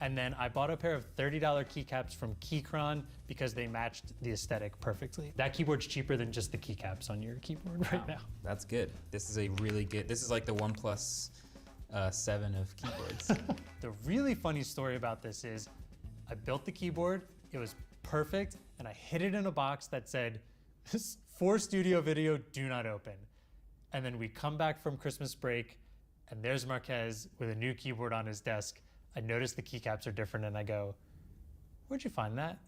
And then I bought a pair of $30 keycaps from Keychron because they matched the aesthetic perfectly. That keyboard's cheaper than just the keycaps on your keyboard right now. That's good. This is a really good, this is like the OnePlus 7 of keyboards. The really funny story about this is I built the keyboard, it was perfect, and I hid it in a box that said, for studio video, do not open. And then we come back from Christmas break, and there's Marques with a new keyboard on his desk. I notice the keycaps are different, and I go, where'd you find that?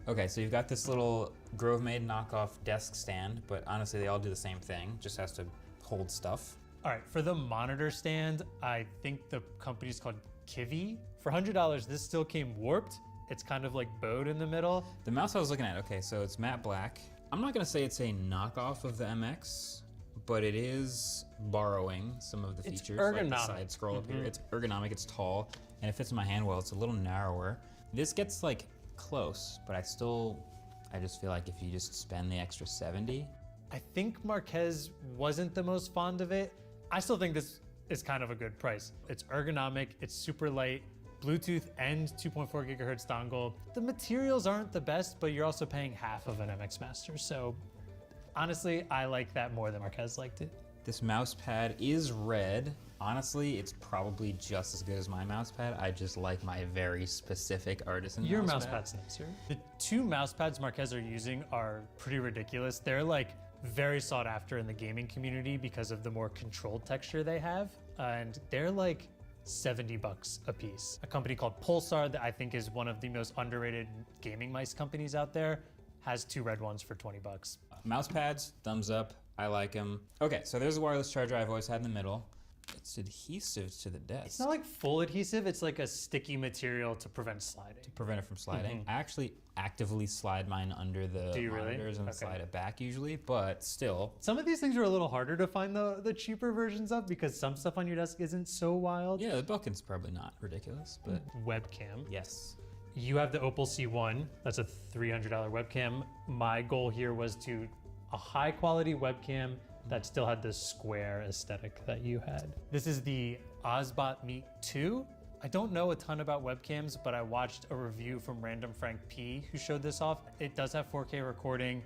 Okay, so you've got this little Grovemade knockoff desk stand, but honestly, they all do the same thing, just has to hold stuff. All right, for the monitor stand, I think the company's called Kiwi. For $100, this still came warped. It's kind of like bowed in the middle. The mouse I was looking at, okay, so it's matte black. I'm not gonna say it's a knockoff of the MX, but it is borrowing some of the features, like the side scroll up here. It's ergonomic, it's tall, and it fits in my hand well. It's a little narrower. This gets like close, but I just feel like if you just spend the extra 70. I think Marques wasn't the most fond of it. I still think this is kind of a good price. It's ergonomic, it's super light, Bluetooth and 2.4 gigahertz dongle. The materials aren't the best, but you're also paying half of an MX Master. So honestly, I like that more than Marques liked it. This mouse pad is red. Honestly, it's probably just as good as my mouse pad. I just like my very specific artisan Your mouse mouse pad. pad's nicer. The two mouse pads Marques are using are pretty ridiculous. They're like very sought after in the gaming community because of the more controlled texture they have. And they're like $70 a piece. A company called Pulsar that I think is one of the most underrated gaming mice companies out there has two red ones for $20. Mouse pads, thumbs up. I like them. Okay, so there's a wireless charger I've always had in the middle. It's adhesive to the desk. It's not like full adhesive, it's like a sticky material to prevent sliding. To prevent it from sliding. I actually actively slide mine under the monitors and slide it back usually, but still. Some of these things are a little harder to find the cheaper versions of because some stuff on your desk isn't so wild. Yeah, the Belkin's probably not ridiculous, but. Webcam. Yes. You have the Opal C1, that's a $300 webcam. My goal here was to a high quality webcam that still had the square aesthetic that you had. This is the Osbot Meet 2. I don't know a ton about webcams, but I watched a review from Random Frank P who showed this off. It does have 4K recording.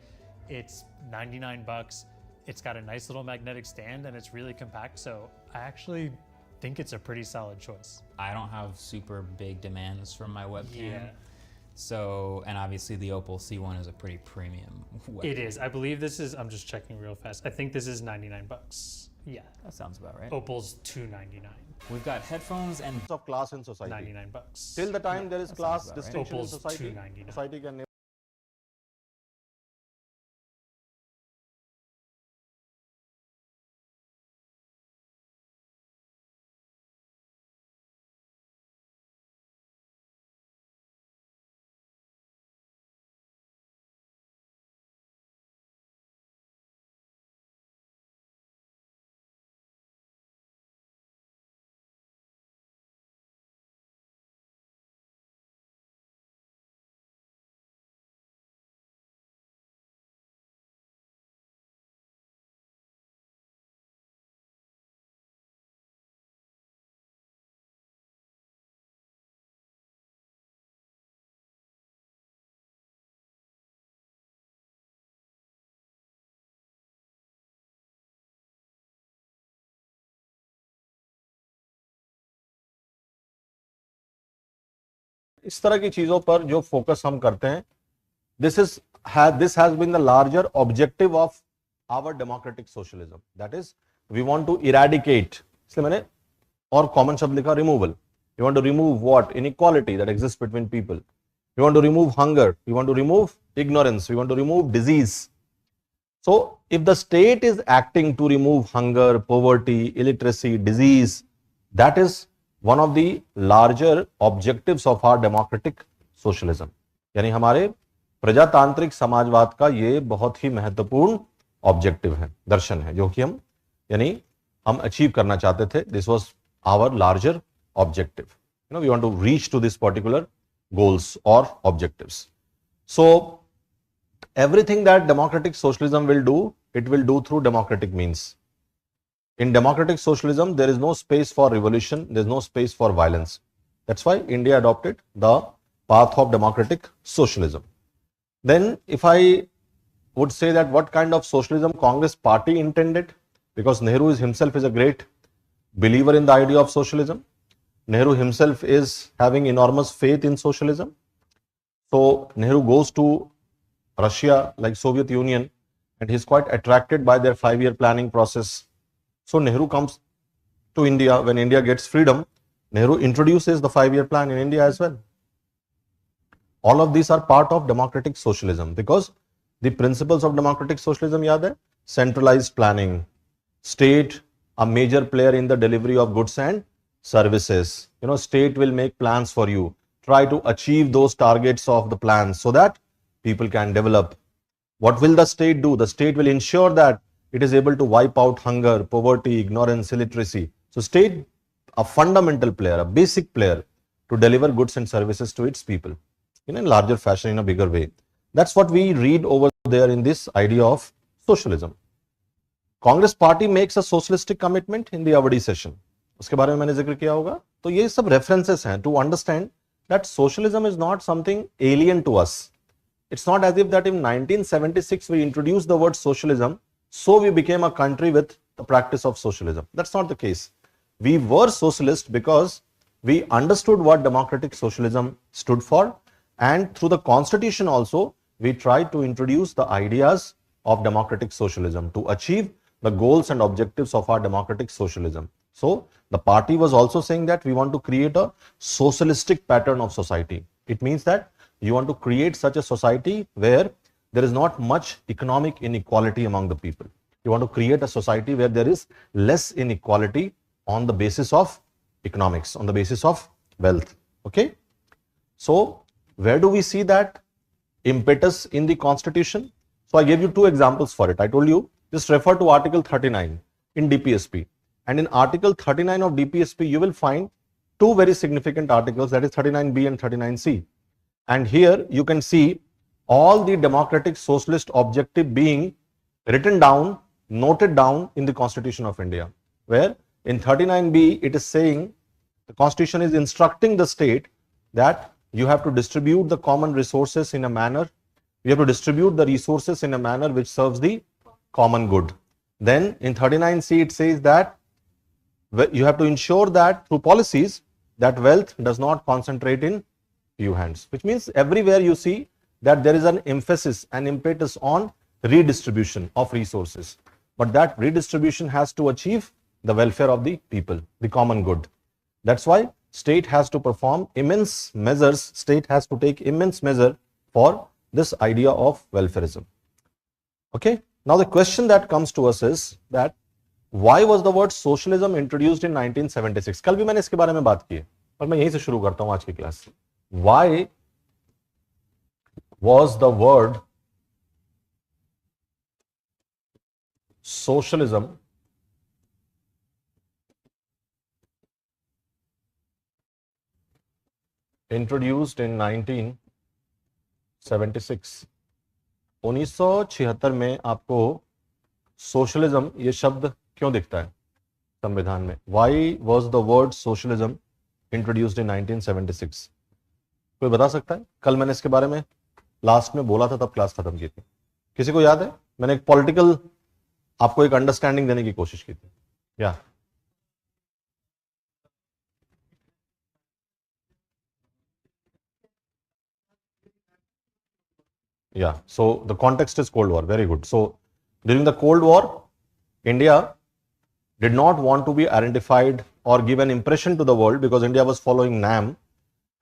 It's $99. It's got a nice little magnetic stand and it's really compact. So I actually think it's a pretty solid choice. I don't have super big demands from my webcam. Yeah. So, and obviously the Opal C1 is a pretty premium webcam. It is. I believe this is, I'm just checking real fast. I think this is $99. Yeah. That sounds about right. Opal's $299. We've got headphones and of class in society. $99. Till the time there is class about right. distinction Opal's in society, $299. society can never. इस तरह की चीजों पर जो focus हम करते हैं, this has been the larger objective of our democratic socialism. That is, we want to eradicate. इसलिए मैंने और common शब्द लिखा removal. We want to remove what? Inequality that exists between people. We want to remove hunger. We want to remove ignorance. We want to remove disease. So, if the state is acting to remove hunger, poverty, illiteracy, disease, that is one of the larger objectives of our democratic socialism. यानी हमारे प्रजातांत्रिक समाजवाद का ये बहुत ही महत्वपूर्ण objective है, दर्शन है, जो कि हम अचीव करना चाहते थे. This was our larger objective. We want to reach to this particular goals or objectives. So everything that democratic socialism will do, it will do through democratic means. In democratic socialism, there is no space for revolution, there is no space for violence. That's why India adopted the path of democratic socialism. Then if I would say that what kind of socialism Congress party intended, because Nehru himself is a great believer in the idea of socialism. Nehru himself is having enormous faith in socialism. So Nehru goes to Russia, like Soviet Union, and he's quite attracted by their 5-year planning process. So Nehru comes to India. When India gets freedom, Nehru introduces the 5-year plan in India as well. All of these are part of democratic socialism, because the principles of democratic socialism, yaad hai? Centralized planning, state a major player in the delivery of goods and services. State will make plans for you. Try to achieve those targets of the plans so that people can develop. What will the state do? The state will ensure that it is able to wipe out hunger, poverty, ignorance, illiteracy. So state, a fundamental player, a basic player to deliver goods and services to its people in a larger fashion, in a bigger way. That's what we read over there in this idea of socialism. Congress party makes a socialistic commitment in the Avadi session. उसके बारे में मैंने जिक्र किया होगा. तो ये सब references हैं to understand that socialism is not something alien to us. It's not as if that in 1976 we introduced the word socialism, so we became a country with the practice of socialism. That's not the case. We were socialist because we understood what democratic socialism stood for, and through the constitution also we tried to introduce the ideas of democratic socialism to achieve the goals and objectives of our democratic socialism. So the party was also saying that we want to create a socialistic pattern of society. It means that you want to create such a society where there is not much economic inequality among the people. You want to create a society where there is less inequality on the basis of economics, on the basis of wealth. Okay? So where do we see that impetus in the constitution? So I gave you 2 examples for it. I told you, just refer to Article 39 in DPSP. And in Article 39 of DPSP, you will find 2 very significant articles, that is 39B and 39C. And here you can see all the democratic socialist objective being written down, noted down in the Constitution of India, where in 39B it is saying the Constitution is instructing the state that you have to distribute the common resources in a manner, you have to distribute the resources in a manner which serves the common good. Then in 39C it says that you have to ensure that through policies that wealth does not concentrate in few hands, which means everywhere you see that there is an emphasis, an impetus on redistribution of resources. But that redistribution has to achieve the welfare of the people, the common good. That's why state has to perform immense measures, state has to take immense measure for this idea of welfareism. Okay, now the question that comes to us is that why was the word socialism introduced in 1976? कल भी मैंने इसके बारे में बात की है, पर मैं यहीं से शुरू करता हूं आज की class. Why was the word socialism introduced in 1976? 1976 में आपको सोशलिज्म ये शब्द क्यों दिखता है संविधान में? Why was the word socialism introduced in 1976? कोई बता सकता है? कल मैंने इसके बारे में लास्ट में बोला था, तब क्लास खत्म की थी. किसी को याद है? मैंने एक पॉलिटिकल आपको एक अंडरस्टैंडिंग देने की कोशिश की थी. या Yeah, so the context is Cold War. Very good. So during the Cold War, India did not want to be identified or give an impression to the world because India was following NAM.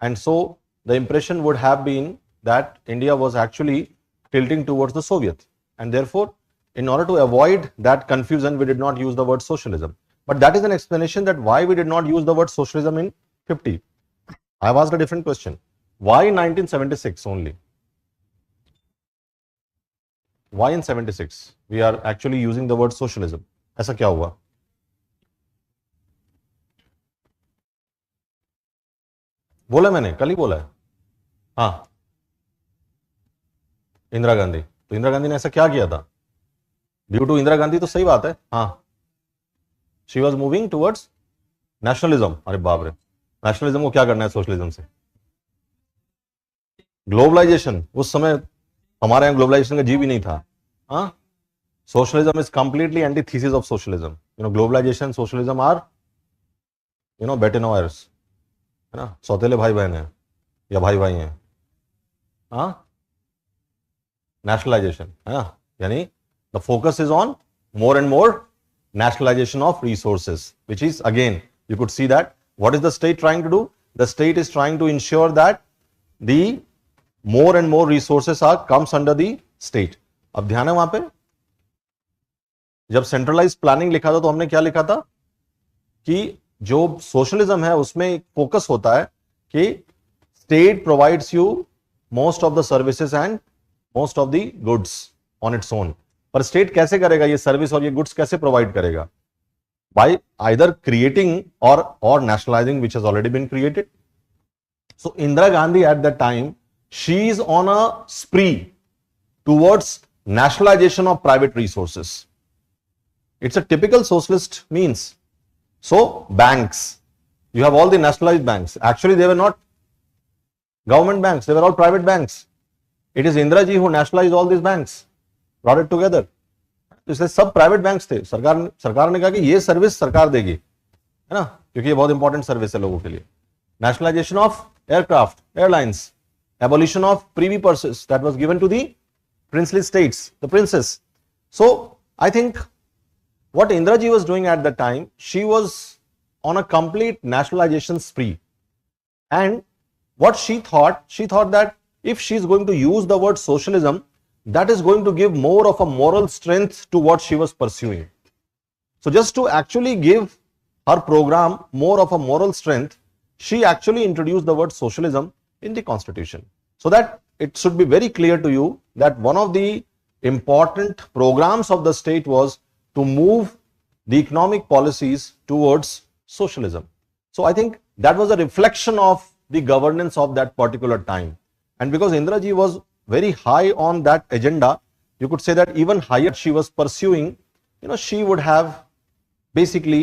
And so the impression would have been that India was actually tilting towards the Soviet. And therefore, in order to avoid that confusion, we did not use the word socialism. But that is an explanation that why we did not use the word socialism in 50. I have asked a different question. Why in 1976 only? Why in 76 we are actually using the word socialism? ऐसा क्या हुआ? बोला मैंने, कल ही बोला है. हाँ, इंदिरा गांधी. तो इंदिरा गांधी ने ऐसा क्या किया था? ड्यू टू इंदिरा गांधी तो सही बात है. हाँ, she was moving towards nationalism. अरे बाप रे, नेशनलिज्म को क्या करना है सोशलिज्म से? ग्लोबलाइजेशन, उस समय हमारे यहाँ ग्लोबलाइजेशन का जी भी नहीं था. हाँ, socialism is completely antithesis of socialism. Globalisation, socialism are बेटे नो वायर्स, है ना, सौतेले भाई बहन है या भाई भाई हैं. हाँ, नेशनलाइजेशन है ना, यानी the focus is on more and more nationalization of resources, which is again, you could see that what is the state trying to do? The state is trying to ensure that the more and more resources are comes under the state. अब ध्यान है वहां पे, जब centralise planning लिखा था तो हमने क्या लिखा था कि जो सोशलिज्म है उसमें एक फोकस होता है कि state provides you most of the services and most of the goods on its own. पर स्टेट कैसे करेगा ये सर्विस और ये गुड्स कैसे प्रोवाइड करेगा? Bye either creating or nationalising which has already been created. So Indira Gandhi at that time she is on a spree towards nationalization of private resources. It's a typical socialist means. So banks, you have all the nationalized banks. Actually they were not government banks, they were all private banks. It is Indira ji who nationalized all these banks, brought it together. तो इसलिए सब private banks थे. सरकार ने कहा कि ये service सरकार देगी, है ना, क्योंकि ये बहुत इंपॉर्टेंट सर्विस है लोगों के लिए. Nationalisation of aircraft, airlines, abolition of privy purses that was given to the princely states, the princes. So I think what Indira ji was doing at that time, she was on a complete nationalization spree. And what she thought that if she is going to use the word socialism, that is going to give more of a moral strength to what she was pursuing. So just to actually give her program more of a moral strength, she actually introduced the word socialism in the constitution, so that it should be very clear to you that one of the important programs of the state was to move the economic policies towards socialism. So I think that was a reflection of the governance of that particular time. And because Indira ji was very high on that agenda, you could say that even higher she was pursuing, she would have basically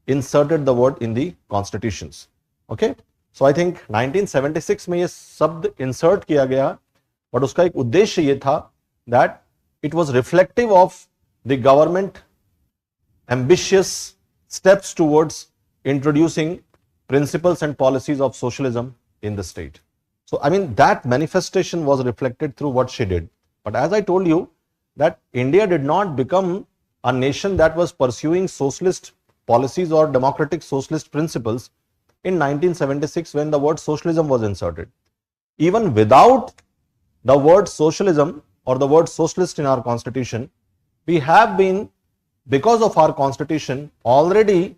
inserted the word in the constitutions. Okay. So I think 1976 में ये शब्द insert किया गया, but उसका एक उद्देश्य ये था that it was reflective of the government ambitious steps towards introducing principles and policies of socialism in the state. So I mean that manifestation was reflected through what she did. But as I told you that India did not become a nation that was pursuing socialist policies or democratic socialist principles in 1976 when the word socialism was inserted. Even without the word socialism or the word socialist in our constitution, we have been, because of our constitution, already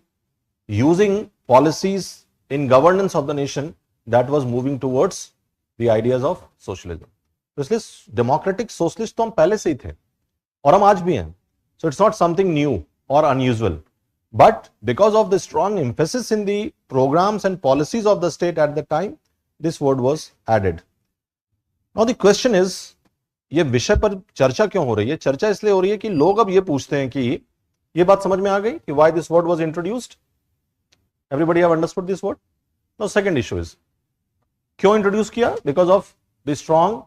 using policies in governance of the nation that was moving towards the ideas of socialism. तो इसलिए democratic socialist तो हम पहले से ही थे और हम आज भी हैं. So it's not something new or unusual. But because of the strong emphasis in the programs and policies of the state at the time, this word was added. Now the question is, ये विषय पर चर्चा क्यों हो रही है? चर्चा इसलिए हो रही है कि लोग अब ये पूछते हैं कि ये बात समझ में आ गई कि why this word was introduced? Everybody have understood this word? Now second issue is, क्यों introduce किया? Because of the strong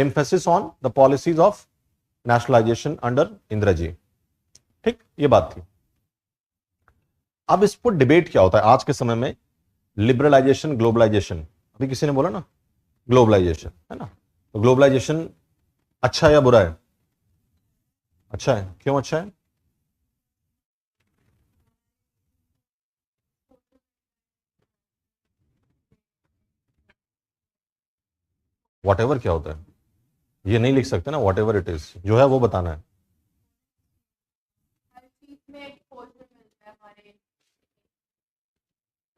emphasis on the policies of nationalization under Indira ji. ठीक, ये बात थी. अब इस पर डिबेट क्या होता है आज के समय में? Liberalisation, globalisation. अभी किसी ने बोला ना ग्लोबलाइजेशन, है ना. तो ग्लोबलाइजेशन अच्छा है या बुरा है? अच्छा है. क्यों अच्छा है? व्हाटएवर क्या होता है ये नहीं लिख सकते ना. व्हाटएवर इट इज, जो है वो बताना है.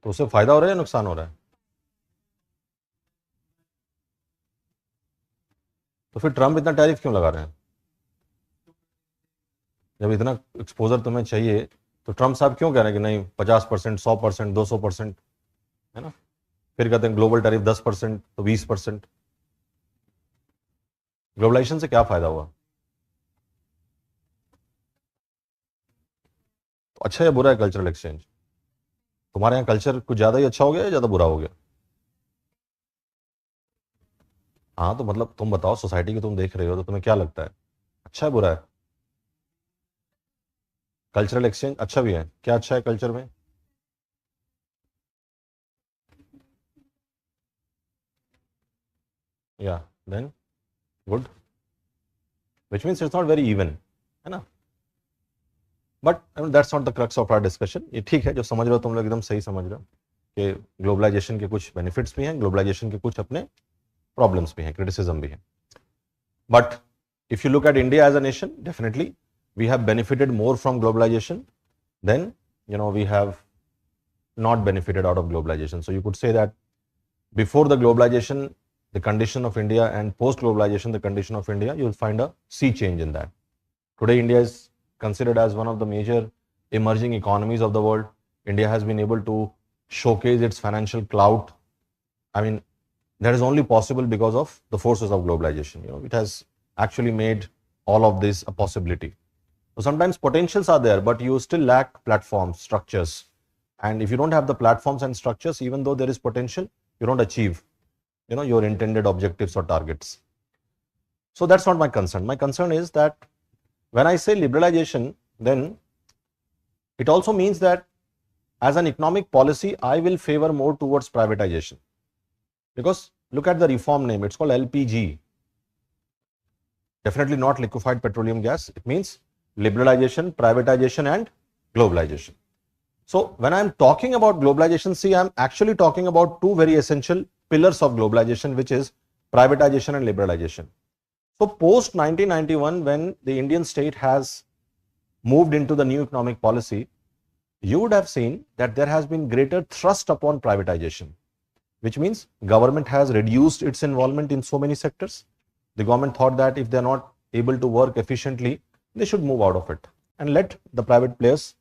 तो उससे फायदा हो रहा है या नुकसान हो रहा है? तो फिर ट्रम्प इतना टैरिफ क्यों लगा रहे हैं? जब इतना एक्सपोजर तुम्हें चाहिए तो ट्रम्प साहब क्यों कह रहे हैं कि नहीं 50%, 100%, 200%, है ना. फिर कहते हैं ग्लोबल टैरिफ 10% तो 20%. ग्लोबलाइजेशन से क्या फायदा हुआ? तो अच्छा या बुरा है कल्चरल एक्सचेंज? तुम्हारे यहाँ कल्चर कुछ ज्यादा ही अच्छा हो गया या ज्यादा बुरा हो गया? हाँ, तो मतलब तुम बताओ, सोसाइटी को तुम देख रहे हो तो तुम्हें क्या लगता है, अच्छा है बुरा है? कल्चरल एक्सचेंज अच्छा भी है, क्या अच्छा है कल्चर में? या then good, which means it's not very even, है ना? But that's not the crux of our discussion. ये ठीक है, जो समझ रहे हो तुम लोग एकदम सही समझ रहे हो कि ग्लोबलाइजेशन के कुछ बेनिफिट्स भी हैं, ग्लोबलाइजेशन के कुछ अपने प्रॉब्लम्स भी हैं, क्रिटिसिज्म भी है. But if you look at India as a nation, definitely we have benefited more from globalization than we have not benefited out of globalization. So you could say that before the globalization, the condition of India, and post globalization, the condition of India, you will find a sea change in that. Today India is considered as one of the major emerging economies of the world. India has been able to showcase its financial clout. I mean, that is only possible because of the forces of globalization. It has actually made all of this a possibility. So sometimes potentials are there, but you still lack platforms, structures. And if you don't have the platforms and structures, even though there is potential, you don't achieve your intended objectives or targets. So that's not my concern. My concern is that when I say liberalization, then it also means that as an economic policy, I will favor more towards privatization. Because look at the reform name, it's called LPG. Definitely not liquefied petroleum gas. It means liberalization, privatization, and globalization. So when I'm talking about globalization, see, I'm actually talking about two very essential pillars of globalization, which is privatization and liberalization. So post 1991, when the Indian state has moved into the new economic policy, you would have seen that there has been greater thrust upon privatization, which means government has reduced its involvement in so many sectors. The government thought that if they're not able to work efficiently, they should move out of it and let the private players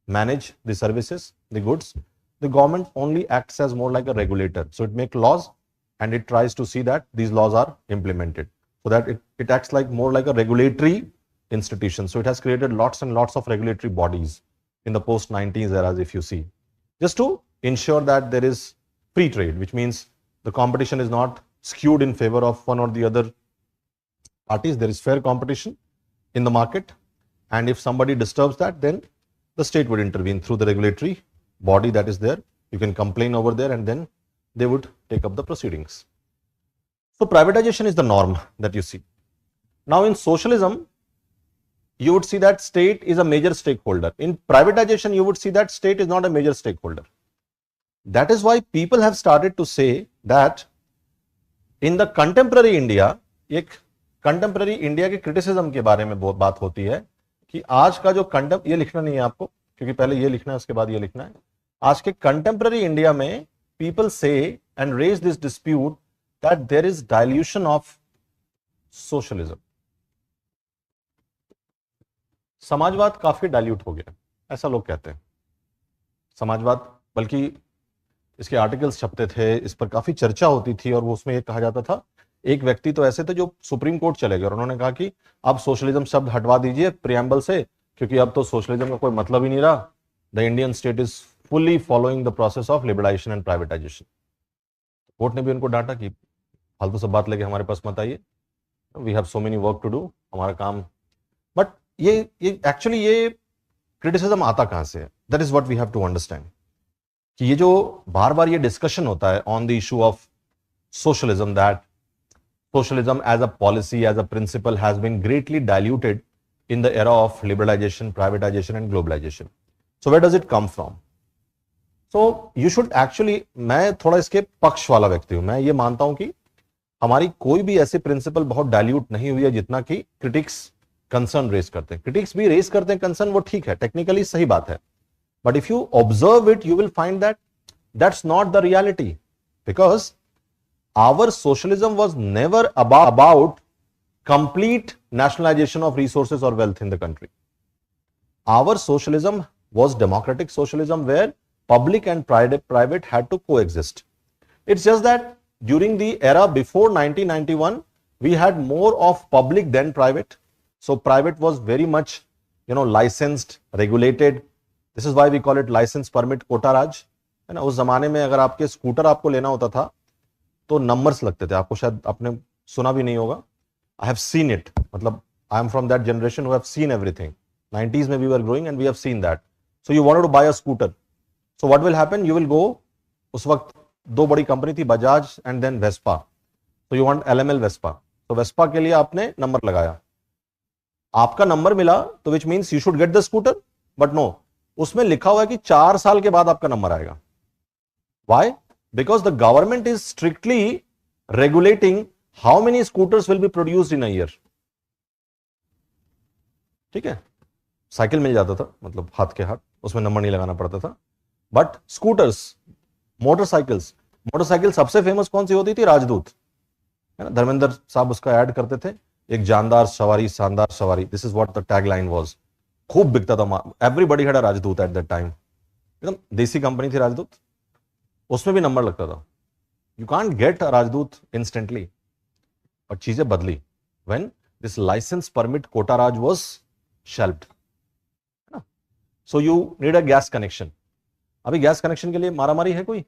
manage the services, the goods. The government only acts as more like a regulator. So it makes laws and it tries to see that these laws are implemented. So that it acts like more like a regulatory institution. So it has created lots and lots of regulatory bodies in the post-90s eras, if you see, just to ensure that there is free trade, which means the competition is not skewed in favor of one or the other parties. There is fair competition in the market, and if somebody disturbs that, then the state would intervene through the regulatory body that is there. You can complain over there, and then they would take up the proceedings. So privatization is the norm that you see. Now in socialism, you would see that state is a major stakeholder. In privatization, you would see that state is not a major stakeholder. That is why people have started to say that in the contemporary India, एक contemporary India के criticism के बारे में बहुत बात होती है कि आज का जो ये लिखना नहीं है आपको, क्योंकि पहले ये लिखना है उसके बाद ये लिखना है. आज के contemporary India में people say and raise this dispute that there is dilution of socialism. समाजवाद काफी डाइल्यूट हो गया, ऐसा लोग कहते हैं. समाजवाद, बल्कि इसके आर्टिकल्स छपते थे, इस पर काफी चर्चा होती थी, और वो उसमें ये कहा जाता था, एक व्यक्ति तो ऐसे थे जो सुप्रीम कोर्ट चले गए और उन्होंने कहा कि अब सोशलिज्म शब्द हटवा दीजिए प्रियम्बल से, क्योंकि अब तो सोशलिज्म का कोई मतलब ही नहीं रहा. The Indian state is fully following the process of liberalisation and privatisation. Court ने भी उनको डांटा कि फालतू सब बात लेके हमारे पास मत आइए, we have so many work to do, हमारा काम. बट ये एक्चुअली ये क्रिटिसिज्म आता कहां से है? That is what we have to understand, कि ये जो बार बार ये डिस्कशन होता है on the issue of socialism, that socialism as a policy, as a principle has been greatly diluted in the era of liberalisation, privatisation and globalisation. So where does it come from? So you should actually, मैं थोड़ा इसके पक्ष वाला व्यक्ति हूं. मैं ये मानता हूं कि हमारी कोई भी ऐसी प्रिंसिपल बहुत डाइल्यूट नहीं हुई है जितना कि क्रिटिक्स कंसर्न रेज करते हैं. क्रिटिक्स भी रेज करते हैं कंसर्न, वो ठीक है, टेक्निकली सही बात है. But if you observe it, you will find that that's not the reality, because our socialism was never about complete nationalization of resources or wealth in the country. Our socialism was democratic socialism where public and private had to coexist. It's just that during the era before 1991, we had more of public than private. So private was very much, licensed, regulated, this is why we call it licence permit quota raj, है ना। उस जमाने में अगर आपके scooter आपको लेना होता था तो नंबर्स लगते थे, आपको शायद आपने सुना भी नहीं होगा, आई हैव सीन इट, मतलब I am from that generation who have seen everything. 90s में we were growing and we have seen that. So you wanted to buy a scooter, so what will happen, you will go, उस वक्त दो बड़ी company थी, Bajaj and then Vespa, तो you want LML Vespa, तो Vespa के लिए आपने नंबर लगाया, आपका नंबर मिला तो which means you should get the scooter, but no, उसमें लिखा हुआ है कि 4 साल के बाद आपका नंबर आएगा। Why? Because the government is strictly regulating how many scooters will be produced in a year. ठीक है, साइकिल मिल जाता था, मतलब हाथ के हाथ, उसमें नंबर नहीं लगाना पड़ता था, बट स्कूटर्स, मोटरसाइकिल सबसे फेमस कौन सी होती थी? राजदूत, है ना। धर्मेंद्र साहब उसका ऐड करते थे, एक जानदार सवारी, शानदार सवारी, this is what the tag line was. खूब बिकता था, एवरीबडी हैड अ राजदूत एट दैट टाइम, एकदम देसी कंपनी थी राजदूत, उसमें भी नंबर लगता था। यू कांट गेट अ राजदूत इंस्टेंटली, और चीजें बदली when this licence permit quota raj was shelved, है ना। So you need a gas connection. अभी गैस कनेक्शन के लिए मारामारी है कोई?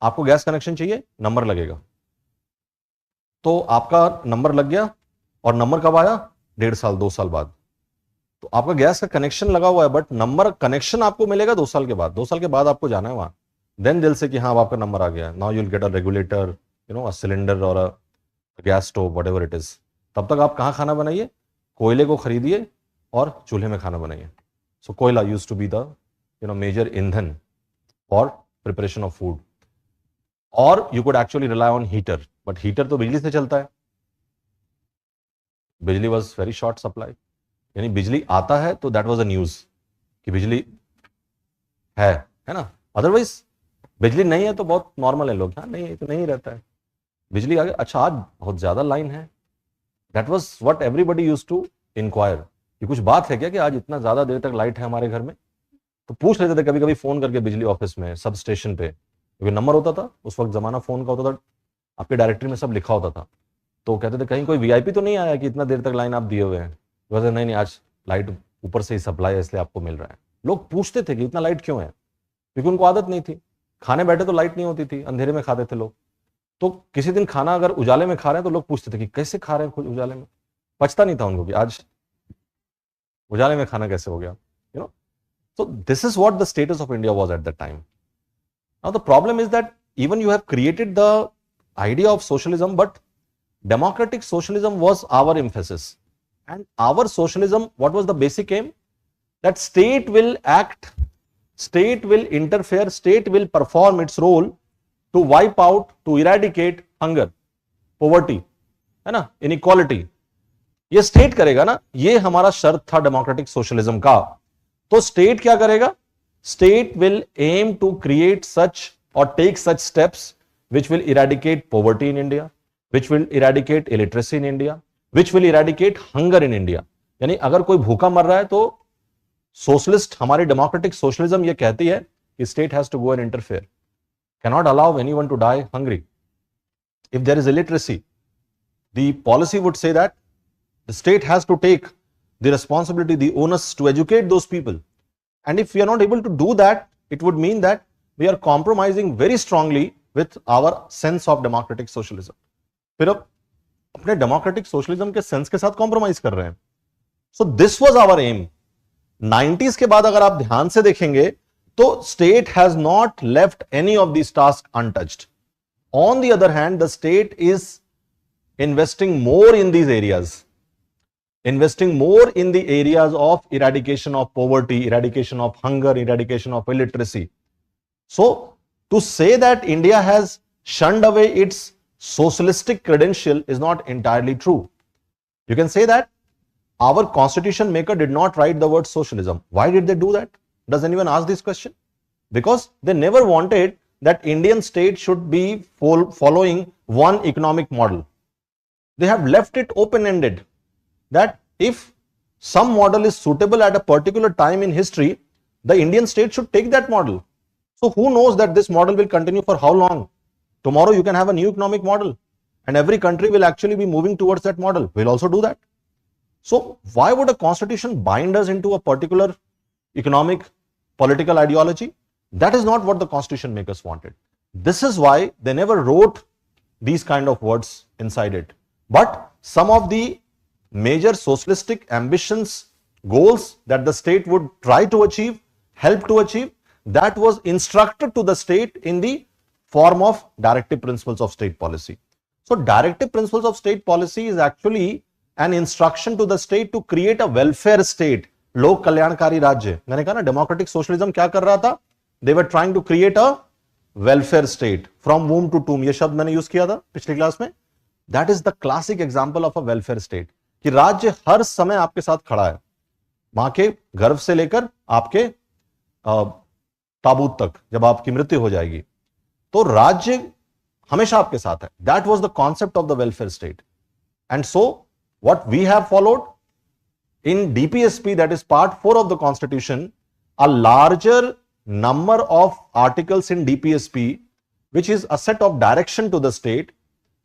आपको गैस कनेक्शन चाहिए, नंबर लगेगा, तो आपका नंबर लग गया, और नंबर कब आया? 1.5 साल 2 साल बाद। तो आपका गैस का कनेक्शन लगा हुआ है, बट नंबर कनेक्शन आपको मिलेगा 2 साल के बाद। 2 साल के बाद आपको जाना है वहां, देन दिल से कि हाँ आपका नंबर आ गया, now you will get a regulator, you know, a cylinder और a gas stove, whatever it is. तब तक आप कहाँ खाना बनाइए? कोयले को खरीदिए और चूल्हे में खाना बनाइए। सो कोयला use to be the, you know, major ईंधन फॉर प्रिपरेशन ऑफ फूड, और you could actually rely on heater, but heater तो बिजली से चलता है। बिजली वॉज वेरी शॉर्ट सप्लाई, यानी बिजली आता है तो दैट वाज अ न्यूज कि बिजली है ना। अदरवाइज बिजली नहीं है तो बहुत नॉर्मल है, लोग हाँ नहीं है तो नहीं रहता है। बिजली आ गया, अच्छा आज बहुत ज्यादा लाइन है, that was what everybody used to enquire, कि कुछ बात है क्या कि आज इतना ज्यादा देर तक लाइट है हमारे घर में। तो पूछ लेते थे कभी कभी फोन करके बिजली ऑफिस में, सब स्टेशन पे, क्योंकि नंबर होता था उस वक्त, जमाना फोन का होता था, आपके डायरेक्टरी में सब लिखा होता था। तो कहते थे कहीं कोई VIP तो नहीं आया कि इतना देर तक लाइन आप दिए हुए हैं? वैसे नहीं आज लाइट ऊपर से ही सप्लाई है इसलिए आपको मिल रहा है। लोग पूछते थे कि इतना लाइट क्यों है, क्योंकि उनको आदत नहीं थी, खाने बैठे तो लाइट नहीं होती थी, अंधेरे में खाते थे लोग। तो किसी दिन खाना अगर उजाले में खा रहे हैं तो लोग पूछते थे कि कैसे खा रहे हैं खुद उजाले में, पचता नहीं था उनको कि आज उजाले में खाना कैसे हो गया, you know. So this is what the status of India was at that time. Now the problem is that even you have created the idea of socialism, but democratic socialism was our emphasis. And our socialism, what was the basic aim? That state will act, state will interfere, state will perform its role to wipe out, to eradicate hunger, poverty, है ना, inequality. ये state करेगा ना, ये हमारा शर्त था democratic socialism का। तो स्टेट क्या करेगा? State will aim to create such और take such steps which will eradicate poverty in India, which will eradicate illiteracy in India, which will eradicate hunger in India. यानी अगर कोई भूखा मर रहा है तो सोशलिस्ट, हमारी डेमोक्रेटिक सोशलिज्म ये कहती है कि state has to go and interfere, cannot allow anyone to die hungry. If there is illiteracy, the policy would say that the state has to take the responsibility, the onus to educate those people. And if we are not able to do that, it would mean that we are compromising very strongly with our sense of democratic socialism. फिर अब अपने democratic socialism के sense के साथ compromise कर रहे हैं. So this was our aim. 90s के बाद अगर आप ध्यान से देखेंगे तो state has not left any of these tasks untouched. On the other hand, the state is investing more in these areas. Investing more in the areas of eradication of poverty, eradication of hunger, eradication of illiteracy. So, to say that India has shunned away its socialistic credential is not entirely true. You can say that our constitution maker did not write the word socialism. Why did they do that? Does anyone ask this question? Because they never wanted that Indian state should be following one economic model. They have left it open-ended, that if some model is suitable at a particular time in history, the Indian state should take that model. So who knows that this model will continue for how long? Tomorrow you can have a new economic model and every country will actually be moving towards that model. We'll also do that. So why would a constitution bind us into a particular economic political ideology. That is not what the constitution makers wanted. This is why they never wrote these kind of words inside it. But some of the major socialistic ambitions, goals that the state would try to achieve, help to achieve, that was instructed to the state in the form of directive principles of state policy. So directive principles of state policy is actually an instruction to the state to create a welfare state, lok kalyankari rajya. मैंने कहा ना democratic socialism क्या कर रहा था? They were trying to create a welfare state from womb to tomb. ये शब्द मैंने यूज किया था पिछली क्लास में. That is the classic example of a welfare state. कि राज्य हर समय आपके साथ खड़ा है, मां के गर्भ से लेकर आपके ताबूत तक, जब आपकी मृत्यु हो जाएगी तो राज्य हमेशा आपके साथ है. That was the concept of the welfare state. And so what we have followed in DPSP, that is part 4 of the constitution, a larger number of articles in DPSP, which is a set of direction to the state,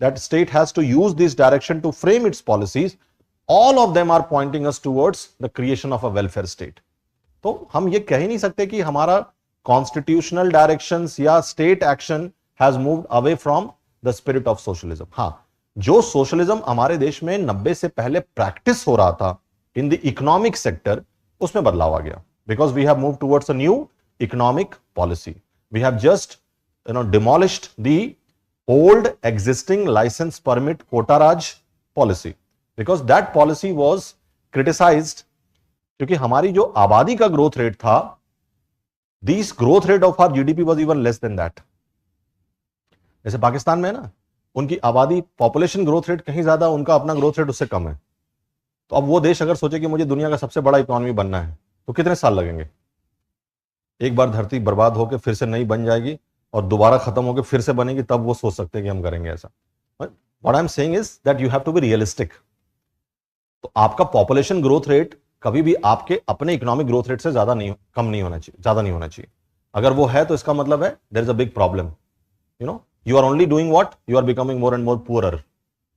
that state has to use this direction to frame its policies. All of them are pointing us towards the creation of a welfare state. तो हम ये कह ही नहीं सकते कि हमारा constitutional directions या state action has moved away from the spirit of socialism. हाँ, जो socialism हमारे देश में 90 से पहले practice हो रहा था in the economic sector, उसमें बदलाव आ गया. Because we have moved towards a new economic policy. We have just, demolished the old existing license permit quota raj policy. Because that policy was criticized क्योंकि हमारी जो आबादी का ग्रोथ रेट था, this growth rate of our GDP was even less than that. जैसे पाकिस्तान में है ना, उनकी आबादी पॉपुलेशन ग्रोथ रेट कहीं ज्यादा, उनका अपना ग्रोथ रेट उससे कम है. तो अब वो देश अगर सोचे कि मुझे दुनिया का सबसे बड़ा इकोनॉमी बनना है तो कितने साल लगेंगे? एक बार धरती बर्बाद होकर फिर से नई बन जाएगी और दोबारा खत्म होकर फिर से बनेगी, तब वो सोच सकते हैं कि हम करेंगे ऐसा. What I am saying is that you have to be realistic. तो आपका पॉपुलेशन ग्रोथ रेट कभी भी आपके अपने इकोनॉमिक ग्रोथ रेट से ज्यादा नहीं होना चाहिए. अगर वो है तो इसका मतलब है there is a big problem. You are only doing what? You are becoming more and more poorer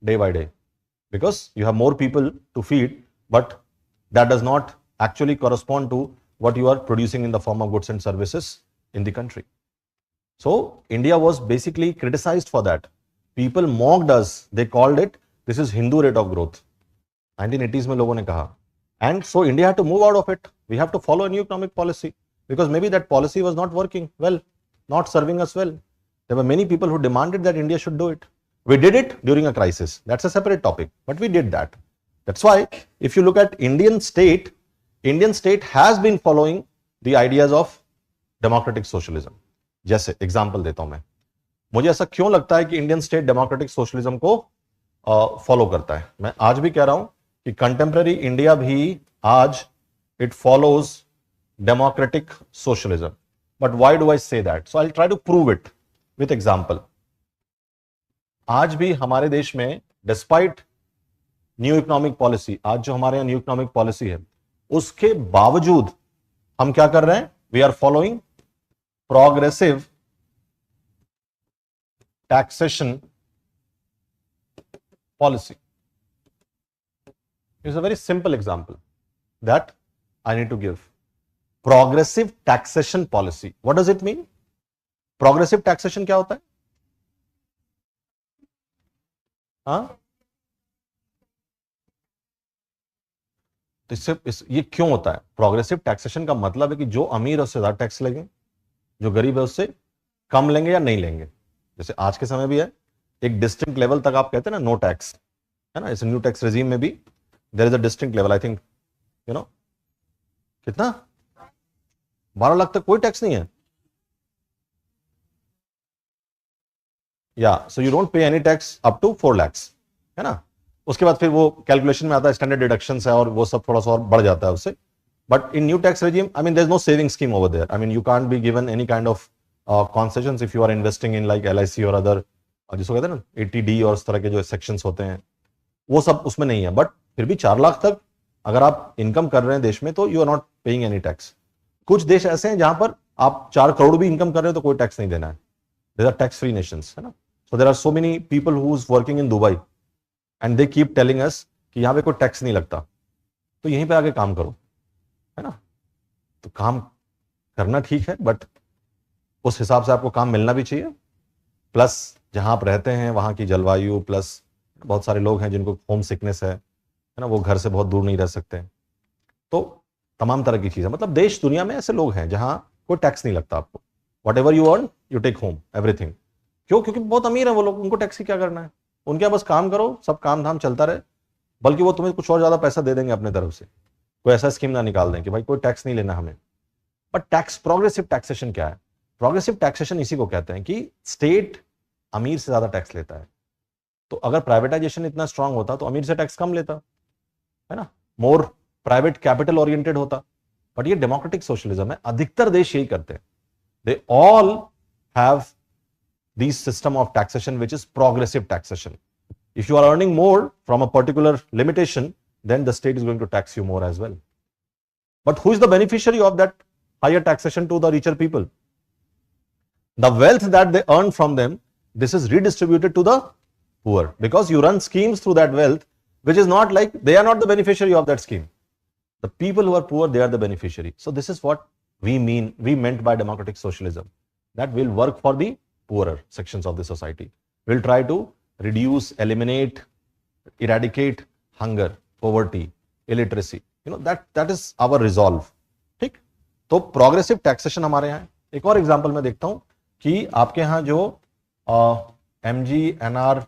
day by day because you have more people to feed, but that does not actually correspond to what you are producing in the form of goods and services in the country. So India was basically criticized for that. People mocked us. They called it, this is Hindu rate of growth. 1980s में लोगों ने कहा. And so India had to move out of it. We have to follow a new economic policy because maybe that policy was not working well, not serving us well. There were many people who demanded that India should do it. We did it during a crisis. That's a separate topic, but we did that. That's why if you look at Indian state has been following the ideas of democratic socialism. जैसे example देता हूं मैं. मुझे ऐसा क्यों लगता है कि इंडियन स्टेट डेमोक्रेटिक सोशलिज्म को फॉलो करता है? मैं आज भी कह रहा हूं कि कंटेम्पररी इंडिया भी आज it follows democratic socialism. But why do I say that? So I will try to prove it with example. आज भी हमारे देश में डिस्पाइट न्यू इकोनॉमिक पॉलिसी, आज जो हमारे यहां न्यू इकोनॉमिक पॉलिसी है, उसके बावजूद हम क्या कर रहे हैं? We are following progressive taxation policy. It's a very simple example that I need to give. Progressive taxation policy. What does it mean? Progressive taxation क्या होता है? हाँ? तो ये क्यों होता है? प्रोग्रेसिव टैक्सेशन का मतलब है कि जो अमीर है उससे ज्यादा टैक्स लेंगे, जो गरीब है उससे कम लेंगे या नहीं लेंगे. जैसे आज के समय भी है, एक डिस्टिंक्ट लेवल तक आप कहते हैं ना नो टैक्स, है ना. इस न्यू टैक्स रेजिम में भी there is a distinct level. I think कितना 12 लाख तक कोई टैक्स नहीं है. या so you don't pay any tax up to 4 lakhs, है ना. उसके बाद फिर वो कैलकुलेशन में आता है, स्टैंडर्ड डिडक्शंस है और वो सब थोड़ा सा और बढ़ जाता है उससे. But in new tax regime, I mean, there's no saving scheme over there. I mean, you can't be given any kind of concessions if you are investing in like LIC or other, जिसको कहते हैं ना 80D और इस तरह के जो sections होते हैं, वो सब उसमें नहीं है. बट फिर भी 4 लाख तक अगर आप इनकम कर रहे हैं देश में तो you are not paying any tax. कुछ देश ऐसे हैं जहां पर आप 4 करोड़ भी इनकम कर रहे हो तो कोई टैक्स नहीं देना है. There are tax free nations, है ना. So there are so many people who is working in Dubai and they keep telling us कि यहाँ पे कोई टैक्स नहीं लगता, तो यहीं पे आके काम करो, है ना. तो काम करना ठीक है, बट उस हिसाब से आपको काम मिलना भी चाहिए, प्लस जहां आप रहते हैं वहां की जलवायु, प्लस बहुत सारे लोग हैं जिनको होम सिकनेस है ना, वो घर से बहुत दूर नहीं रह सकते, तो तमाम तरह की चीजें, मतलब देश दुनिया में ऐसे लोग हैं जहां कोई टैक्स नहीं लगता आपको, whatever you earn you take home everything. क्यों? क्योंकि बहुत अमीर है वो लोग, उनको टैक्स ही क्या करना है, उनके यहाँ बस काम करो, सब काम धाम चलता रहे, बल्कि वो तुम्हें कुछ और ज्यादा पैसा दे देंगे अपने तरफ से, कोई ऐसा स्कीम ना निकाल दें कि भाई कोई टैक्स नहीं लेना हमें। बट टैक्स, प्रोग्रेसिव टैक्सेशन क्या है? प्रोग्रेसिव टैक्सेशन इसी को कहते हैं कि स्टेट अमीर से ज्यादा टैक्स लेता है। तो अगर प्राइवेटाइजेशन इतना स्ट्रांग होता तो अमीर से टैक्स कम लेता, है ना, मोर प्राइवेट कैपिटल ओरिएंटेड होता। बट ये डेमोक्रेटिक सोशलिज्म है, अधिकतर देश यही करते हैं, they all have this system of taxation which is progressive taxation. If you are earning more from a particular limitation, then the state is going to tax you more as well. But who is the beneficiary of that higher taxation to the richer people? The wealth that they earn from them, this is redistributed to the poor, because you run schemes through that wealth, which is not like, they are not the beneficiary of that scheme. The people who are poor, they are the beneficiary. So this is what we meant by democratic socialism, that will work for the poorer sections of the society. We'll try to reduce, eliminate, eradicate hunger, poverty, illiteracy. You know, that is our resolve. ठीक? तो progressive taxation हमारे यहाँ। एक और example मैं देखता हूं कि आपके यहाँ जो MGNREGA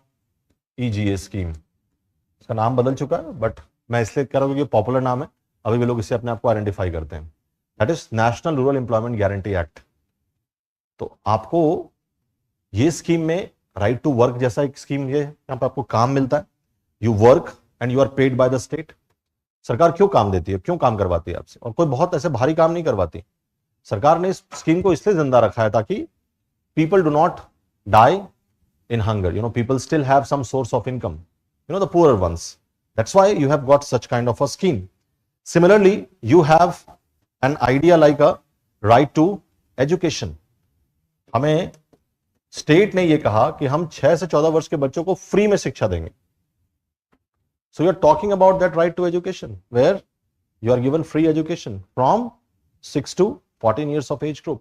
स्कीम, इसका नाम बदल चुका है, बट मैं इसलिए कह रहा हूं कि पॉपुलर नाम है, अभी भी लोग इससे अपने आप को आइडेंटिफाई करते हैं। That is national rural employment guarantee act. तो आपको ये स्कीम में राइट टू वर्क जैसा एक स्कीम ये है, यहाँ पे आपको काम मिलता है, you work and you are paid by the state. सरकार क्यों काम देती है, क्यों काम करवाती है आपसे? और कोई बहुत ऐसे भारी काम नहीं करवाती। सरकार ने इस स्कीम को इसलिए जिंदा रखा है ताकि people do not die in hunger, you know, people still have some source of income, you know, the poor ones. That's why you have got such kind of a scheme. Similarly you have an idea like a right to education. हमें state ने यह कहा कि हम 6 से 14 वर्ष के बच्चों को फ्री में शिक्षा देंगे। So you are talking about that right to education, where you are given free education from 6 to 14 years of age group.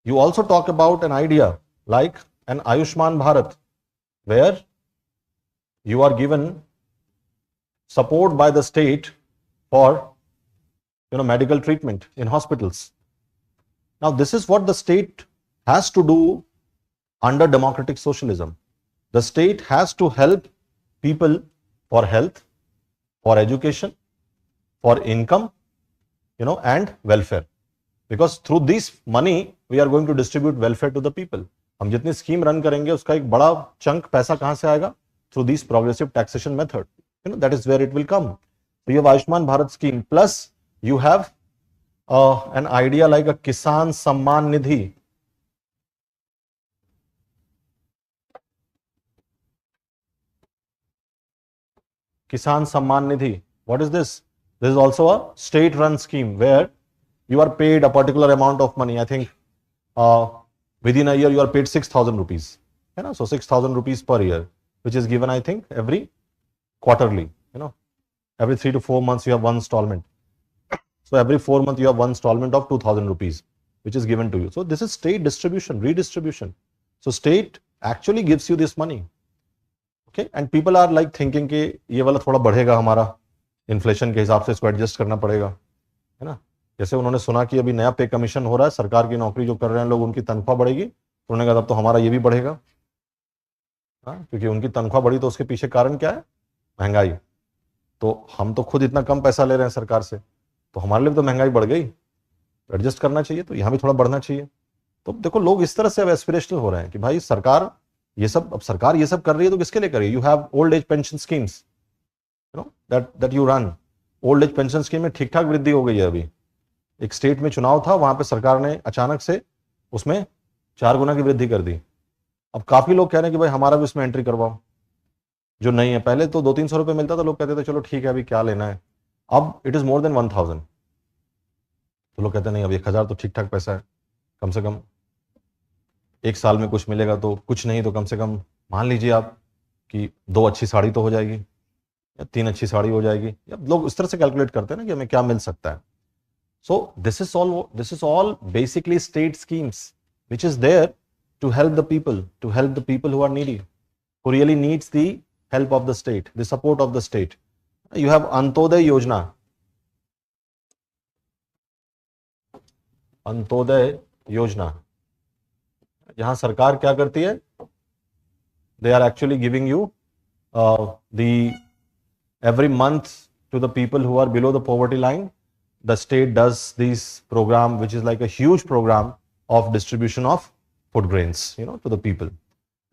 You also talk about an idea like an Ayushman Bharat, where you are given support by the state for, you know, medical treatment in hospitals. Now this is what the state has to do under democratic socialism. The state has to help people for health, for education, for income, you know, and welfare. Because through this money we are going to distribute welfare to the people. हम जितनी scheme run करेंगे उसका एक बड़ा chunk पैसा कहां से आएगा? Through this progressive taxation method. You know, that is where it will come. So you have Ayushman Bharat scheme, plus you have an idea like a Kisan Samman Nidhi. Kisan Samman Nidhi. What is this? This is also a state-run scheme where you are paid a particular amount of money. I think within a year you are paid 6,000 rupees. You know, so 6,000 rupees per year, which is given, I think, every quarterly. You know, every 3 to 4 months you have one installment. So every 4 months you have one installment of 2,000 rupees, which is given to you. So this is state distribution, redistribution. So state actually gives you this money. Okay, and people are like thinking कि ये वाला थोड़ा बढ़ेगा, हमारा inflation के हिसाब से इसको एडजस्ट करना पड़ेगा, है ना। जैसे उन्होंने सुना कि अभी नया पे कमीशन हो रहा है, सरकार की नौकरी जो कर रहे हैं लोग, उनकी तनख्वाह बढ़ेगी, तो उन्होंने कहा तब तो हमारा ये भी बढ़ेगा। हाँ, क्योंकि उनकी तनख्वाह बढ़ी तो उसके पीछे कारण क्या है? महंगाई। तो हम तो खुद इतना कम पैसा ले रहे हैं सरकार से, तो हमारे लिए तो महंगाई बढ़ गई, एडजस्ट करना चाहिए, तो यहाँ भी थोड़ा बढ़ना चाहिए। तो देखो लोग इस तरह से अब एस्पिरेशनल हो रहे हैं कि भाई सरकार ये सब, अब सरकार ये सब कर रही है तो किसके लिए कर रही है? You have old age pension schemes, you know, that you run. Old age pension scheme में ठीक ठाक वृद्धि हो गई है। अभी एक स्टेट में चुनाव था, वहां पे सरकार ने अचानक से उसमें 4 गुना की वृद्धि कर दी। अब काफी लोग कह रहे हैं कि भाई हमारा भी उसमें एंट्री करवाओ, जो नहीं है। पहले तो 200-300 रुपए मिलता था, लोग कहते थे चलो ठीक है अभी क्या लेना है। अब इट इज मोर देन 1,000, तो लोग कहते हैं नहीं अब 1,000 तो ठीक ठाक पैसा है, कम से कम एक साल में कुछ मिलेगा, तो कुछ नहीं तो कम से कम मान लीजिए आप कि 2 अच्छी साड़ी तो हो जाएगी या 3 अच्छी साड़ी हो जाएगी। या लोग इस तरह से कैलकुलेट करते हैं ना कि हमें क्या मिल सकता है। So this is all basically state schemes which is there to help the people who are needy, who really needs the help of the state, the support of the state. You have Antoday Yojana. Antyodaya योजना, यहां सरकार क्या करती है? They are actually giving you every month to the people who are below the poverty line. The state does this program, which is like a huge program of distribution of food grains, to the people.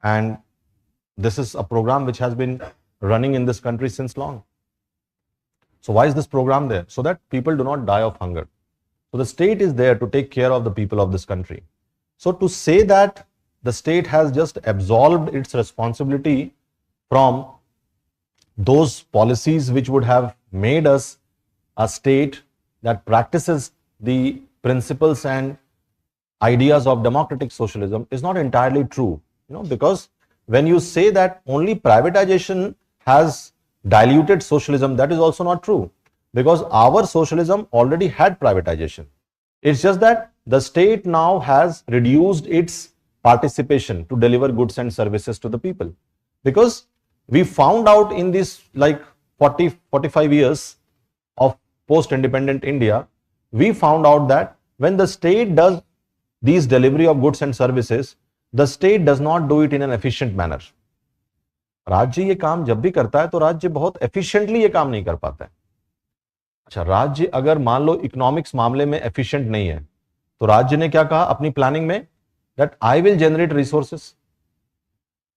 And this is a program which has been running in this country since long. So why is this program there? So that people do not die of hunger. So the state is there to take care of the people of this country. So to say that the state has just absolved its responsibility from those policies which would have made us a state that practices the principles and ideas of democratic socialism is not entirely true, because when you say that only privatization has diluted socialism, that is also not true, because our socialism already had privatization. It's just that the state now has reduced its participation to deliver goods and services to the people, because we found out in this like 45 years of post-independent India, we found out that when the state does these delivery of goods and services, the state does not do it in an efficient manner. राज्य ये काम जब भी करता है तो राज्य बहुत एफिशिएंटली ये काम नहीं कर पाता है. अच्छा, राज्य अगर मान लो इकोनॉमिक्स मामले में एफिशिएंट नहीं है तो राज्य ने क्या कहा अपनी प्लानिंग में, that I will generate resources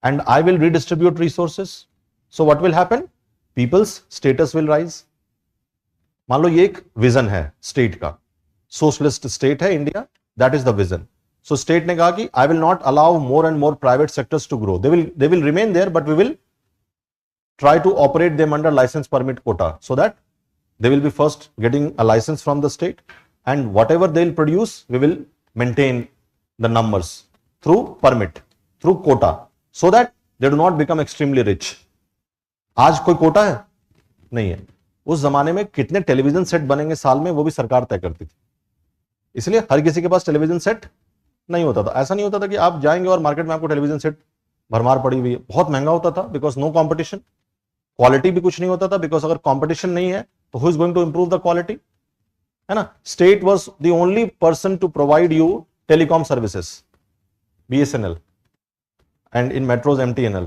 and I will redistribute resources. So what will happen? People's status will rise. मान लो ये एक विजन है स्टेट का, सोशलिस्ट स्टेट है India, that is the vision. So state ने कहा कि I will not allow more and more private sectors to grow. They will remain there, but we will try to operate them under license permit quota, so that they will be first getting a license from the state, and whatever they will produce, we will maintain the numbers through permit, through quota, so that they do not become extremely rich. आज कोई कोटा है? नहीं है. उस जमाने में कितने television set बनेंगे साल में वो भी सरकार तय करती थी, इसलिए हर किसी के पास टेलीविजन सेट नहीं होता था. ऐसा नहीं होता था कि आप जाएंगे और मार्केट में आपको टेलीविजन सेट भरमार पड़ी हुई है. बहुत महंगा होता था, बिकॉज नो कंपटीशन. क्वालिटी भी कुछ नहीं होता था, बिकॉज अगर कंपटीशन नहीं है तो who is going to improve the quality, है ना. State was the only person to provide you telecom services, BSNL, and in metros MTNL.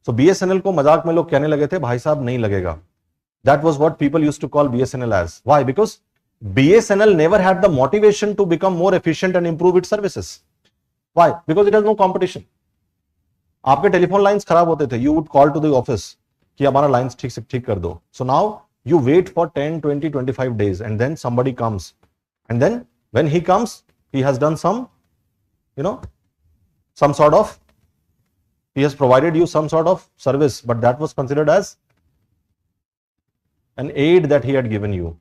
सो BSNL को मजाक में लोग कहने लगे थे, भाई साहब नहीं लगेगा. That was what people used to call BSNL as. Why? Because BSNL never had the motivation to become more efficient and improve its services. Why? Because it has no competition. आपके टेलीफोन लाइंस खराब होते थे, you would call to the office कि हमारा lines ठीक से ठीक कर दो. So now you wait for 10, 20, 25 days and then somebody comes. And then when he comes, he has done some, some sort of, he has provided you some sort of service, but that was considered as an aid that he had given you.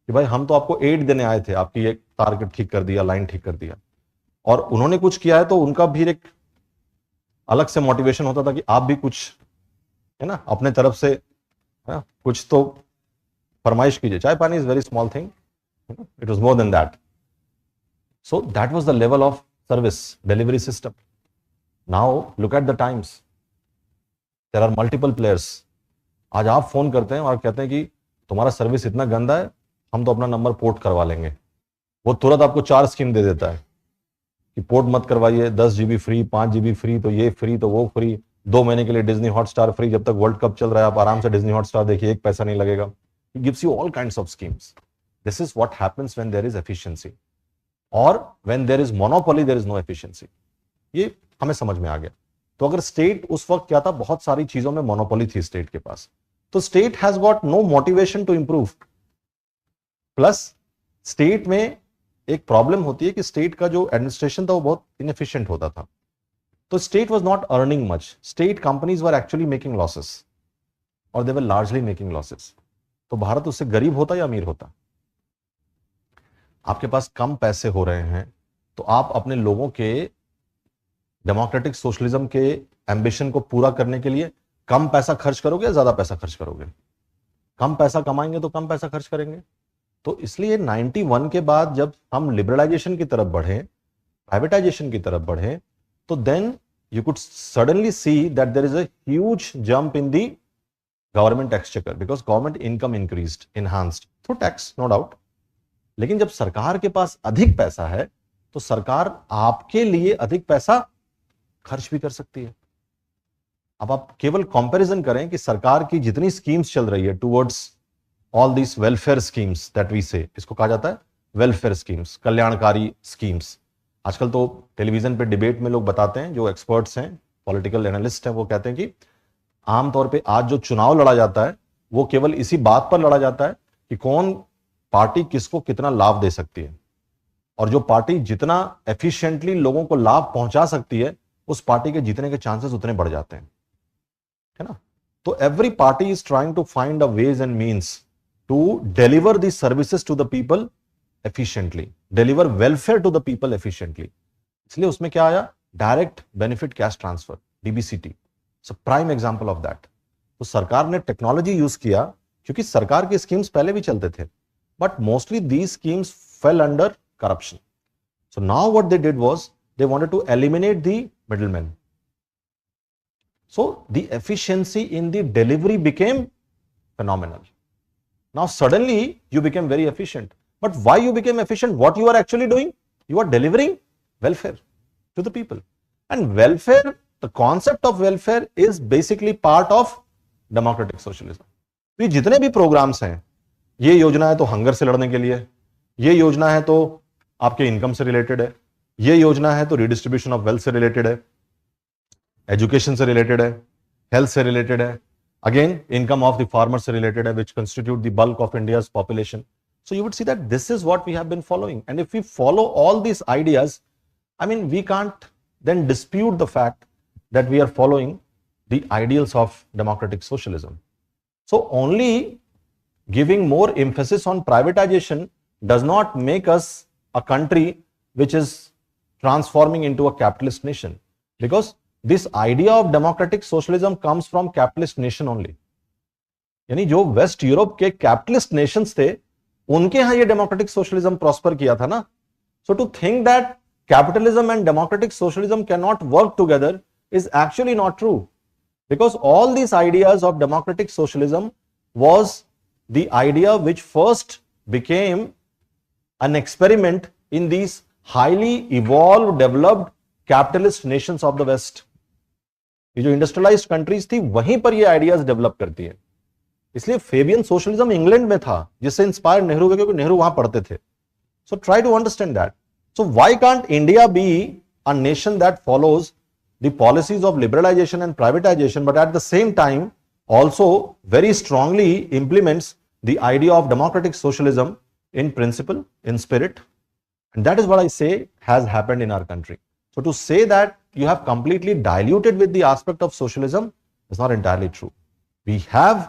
कि भाई हम तो आपको add देने आए थे, आपकी एक तार ठीक कर दिया, लाइन ठीक कर दिया, और उन्होंने कुछ किया है तो उनका भी एक अलग से मोटिवेशन होता था कि आप भी कुछ, है ना, अपने तरफ से कुछ तो फरमाइश कीजिए. Chai pani is very small thing, it was more than that. So that was the level of service delivery system. Now look at the times, there are multiple players. आज आप फोन करते हैं और कहते हैं कि तुम्हारा सर्विस इतना गंदा है, हम तो अपना नंबर पोर्ट करवा लेंगे. वो तुरंत आपको 4 स्कीम दे देता है कि पोर्ट मत करवाइए, 10 GB फ्री, 5 GB फ्री, तो ये फ्री तो वो फ्री, 2 महीने के लिए डिज्नी हॉटस्टार फ्री, जब तक वर्ल्ड कप चल रहा है आप आराम से डिज्नी हॉटस्टार देखिए, 1 पैसा नहीं लगेगा. He gives you all kinds of schemes. This is what happens when there is efficiency, or when there is monopoly, there is no efficiency. ये हमें समझ में आ गया. तो अगर स्टेट उस वक्त क्या था, बहुत सारी चीजों में मोनोपोली थी स्टेट के पास, तो state has got no motivation to improve. Plus state में एक प्रॉब्लम होती है कि स्टेट का जो एडमिनिस्ट्रेशन था वो बहुत इनएफिशिएंट होता था. तो state was not earning much. State companies were actually making losses, और दे वर लार्जली मेकिंग लॉसेस. तो भारत उससे गरीब होता या अमीर होता? आपके पास कम पैसे हो रहे हैं तो आप अपने लोगों के डेमोक्रेटिक सोशलिज्म के एम्बिशन को पूरा करने के लिए कम पैसा खर्च करोगे या ज्यादा पैसा खर्च करोगे? कम पैसा कमाएंगे तो कम पैसा खर्च करेंगे. तो इसलिए 91 के बाद जब हम लिबरलाइजेशन की तरफ बढ़े, प्राइवेटाइजेशन की तरफ बढ़े, तो then you could suddenly see that there is a huge jump in the government exchequer because government income increased, enhanced through tax, no doubt. लेकिन जब सरकार के पास अधिक पैसा है तो सरकार आपके लिए अधिक पैसा खर्च भी कर सकती है. अब आप केवल कंपैरिजन करें कि सरकार की जितनी स्कीम्स चल रही है towards all this welfare schemes that we say, इसको कहा जाता है वेलफेयर स्कीम्स, कल्याणकारी स्कीम्स. आजकल तो टेलीविजन पे डिबेट में लोग बताते हैं, जो एक्सपर्ट्स हैं, पॉलिटिकल एनालिस्ट हैं, वो कहते हैं कि आमतौर पे आज जो चुनाव लड़ा जाता है वो केवल इसी बात पर लड़ा जाता है कि कौन पार्टी किसको कितना लाभ दे सकती है, और जो पार्टी जितना एफिशिएंटली लोगों को लाभ पहुंचा सकती है उस पार्टी के जीतने के चांसेस उतने बढ़ जाते हैं, है ना. तो every party is trying to find a ways and means to deliver the services to the people efficiently, deliver welfare to the people efficiently. इसलिए उसमें क्या आया, direct benefit cash transfer, DBCT. It's a prime example of that. तो सरकार ने technology use किया, क्योंकि सरकार की स्कीम्स पहले भी चलते थे, but mostly these schemes fell under corruption. So now what they did was they wanted to eliminate the middleman. So the efficiency in the delivery became phenomenal. Now suddenly you became very efficient. But why you became efficient? What you are actually doing? You are delivering welfare to the people. And welfare, the concept of welfare is basically part of democratic socialism. तो ये जितने भी programmes हैं, ये योजना है तो hunger से लड़ने के लिए, ये योजना है तो आपके इनकम से रिलेटेड है, ये योजना है तो रिडिस्ट्रीब्यूशन ऑफ वेल्थ से रिलेटेड है, एजुकेशन से रिलेटेड है, हेल्थ से रिलेटेड है, again income of the farmer से रिलेटेड है, which constitute the bulk of India's population. So you would see that this is what we have been following. And if we follow all these ideas, I mean, we can't then dispute the fact that we are following the ideals of democratic socialism. So only giving more emphasis on privatization does not make us a country which is transforming into a capitalist nation. Because this idea of democratic socialism comes from capitalist nation only. यानी जो waste Europe के capitalist Nations थे, उनके यहां ये democratic socialism prosper किया था ना. So to think that capitalism and democratic socialism can not work together is actually not true, because all these ideas of democratic socialism was the idea which first became an experiment in these highly evolved, developed capitalist nations of the West. ये जो industrialised countries थी, वहीं पर ये ideas develop करती है. इसलिए Fabian socialism England में था, जिससे इंस्पायर नेहरू हुए, क्योंकि नेहरू वहां पढ़ते थे. So try to understand that. So why can't India be a nation that follows the policies of liberalisation and privatisation, but at the same time also very strongly implements the idea of democratic socialism in principle, in spirit, and that is what I say has happened in our country. So to say that you have completely diluted with the aspect of socialism is not entirely true. We have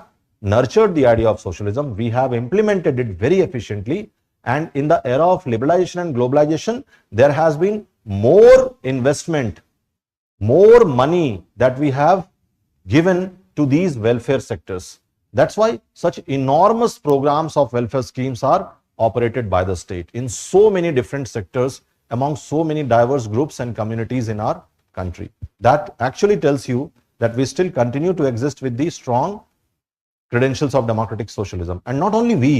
nurtured the idea of socialism, we have implemented it very efficiently, and in the era of liberalization and globalization, there has been more investment, more money that we have given to these welfare sectors. That's why such enormous programs of welfare schemes are operated by the state in so many different sectors among so many diverse groups and communities in our country. That actually tells you that we still continue to exist with the strong credentials of democratic socialism. And not only we,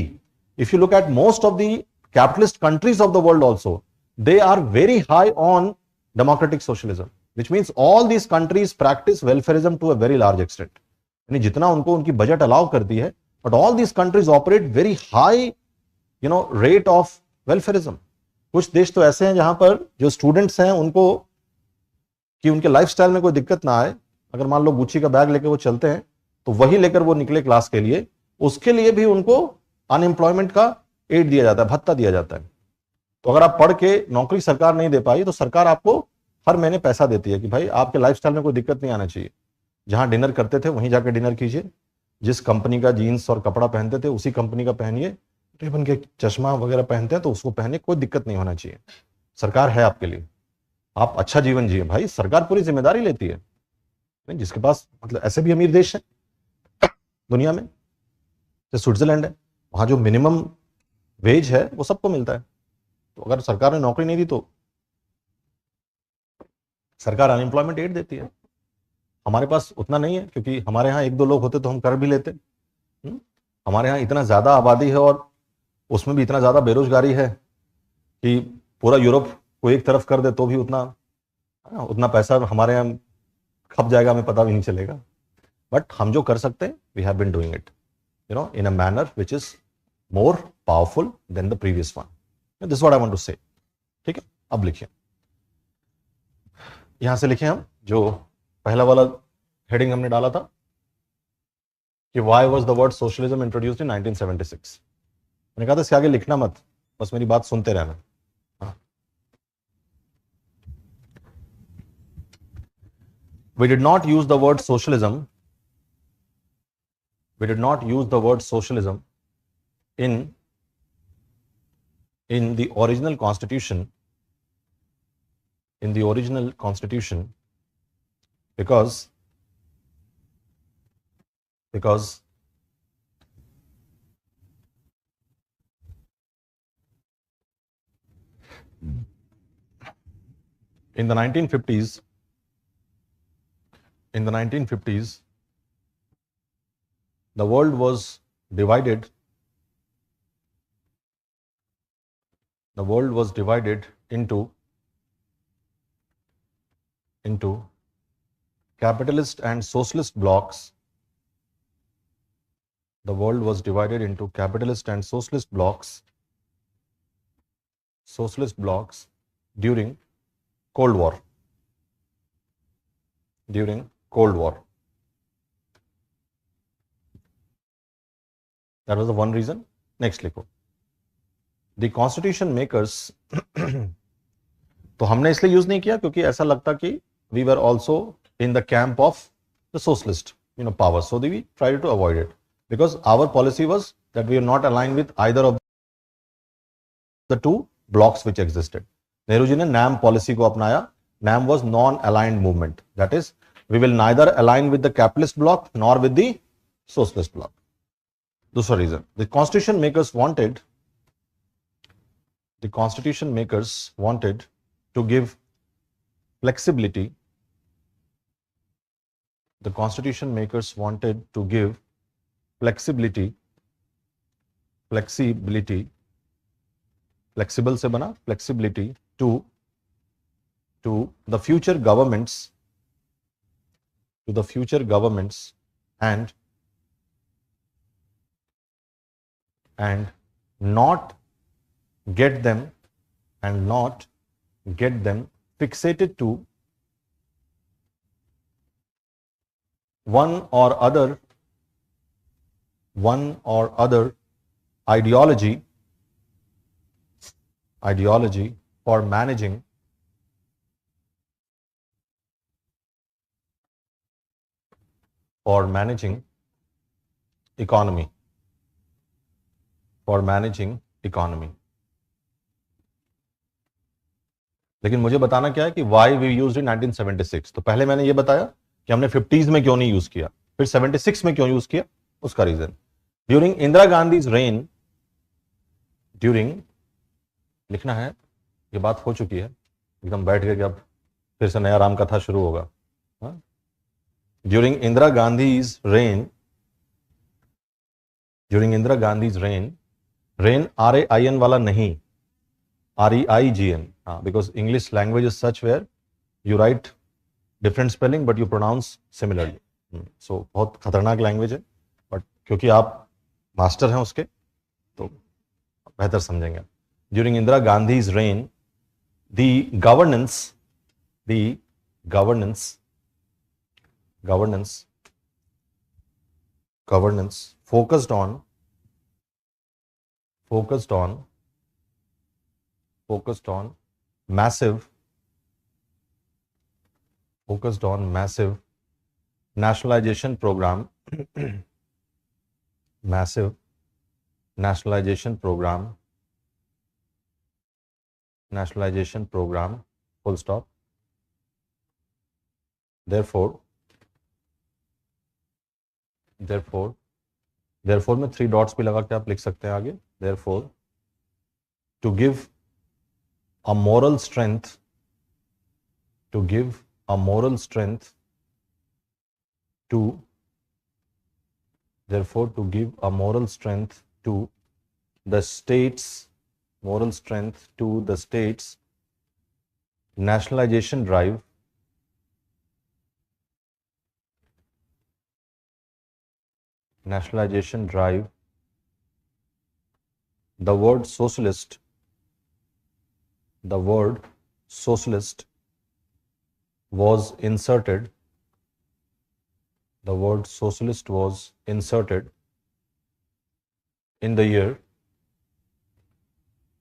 if you look at most of the capitalist countries of the world also, they are very high on democratic socialism, which means all these countries practice welfareism to a very large extent. यानी जितना उनको उनकी budget allow करती है, but all these countries operate very high, rate of welfareism. कुछ देश तो ऐसे हैं जहां पर जो स्टूडेंट्स हैं उनको कि उनके लाइफस्टाइल में कोई दिक्कत ना आए, अगर मान लो गुच्ची का बैग लेकर वो चलते हैं तो वही लेकर वो निकले क्लास के लिए, उसके लिए भी उनको अनएम्प्लॉयमेंट का एड दिया जाता है, भत्ता दिया जाता है. तो अगर आप पढ़ के नौकरी सरकार नहीं दे पाई तो सरकार आपको हर महीने पैसा देती है कि भाई आपके लाइफस्टाइल में कोई दिक्कत नहीं आना चाहिए, जहां डिनर करते थे वहीं जाकर डिनर कीजिए, जिस कंपनी का जीन्स और कपड़ा पहनते थे उसी कंपनी का पहनिए, रेबन के चश्मा वगैरह पहनते हैं तो उसको पहने, कोई दिक्कत नहीं होना चाहिए, सरकार है आपके लिए, आप अच्छा जीवन जिए. भाई सरकार पूरी जिम्मेदारी लेती है. जिसके पास मतलब ऐसे भी अमीर देश है दुनिया में, जैसे स्विट्जरलैंड है, वहां जो मिनिमम वेज है वो सबको मिलता है। तो अगर सरकार ने नौकरी नहीं दी तो सरकार अनएम्प्लॉयमेंट एड देती है। हमारे पास उतना नहीं है, क्योंकि हमारे यहाँ एक दो लोग होते तो हम कर भी लेते। हमारे यहाँ इतना ज्यादा आबादी है और उसमें भी इतना ज्यादा बेरोजगारी है कि पूरा यूरोप को एक तरफ कर दे तो भी उतना पैसा हमारे यहाँ खप जाएगा, हमें पता भी नहीं चलेगा। बट हम जो कर सकते हैं, we have been doing it in a manner which is more powerful than the previous one. This is what I want to say. ठीक है, अब लिखिए, यहां से लिखिए हम जो पहला वाला हेडिंग हमने डाला था कि why was the word socialism introduced in 1976. मैंने कहा था इसके आगे लिखना मत, बस मेरी बात सुनते रहना। We did not use the word socialism. We did not use the word socialism in the original constitution. In the original constitution, because in the 1950s, the world was divided. The world was divided into capitalist and socialist blocks. The world was divided into capitalist and socialist blocks during Cold War. That was the one reason. Next लिखो, the constitution makers तो हमने इसलिए use नहीं किया क्योंकि ऐसा लगता कि we were also in the camp of the socialist power, so we tried to avoid it because our policy was that we are not aligned with either of the two blocks which existed. Nehru ji ने NAM policy को अपनाया. NAM was non-aligned movement, that is we will neither align with the capitalist bloc nor with the socialist bloc. दूसरा reason, the constitution makers wanted to give flexibility. The constitution makers wanted to give flexibility, flexible से बना, flexibility to the future governments, and not get them fixated to one or other ideology for managing economy. लेकिन मुझे बताना क्या है कि why we used in 1976. तो पहले मैंने ये बताया कि हमने 50s में क्यों नहीं यूज किया, फिर 76 में क्यों यूज किया, उसका reason during Indira Gandhi's rain, लिखना है, ये बात हो चुकी है, एकदम बैठ गए कि अब फिर से नया राम कथा शुरू होगा. During Indira Gandhi's rain, rain RAIN वाला नहीं, REIGN, because English language is such where you write different spelling but you pronounce similarly. So बहुत खतरनाक लैंग्वेज है, बट क्योंकि आप मास्टर हैं उसके तो बेहतर समझेंगे. During Indira Gandhi's rain, the governance focused on massive nationalization program full stop. Therefore में 3 dots भी लगा के आप लिख सकते हैं आगे. Therefore to give a moral strength, to give a moral strength to, therefore to give a moral strength to the states, moral strength to the states nationalization drive, nationalization drive, the word socialist, the word socialist was inserted, the word socialist was inserted in the year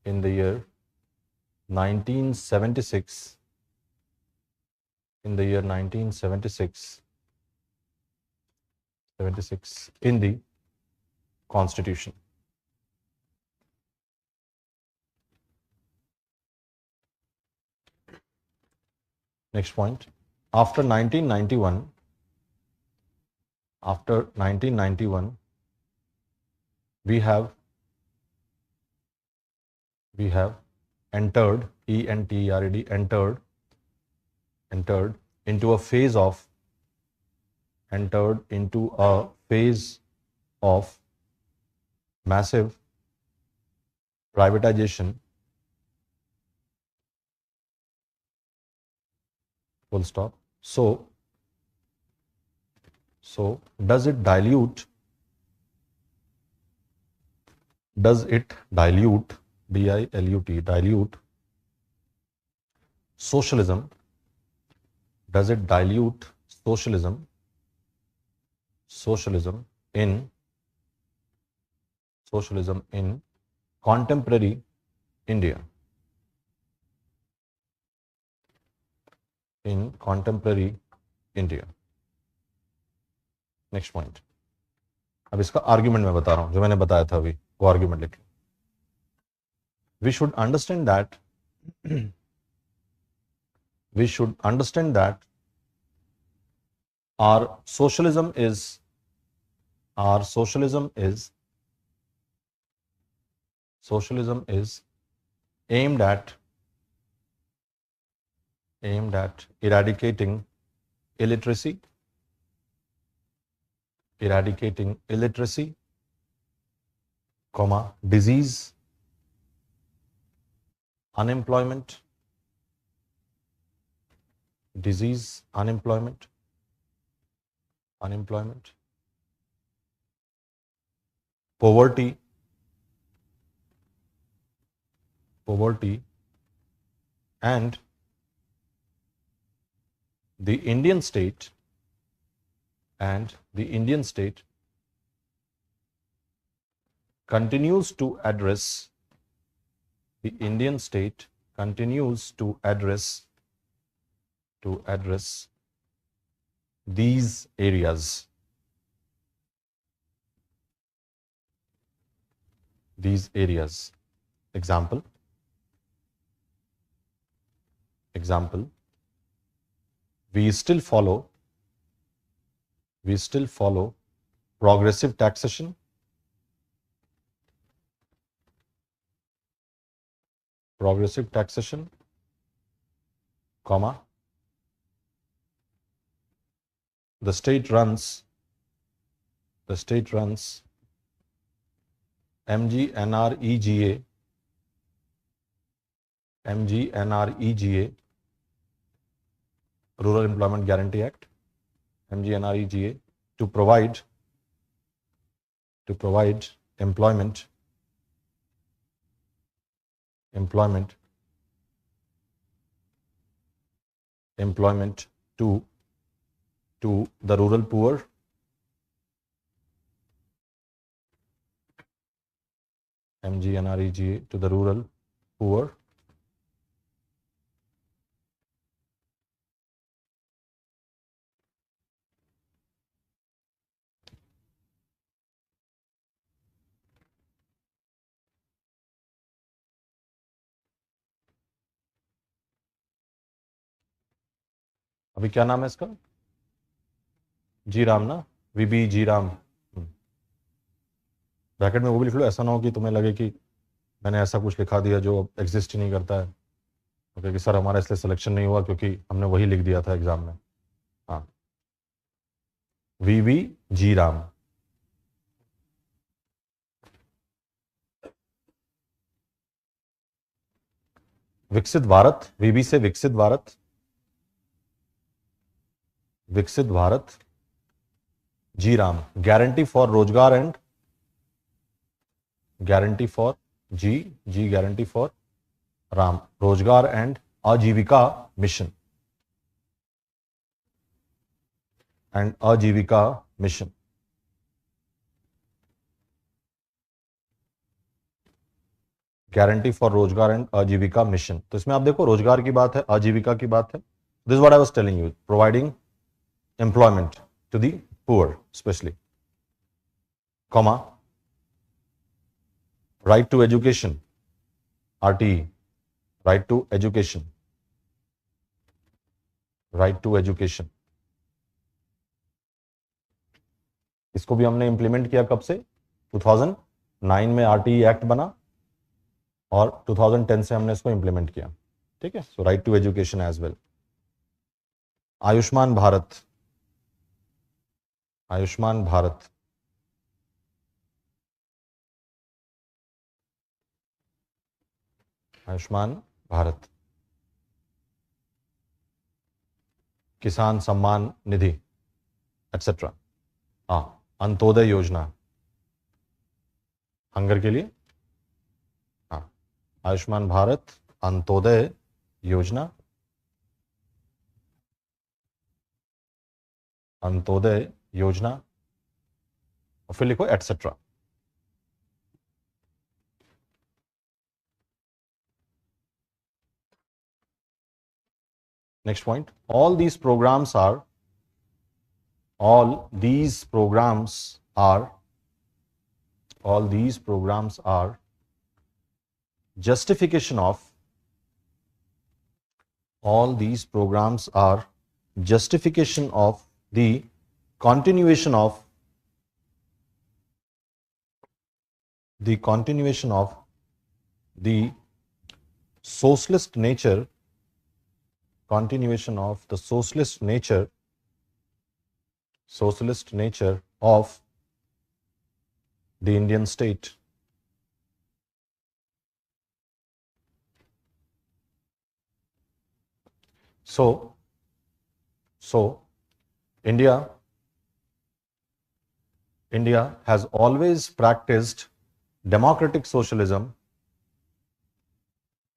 1976, in the year 1976, 76 in the Constitution. Next point. After 1991, we have entered, E-N-T-E-R-E-D, entered into a phase of massive privatization, full stop. So does it dilute, D-I-L-U-T, dilute socialism? Does it dilute socialism in contemporary India? In contemporary India. Next point. अब इसका argument मैं बता रहा हूं, जो मैंने बताया था अभी, वो आर्ग्यूमेंट लिखें. We should understand that our socialism is aimed at eradicating illiteracy, disease, unemployment, poverty, and the Indian state continues to address these areas. Example, we still follow progressive taxation, comma, the state runs MGNREGA, Rural Employment Guarantee Act, MGNREGA, to provide employment to the rural poor, MGNREGA to the rural poor, अभी क्या नाम है इसका? जी राम ना, वीबी जी Ram. Bracket में वो भी लिख लो, ऐसा ना हो कि तुम्हें लगे कि मैंने ऐसा कुछ लिखा दिया जो एग्जिस्ट ही नहीं करता है, क्योंकि सर हमारा इसलिए सिलेक्शन नहीं हुआ क्योंकि हमने वही लिख दिया था एग्जाम में। हाँ, वीवी जी राम, विकसित भारत, वीबी से विकसित भारत, विकसित Bharat G RAM, guarantee for Rozgar and guarantee for G guarantee for RAM, Rozgar and Ajeevika mission and Ajeevika mission. Guarantee for Rozgar and Ajeevika mission. तो इसमें आप देखो रोजगार की बात है, आजीविका की बात है। This what I was telling you, providing employment to the poor specially, comma, right to education, RTE, right to education, right to education. इसको भी हमने इंप्लीमेंट किया कब से? 2009 में RTE एक्ट बना और 2010 से हमने इसको इंप्लीमेंट किया। ठीक है, so right to education as well. Ayushman Bharat, Ayushman Bharat, Ayushman Bharat, Kisan Samman Nidhi etcetera. हाँ, अंत्योदय योजना, हंगर के लिए। हाँ, आयुष्मान भारत, अंत्योदय योजना, अंत्योदय योजना, और फिर लिखो etcetera. Next point, all these programs are justification of, all these programs are justification of the continuation of the socialist nature, continuation of the socialist nature of the Indian state. So India has always practiced democratic socialism.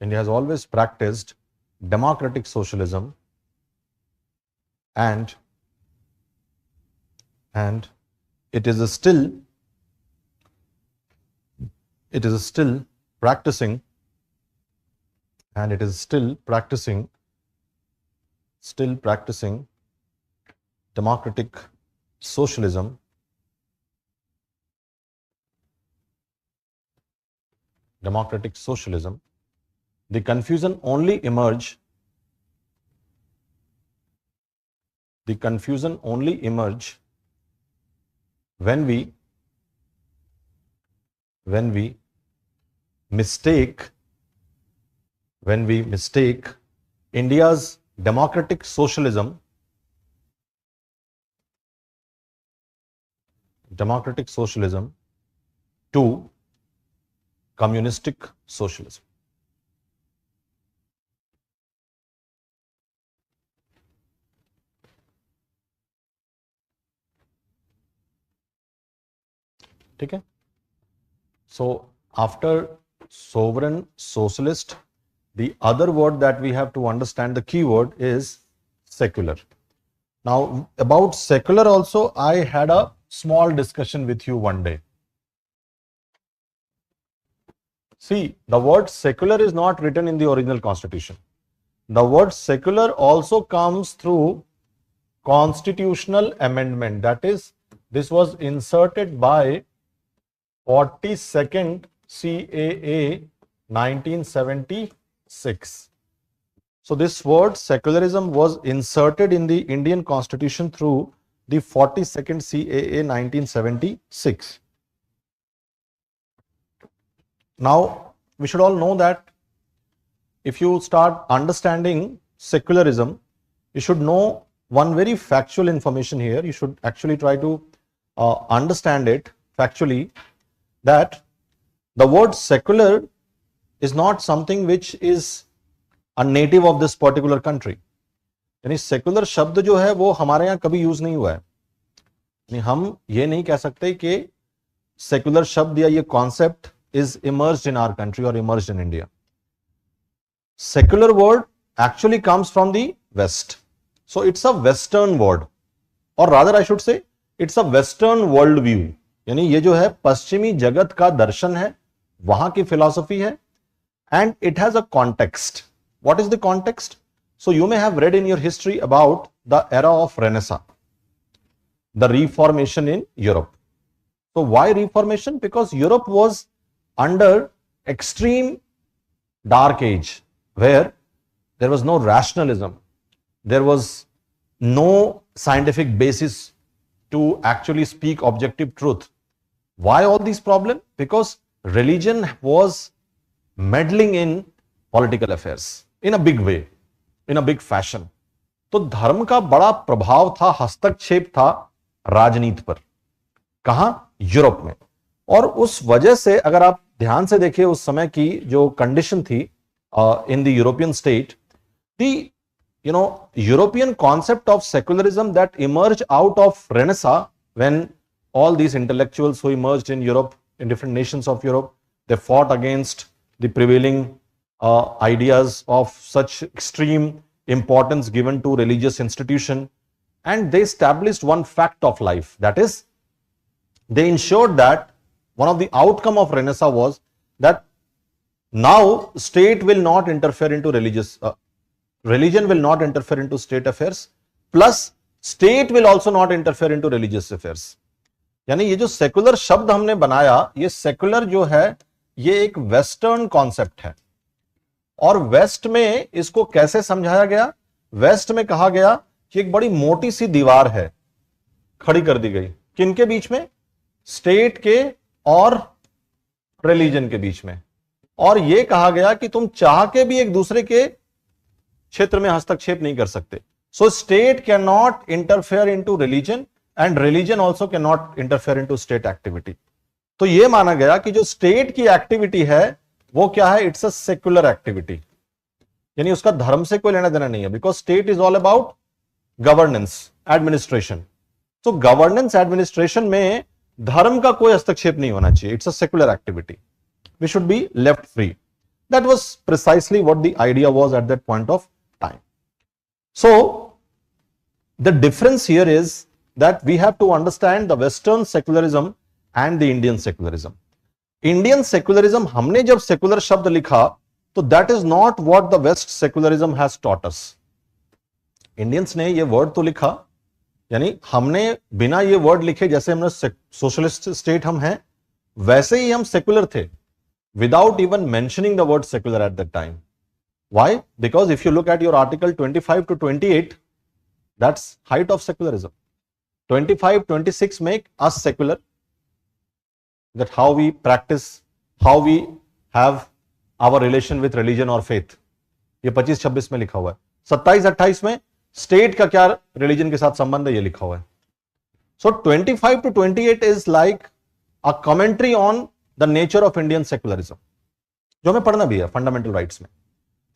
India has always practiced democratic socialism, and it is still practicing, democratic socialism. Democratic socialism. The confusion only emerge when we mistake India's democratic socialism to communistic socialism. ठीक है, so after sovereign socialist, the other word that we have to understand, the key word is secular. Now about secular also I had a small discussion with you one day. See, the word secular is not written in the original constitution. The word secular also comes through constitutional amendment, that is, this was inserted by 42nd CAA 1976. So this word secularism was inserted in the Indian Constitution through the 42nd CAA 1976. Now we should all know that if you start understanding secularism, you should know one very factual information here. You should actually try to understand it factually, that the word secular is not something which is a native of this particular country. यानी secular शब्द जो है वो हमारे यहाँ कभी use नहीं हुआ है. यानी हम ये नहीं कह सकते कि सेकुलर शब्द या ये concept is emerged in our country और emerged in India. Secular word actually comes from the West. So it's a Western word, or rather I should say it's a Western world view. यानी ये जो है पश्चिमी जगत का दर्शन है, वहां की फिलॉसफी है, and it has a context. What is the context? So you may have read in your history about the era of Renaissance, the Reformation in Europe. So why Reformation? Because Europe was under extreme dark age where there was no rationalism, there was no scientific basis to actually speak objective truth. Why all these problems? Because religion was meddling in political affairs in a big way, in a big fashion. तो धर्म का बड़ा प्रभाव था, हस्तक्षेप था राजनीति पर. कहां? यूरोप में. और उस वजह से अगर आप ध्यान से देखिए उस समय की जो कंडीशन थी in the European state, the European concept of secularism that emerged out of Renaissance, when all these intellectuals who emerged in Europe, in different nations of Europe, they fought against the prevailing ideas of such extreme importance given to religious institution, and they established one fact of life, that is, they ensured that one of the outcome of Renaissance was that now state will not interfere into religion will not interfere into state affairs, plus state will also not interfere into religious affairs. यानी ये जो secular शब्द हमने बनाया, ये secular जो है ये एक वेस्टर्न कॉन्सेप्ट है. और वेस्ट में इसको कैसे समझाया गया? वेस्ट में कहा गया कि एक बड़ी मोटी सी दीवार है, खड़ी कर दी गई. किनके बीच में? स्टेट के और रिलीजन के बीच में. और यह कहा गया कि तुम चाह के भी एक दूसरे के क्षेत्र में हस्तक्षेप नहीं कर सकते. So state can not interfere into religion and religion also can not interfere into state activity. तो यह माना गया कि जो स्टेट की एक्टिविटी है वो क्या है? इट्स अ सेक्युलर एक्टिविटी, यानी उसका धर्म से कोई लेना देना नहीं है. Because state is all about governance, administration. तो गवर्नेंस एडमिनिस्ट्रेशन में धर्म का कोई हस्तक्षेप नहीं होना चाहिए. It's a secular activity. We should be left free. That was precisely what the idea was at that point of time. So the difference here is that we have to understand the Western secularism and the Indian secularism. Indian secularism, हमने जब secular शब्द लिखा तो that is not what the West secularism has taught us. Indians ने ये word तो लिखा, यानी हमने बिना ये word लिखे, जैसे हमने socialist state हम हैं, वैसे ही हम secular थे, without even mentioning the word secular at that time. Why? Because if you look at your article 25 to 28, that's height of secularism. 25, 26 make us secular, that how we practice, how we have our relation with religion or faith. ये 25-26 में लिखा हुआ है. 27-28 में state का क्या religion के साथ संबंध है ये लिखा हुआ है. So 25 to 28 is like a commentary on the nature of Indian secularism, जो हमें पढ़ना भी है fundamental rights में.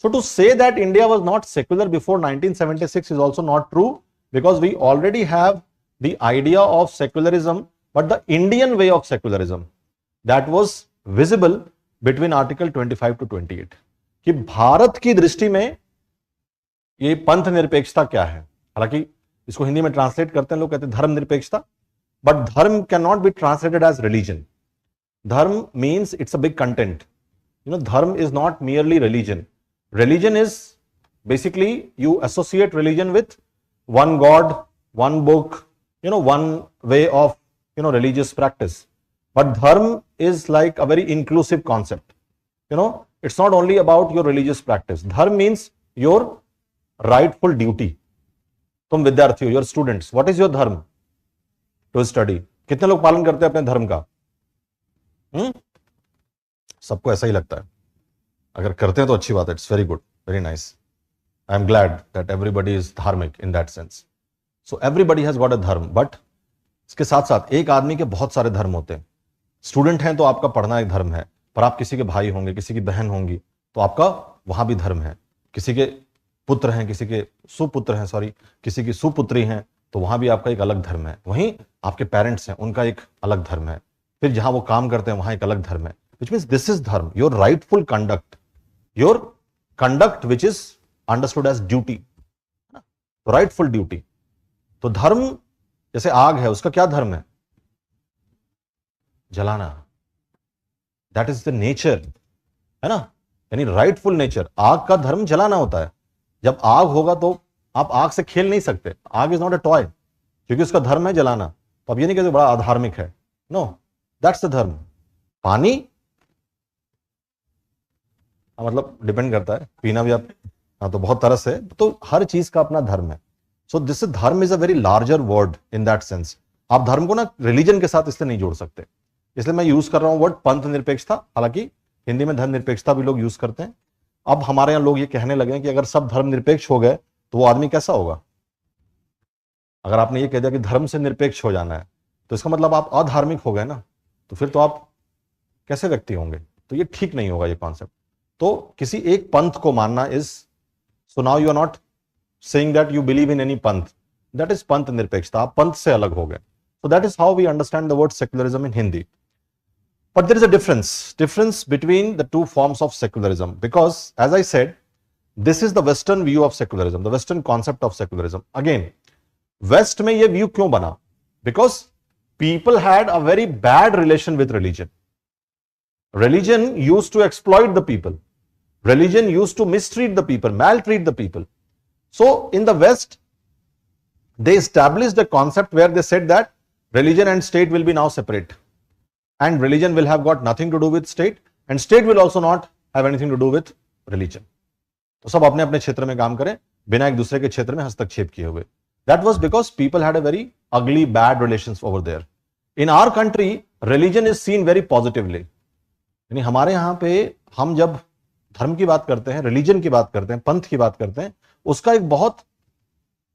So to say that India was not secular before 1976 is also not true, because we already have the idea of secularism, but the Indian way of secularism that was visible between article 25 to 28. कि भारत की दृष्टि में ये पंथ निरपेक्षता क्या है? हालांकि इसको हिंदी में ट्रांसलेट करते हैं लोग, कहते हैं धर्म निरपेक्षता, but dharma can not be translated as religion. Dharm means it's a big content. Dharm is not merely religion. Religion is basically you associate religion with one God, one book, one way of, religious practice. But dharm is like a very inclusive concept. It's not only about your religious practice. Dharm means your rightful duty. तुम विद्यार्थी हो, your students. What is your dharm? To study. कितने लोग पालन करते हैं अपने धर्म का? सबको ऐसा ही लगता है. अगर करते हैं तो अच्छी बात है, it's very good, very nice. I am glad that everybody is dharmik in that sense. So everybody has got a dharma, but इसके साथ साथ एक आदमी के बहुत सारे धर्म होते हैं. स्टूडेंट हैं तो आपका पढ़ना एक धर्म है, पर आप किसी के भाई होंगे, किसी की बहन होंगी, तो आपका वहां भी धर्म है. किसी के पुत्र हैं, किसी के सुपुत्र हैं, सॉरी, किसी की सुपुत्री हैं, तो वहां भी आपका एक अलग धर्म है. वहीं आपके पेरेंट्स हैं, उनका एक अलग धर्म है. फिर जहां वो काम करते हैं वहां एक अलग धर्म है. Which means this is dharma, your rightful conduct, your conduct which is understood as duty, rightful duty. तो धर्म जैसे आग है, उसका क्या धर्म है? जलाना. दैट इज द नेचर, है ना, यानी राइटफुल नेचर. आग का धर्म जलाना होता है. जब आग होगा तो आप आग से खेल नहीं सकते. आग इज नॉट अ टॉय, क्योंकि उसका धर्म है जलाना. तो अब ये नहीं कहते बड़ा अधार्मिक है, नो, दैट्स द धर्म. पानी मतलब डिपेंड करता है, पीना भी आप, हाँ, तो बहुत तरस है. तो हर चीज का अपना धर्म है. सो दिस धर्म is a very larger word in that sense. आप धर्म को ना रिलीजन के साथ इसलिए नहीं जोड़ सकते, इसलिए मैं यूज कर रहा हूं वर्ड पंथ निरपेक्षता. हालांकि हिंदी में धर्म निरपेक्षता भी लोग यूज करते हैं. अब हमारे यहां लोग ये कहने लगे हैं कि अगर सब धर्म निरपेक्ष हो गए तो वो आदमी कैसा होगा. अगर आपने ये कह दिया कि धर्म से निरपेक्ष हो जाना है, तो इसका मतलब आप अधार्मिक हो गए ना, तो फिर तो आप कैसे व्यक्ति होंगे. तो ये ठीक नहीं होगा ये कॉन्सेप्ट. तो किसी एक पंथ को मानना is, so now you are not saying that you believe in any panth, that is panth nirpekshta. आप पंथ से अलग हो गए. So that is how we understand the word secularism in Hindi. But there is a difference between the two forms of secularism, because as I said, this is the western view of secularism, the western concept of secularism. Again, west में ये view क्यों बना? Because people had a very bad relation with religion. Religion used to exploit the people. Religion used to mistreat the people, maltreat the people. So in the West, they established a concept where they said that religion and state will be now separate, and religion will have got nothing to do with state, and state will also not have anything to do with religion. तो सब अपने अपने क्षेत्र में काम करें बिना एक दूसरे के क्षेत्र में हस्तक्षेप किए हुए. That was because people had a very ugly, bad relations over there. In our country, religion is seen very positively. यानी हमारे यहाँ पे हम जब धर्म की बात करते हैं, रिलीजन की बात करते हैं, पंथ की बात करते हैं, उसका एक बहुत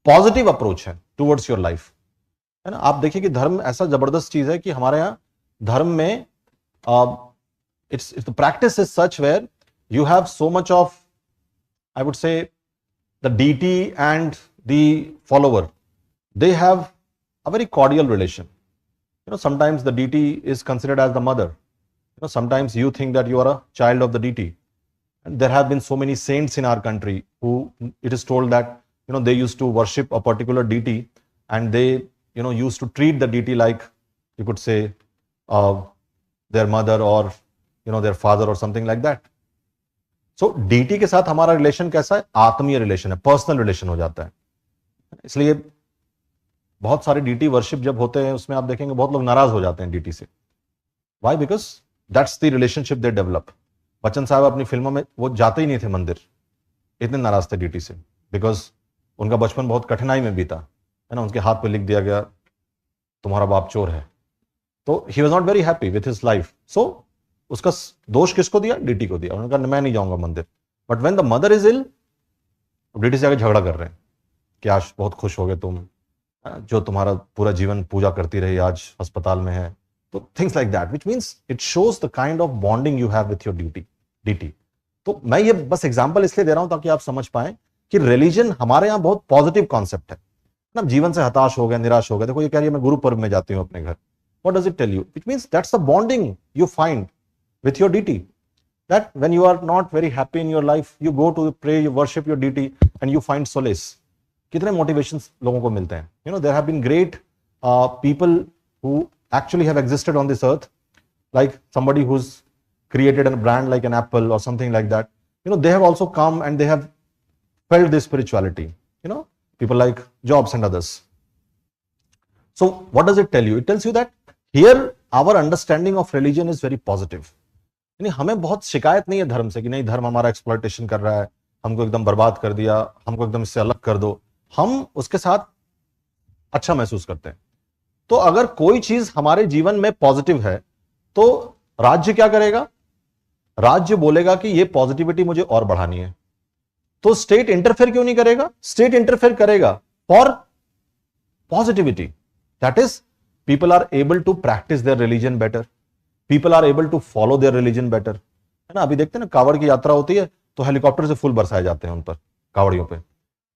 पॉजिटिव अप्रोच है टुवर्ड्स योर लाइफ, है ना. आप देखिए कि धर्म ऐसा जबरदस्त चीज है कि हमारे यहां धर्म में it's the practice is such where you have so much of, I would say, the deity and the follower, they have a very cordial relation. You know, sometimes the deity is considered as the mother. You know, sometimes you think that you are a child of the deity. And there have been so many saints in our country who, it is told that, you know, they used to worship a particular deity, and they, you know, used to treat the deity like, you could say, their mother or, you know, their father or something like that. So deity के साथ हमारा relation कैसा है? आत्मीय relation है, personal relation हो जाता है. इसलिए बहुत सारे डीटी वर्शिप जब होते हैं उसमें आप देखेंगे बहुत लोग नाराज हो जाते हैं डीटी से. Why? Because that's the relationship they develop. Bachchan साहब अपनी फिल्मों में वो जाते ही नहीं थे मंदिर, इतने नाराज थे डीटी से, बिकॉज उनका बचपन बहुत कठिनाई में बीता, है ना. उनके हाथ पे लिख दिया गया तुम्हारा बाप चोर है, तो he was not very happy with his life. So उसका दोष किसको दिया? डीटी को दिया. उन्होंने कहा मैं नहीं जाऊंगा मंदिर. But when the mother is ill, deity से आगे झगड़ा कर रहे हैं कि आज बहुत खुश हो गए तुम, जो तुम्हारा पूरा जीवन पूजा करती रही आज अस्पताल में है. तो things like that, which means it shows the kind of bonding you have with your deity. तो मैं ये बस एग्जांपल इसलिए दे रहा हूं ताकि आप समझ पाएं कि रिलीजन हमारे यहां बहुत पॉजिटिव कॉन्सेप्ट है ना. जीवन से हताश हो गए, निराश हो गए, देखो ये कह रही है मैं गुरु पर्व में जाती हूं अपने घर. What does it tell you? It means that's the bonding you find with your deity, that when you are not very happy in your life, you go to pray, you worship your deity and you find solace. कितने motivation लोगों को मिलते हैं. You know, there have been great people who actually have existed on this earth, like somebody who's created a brand like an Apple or something like that. You know, they have also come and they have felt this spirituality. You know, people like Jobs and others. So what does it tell you? It tells you that here our understanding of religion is very positive. यानी हमें बहुत शिकायत नहीं है धर्म से कि नहीं धर्म हमारा एक्सप्लॉयटेशन कर रहा है, हमको एकदम बर्बाद कर दिया, हमको एकदम इससे अलग कर दो. हम उसके साथ अच्छा महसूस करते हैं. तो अगर कोई चीज हमारे जीवन में पॉजिटिव है तो राज्य क्या करेगा? राज्य बोलेगा कि ये पॉजिटिविटी मुझे और बढ़ानी है, तो स्टेट इंटरफेयर क्यों नहीं करेगा? स्टेट इंटरफेयर करेगा for positivity. That is people are able to practice their religion better, people are able to follow their religion better, है ना. अभी देखते हैं ना, कावड़ की यात्रा होती है तो हेलीकॉप्टर से फूल बरसाए जाते हैं उन पर, कावड़ियों पे.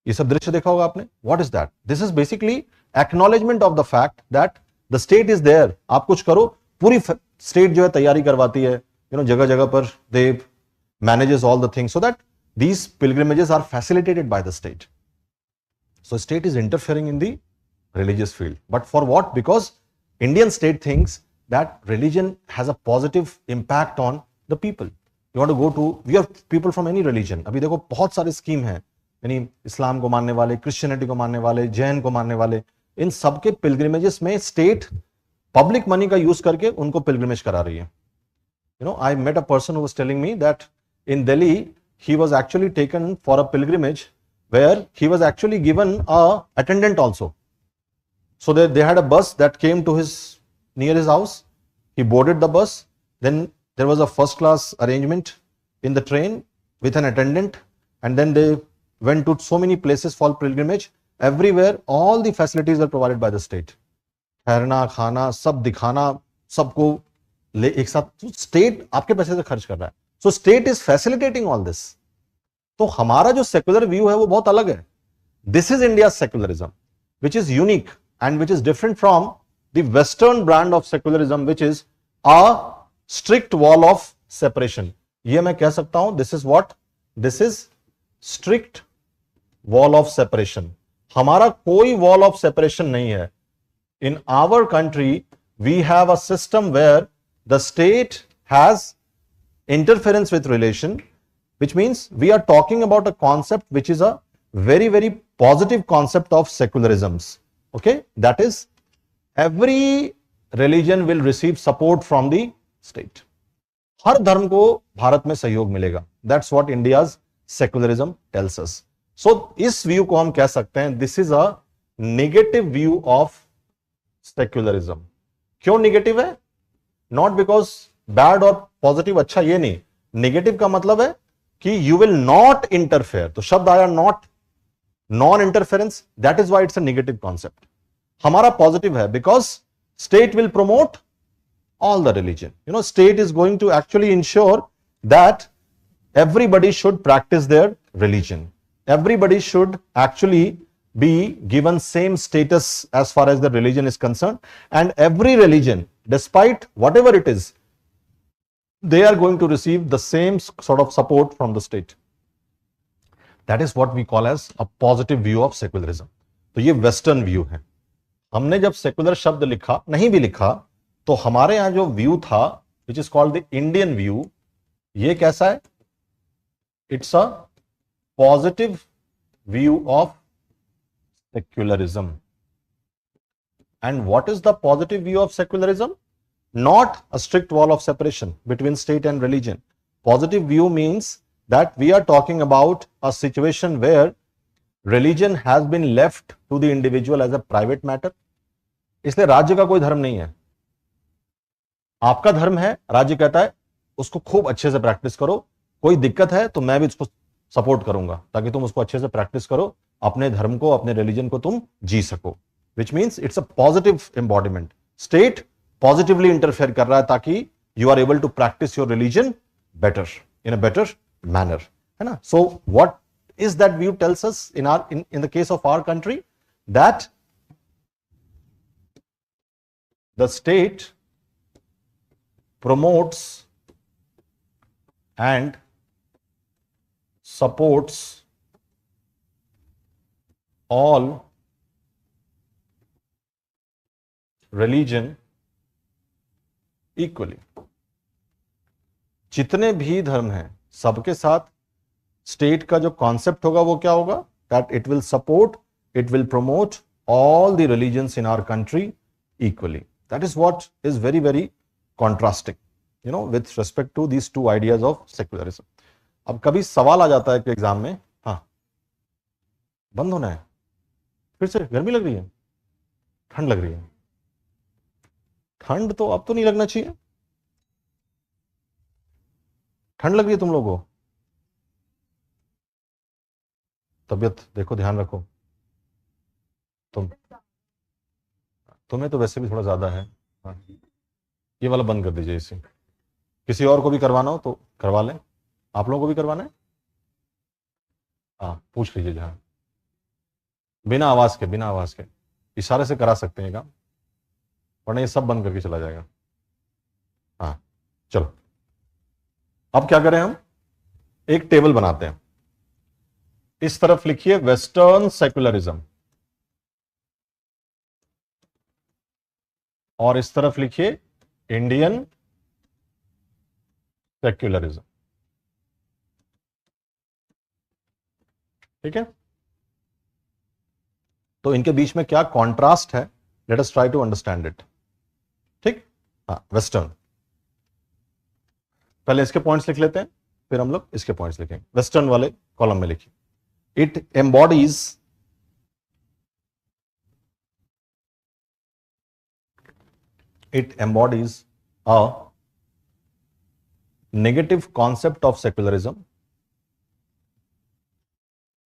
ये सब दृश्य देखा होगा आपने. What is that? This is basically acknowledgement of the fact that the state is there. आप कुछ करो, पूरी स्टेट जो है तैयारी करवाती है, जगह जगह पर they manages all the things so that these pilgrimages are facilitated by the state. So state is interfering in the religious field. But for what? Because Indian state thinks that religion has a positive impact on the people. You want to go to, we have people from any religion. अभी देखो बहुत सारे scheme हैं, यानी इस्लाम को मानने वाले, Christianity को मानने वाले, जैन को मानने वाले, इन सबके पिलग्रिमेजेस में स्टेट पब्लिक मनी का यूज करके उनको पिलग्रिमेज करा रही है. I met a person who was telling me that in Delhi he was actually taken for a pilgrimage where he was actually given a attendant also. So they had a bus that came to near his house. He boarded the bus. Then there was a first class arrangement in the train with an attendant, and then they went to so many places for pilgrimage. Everywhere all the facilities were provided by the state. ठहरना, खाना, सब दिखाना, सबको ले एक साथ. State आपके पैसे से खर्च कर रहा है. So state is facilitating all this. तो हमारा जो सेक्युलर व्यू है वो बहुत अलग है. This is India secularism which is unique and which is different from the western brand of secularism which is a strict wall of separation. ये मैं कह सकता हूं, this is what, this is strict wall of separation. हमारा कोई wall of separation नहीं है. In our country we have a system where the state has interference with relation, which means we are talking about a concept which is a very, very positive concept of secularisms. Okay, that is every religion will receive support from the state. हर धर्म को भारत में सहयोग मिलेगा. That's what India's secularism tells us. So इस view को हम कह सकते हैं this is a negative view of secularism. क्यों नेगेटिव है? Not because बैड और पॉजिटिव अच्छा ये नहीं. नेगेटिव का मतलब है कि यू विल नॉट इंटरफेयर. तो शब्द आया not, non interference. That is why it's a negative concept. हमारा पॉजिटिव है because state will promote all the religion. State is going to actually ensure that everybody should practice their religion. Everybody should actually be given same status as far as the religion is concerned, and every religion, despite whatever it is, they are going to receive the same sort of support from the state. That is what we call as a positive view of secularism. तो ये western view है. हमने जब secular शब्द लिखा, नहीं भी लिखा, तो हमारे यहां जो व्यू था, which is called the Indian view, ये कैसा है? It's a positive view of secularism. And what is the positive view of secularism? Not a strict wall of separation between state and religion. Positive view means that we are talking about a situation where religion has been left to the individual as a private matter. इसलिए राज्य का कोई धर्म नहीं है. आपका धर्म है, राज्य कहता है उसको खूब अच्छे से प्रैक्टिस करो, कोई दिक्कत है तो मैं भी उसको सपोर्ट करूंगा ताकि तुम उसको अच्छे से प्रैक्टिस करो, अपने धर्म को, अपने रिलीजन को तुम जी सको. Which means it's a positive embodiment. State positively interfere कर रहा है ताकि you are able to practice your religion better, in a better manner, है ना. So what is that view tells us in the case of our country that the state promotes and supports all religion equally. जितने भी धर्म हैं सबके साथ state का जो कॉन्सेप्ट होगा वो क्या होगा? That it will support, it will promote all the religions in our country equally. That is what is very very contrasting, you know, with respect to these two ideas of secularism. अब कभी सवाल आ जाता है कि exam में, हाँ बंद होना है, फिर से गर्मी लग रही है, ठंड लग रही है. ठंड तो अब तो नहीं लगना चाहिए. ठंड लग रही है तुम लोगों को? तबीयत देखो, ध्यान रखो। तुम्हें तो वैसे भी थोड़ा ज्यादा है। हाँ, ये वाला बंद कर दीजिए इसे। किसी और को भी करवाना हो तो करवा लें। आप लोगों को भी करवाना है? हाँ, पूछ लीजिए जहाँ। बिना आवाज के, बिना आवाज के इशारे से करा सकते हैं काम, वरना ये सब बंद करके चला जाएगा। हाँ, चलो अब क्या करें हम, एक टेबल बनाते हैं। इस तरफ लिखिए वेस्टर्न सेक्युलरिज्म और इस तरफ लिखिए इंडियन सेक्युलरिज्म। ठीक है, तो इनके बीच में क्या कॉन्ट्रास्ट है, let us try to understand it. ठीक, हाँ, वेस्टर्न। पहले इसके पॉइंट्स लिख लेते हैं, फिर हम लोग इसके पॉइंट्स लिखेंगे। वेस्टर्न वाले कॉलम में लिखिए, it embodies a negative concept of secularism.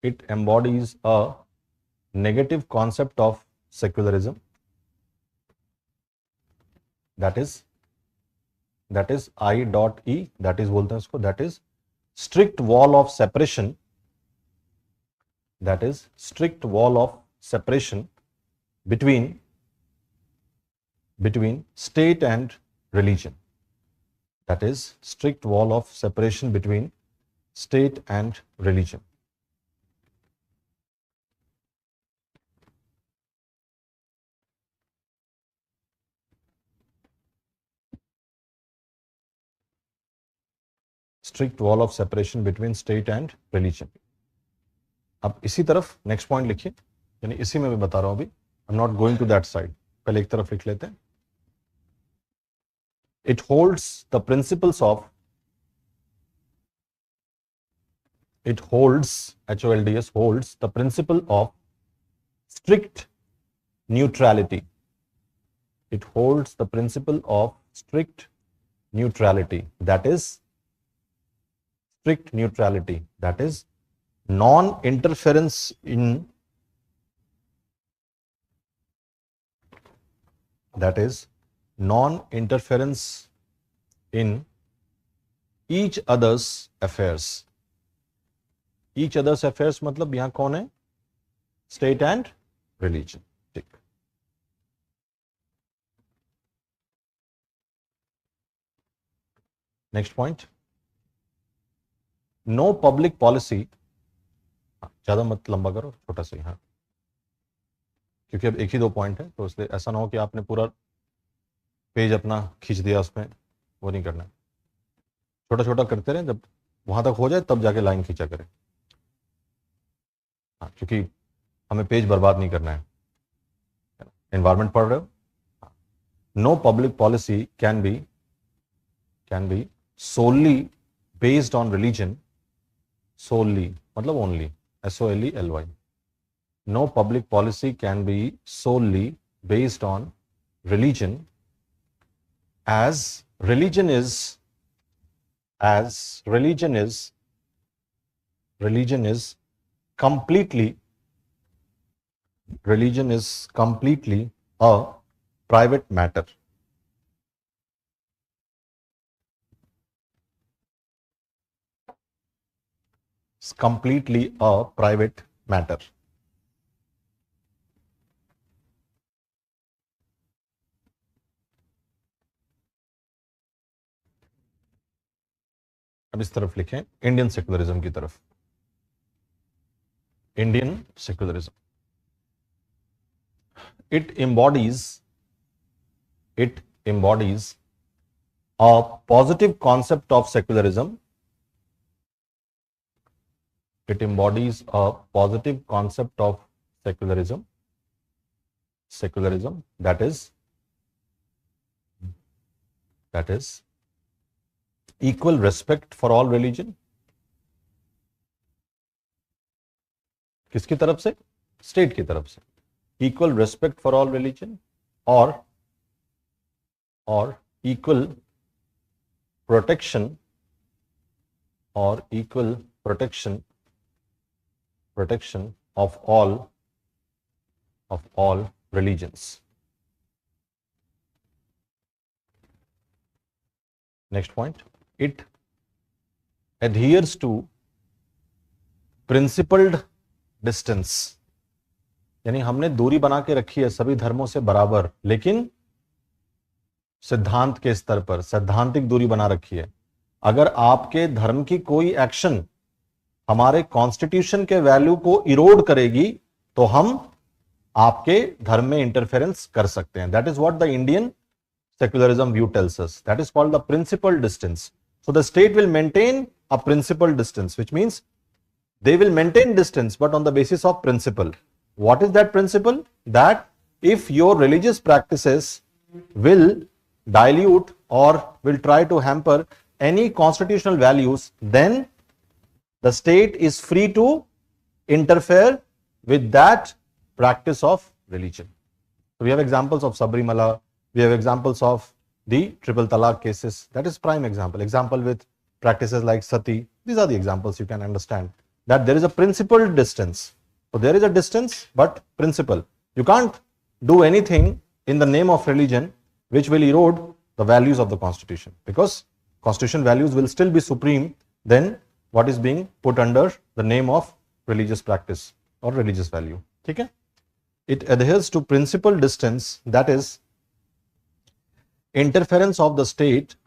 It embodies a negative concept of secularism, that is I dot E, that is बोलते हैं उसको, that is strict wall of separation, that is strict wall of separation between state and religion, that is strict wall of separation between state and religion. Strict wall of separation between state and religion. अब इसी तरफ next point लिखिए, यानी इसी में मैं बता रहा हूं अभी, I am not going to that side, पहले एक तरफ लिख लेते हैं। It holds the principles of, it holds, HOLDS, holds the principle of strict neutrality. It holds the principle of strict neutrality, that is strict neutrality, that is non-interference in, that is non-interference in each other's affairs. Each other's affairs मतलब यहां कौन है, state and religion. ठीक, next point, no public policy, ज्यादा मत लंबा करो, छोटा सा ही, हाँ, क्योंकि अब एक ही दो पॉइंट है, तो इसलिए ऐसा ना हो कि आपने पूरा पेज अपना खींच दिया उसमें, वो नहीं करना है। छोटा छोटा करते रहे, जब वहां तक हो जाए तब जाके लाइन खींचा करें, हाँ, क्योंकि हमें पेज बर्बाद नहीं करना है। एनवायरमेंट पढ़ रहे हो, no public policy can be solely based on religion, solely मतलब only, SOLELY. No public policy can be solely based on religion, as religion is completely a private matter. It's completely a private matter. अब इस तरफ लिखें, Indian secularism की तरफ। Indian secularism, it embodies a positive concept of secularism. It embodies a positive concept of secularism, that is equal respect for all religion. किसकी तरफ से, state की तरफ से, equal respect for all religion, or equal protection or equal protection of all religions. Next point, it adheres to principled distance. यानी हमने दूरी बना के रखी है सभी धर्मों से बराबर, लेकिन सिद्धांत के स्तर पर सैद्धांतिक दूरी बना रखी है. अगर आपके धर्म की कोई एक्शन हमारे कॉन्स्टिट्यूशन के वैल्यू को इरोड करेगी तो हम आपके धर्म में इंटरफेरेंस कर सकते हैं. That is what the Indian secularism view tells us. That is called the principal distance. So the state will maintain a principal distance, which means they will maintain distance but on the basis of principle. What is that principle? That if your religious practices will dilute or will try to hamper any constitutional values, then the state is free to interfere with that practice of religion. So we have examples of Sabrimala. We have examples of the triple talaq cases. That is prime example. Example with practices like sati. These are the examples you can understand that there is a principled distance. So there is a distance but principle. You can't do anything in the name of religion which will erode the values of the constitution, because constitution values will still be supreme than what is being put under the name of religious practice or religious value. Okay? It adheres to principled distance, that is interference of the state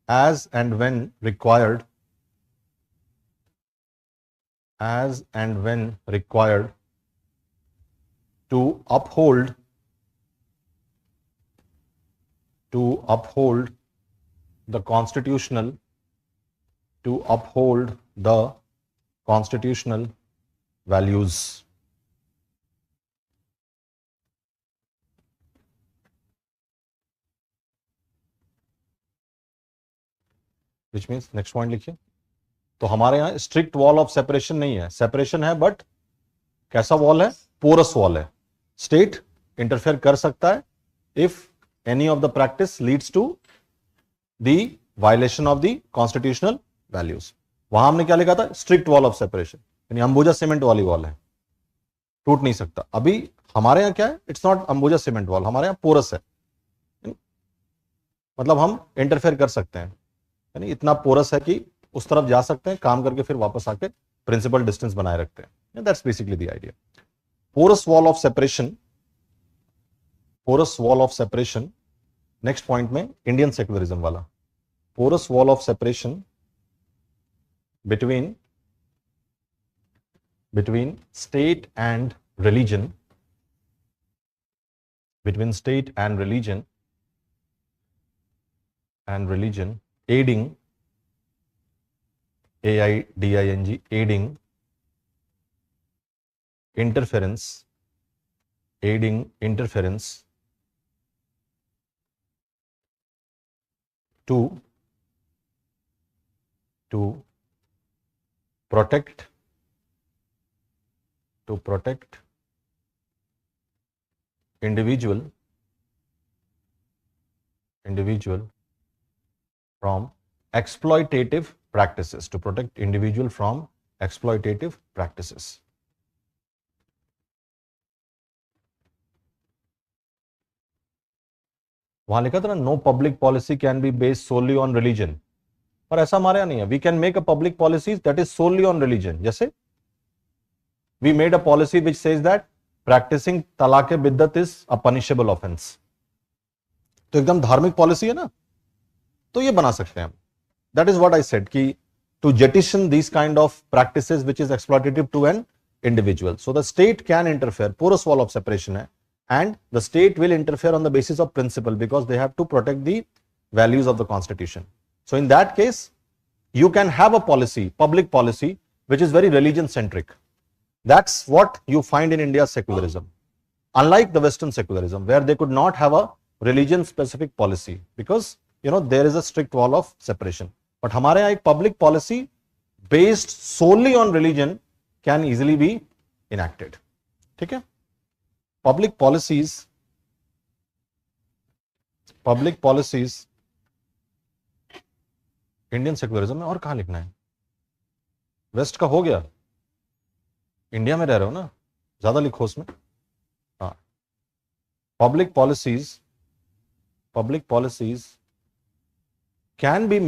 as and when required to uphold the constitutional values. Which means next point लिखिए. तो हमारे यहाँ strict wall of separation नहीं है, separation है but कैसा wall है? Porous wall है. स्टेट इंटरफेयर कर सकता है if any of the practice leads to the violation of the constitutional values. वहां हमने क्या लिखा था? स्ट्रिक्ट वॉल ऑफ सेपरेशन, यानी अंबुजा सीमेंट वाली वॉल है, टूट नहीं सकता. अभी हमारे यहाँ क्या है? It's not Ambuja cement wall, हमारे यहाँ पोरस है, मतलब हम इंटरफेयर कर सकते हैं, यानी इतना पोरस है कि उस तरफ जा सकते हैं, काम करके फिर वापस आके प्रिंसिपल डिस्टेंस बनाए रखते हैं. That's basically the idea. Porous wall of separation, next point में इंडियन सेक्युलरिज्म वाला. Porous wall of separation between state and religion, aiding aiding interference to protect individual from exploitative practices, to protect individual from exploitative practices. वहां लिखा था ना, no public policy can be based solely on religion, पर ऐसा हमारे यहाँ नहीं है. We can make a public policy that is solely on religion. जैसे we made a policy which says that practising talaq biddat is a punishable offence. तो एकदम धार्मिक पॉलिसी है ना, तो ये बना सकते हैं हम. That is what I said कि to jettison this kind of practices which is exploitative to an individual. So the state can interfere. Porous wall of separation है, and the state will interfere on the basis of principle because they have to protect the values of the constitution. So in that case, you can have a policy, public policy, which is very religion centric. That's what you find in India's secularism. Unlike the Western secularism, where they could not have a religion specific policy because, there is a strict wall of separation. But हमारे यहाँ एक public policy based solely on religion can easily be enacted. ठीक है? Public policies public policies Indian secularism में, और कहां लिखना है? वेस्ट का हो गया, इंडिया में रह रहे हो ना, ज्यादा लिखो उसमें. हाँ, public policies can be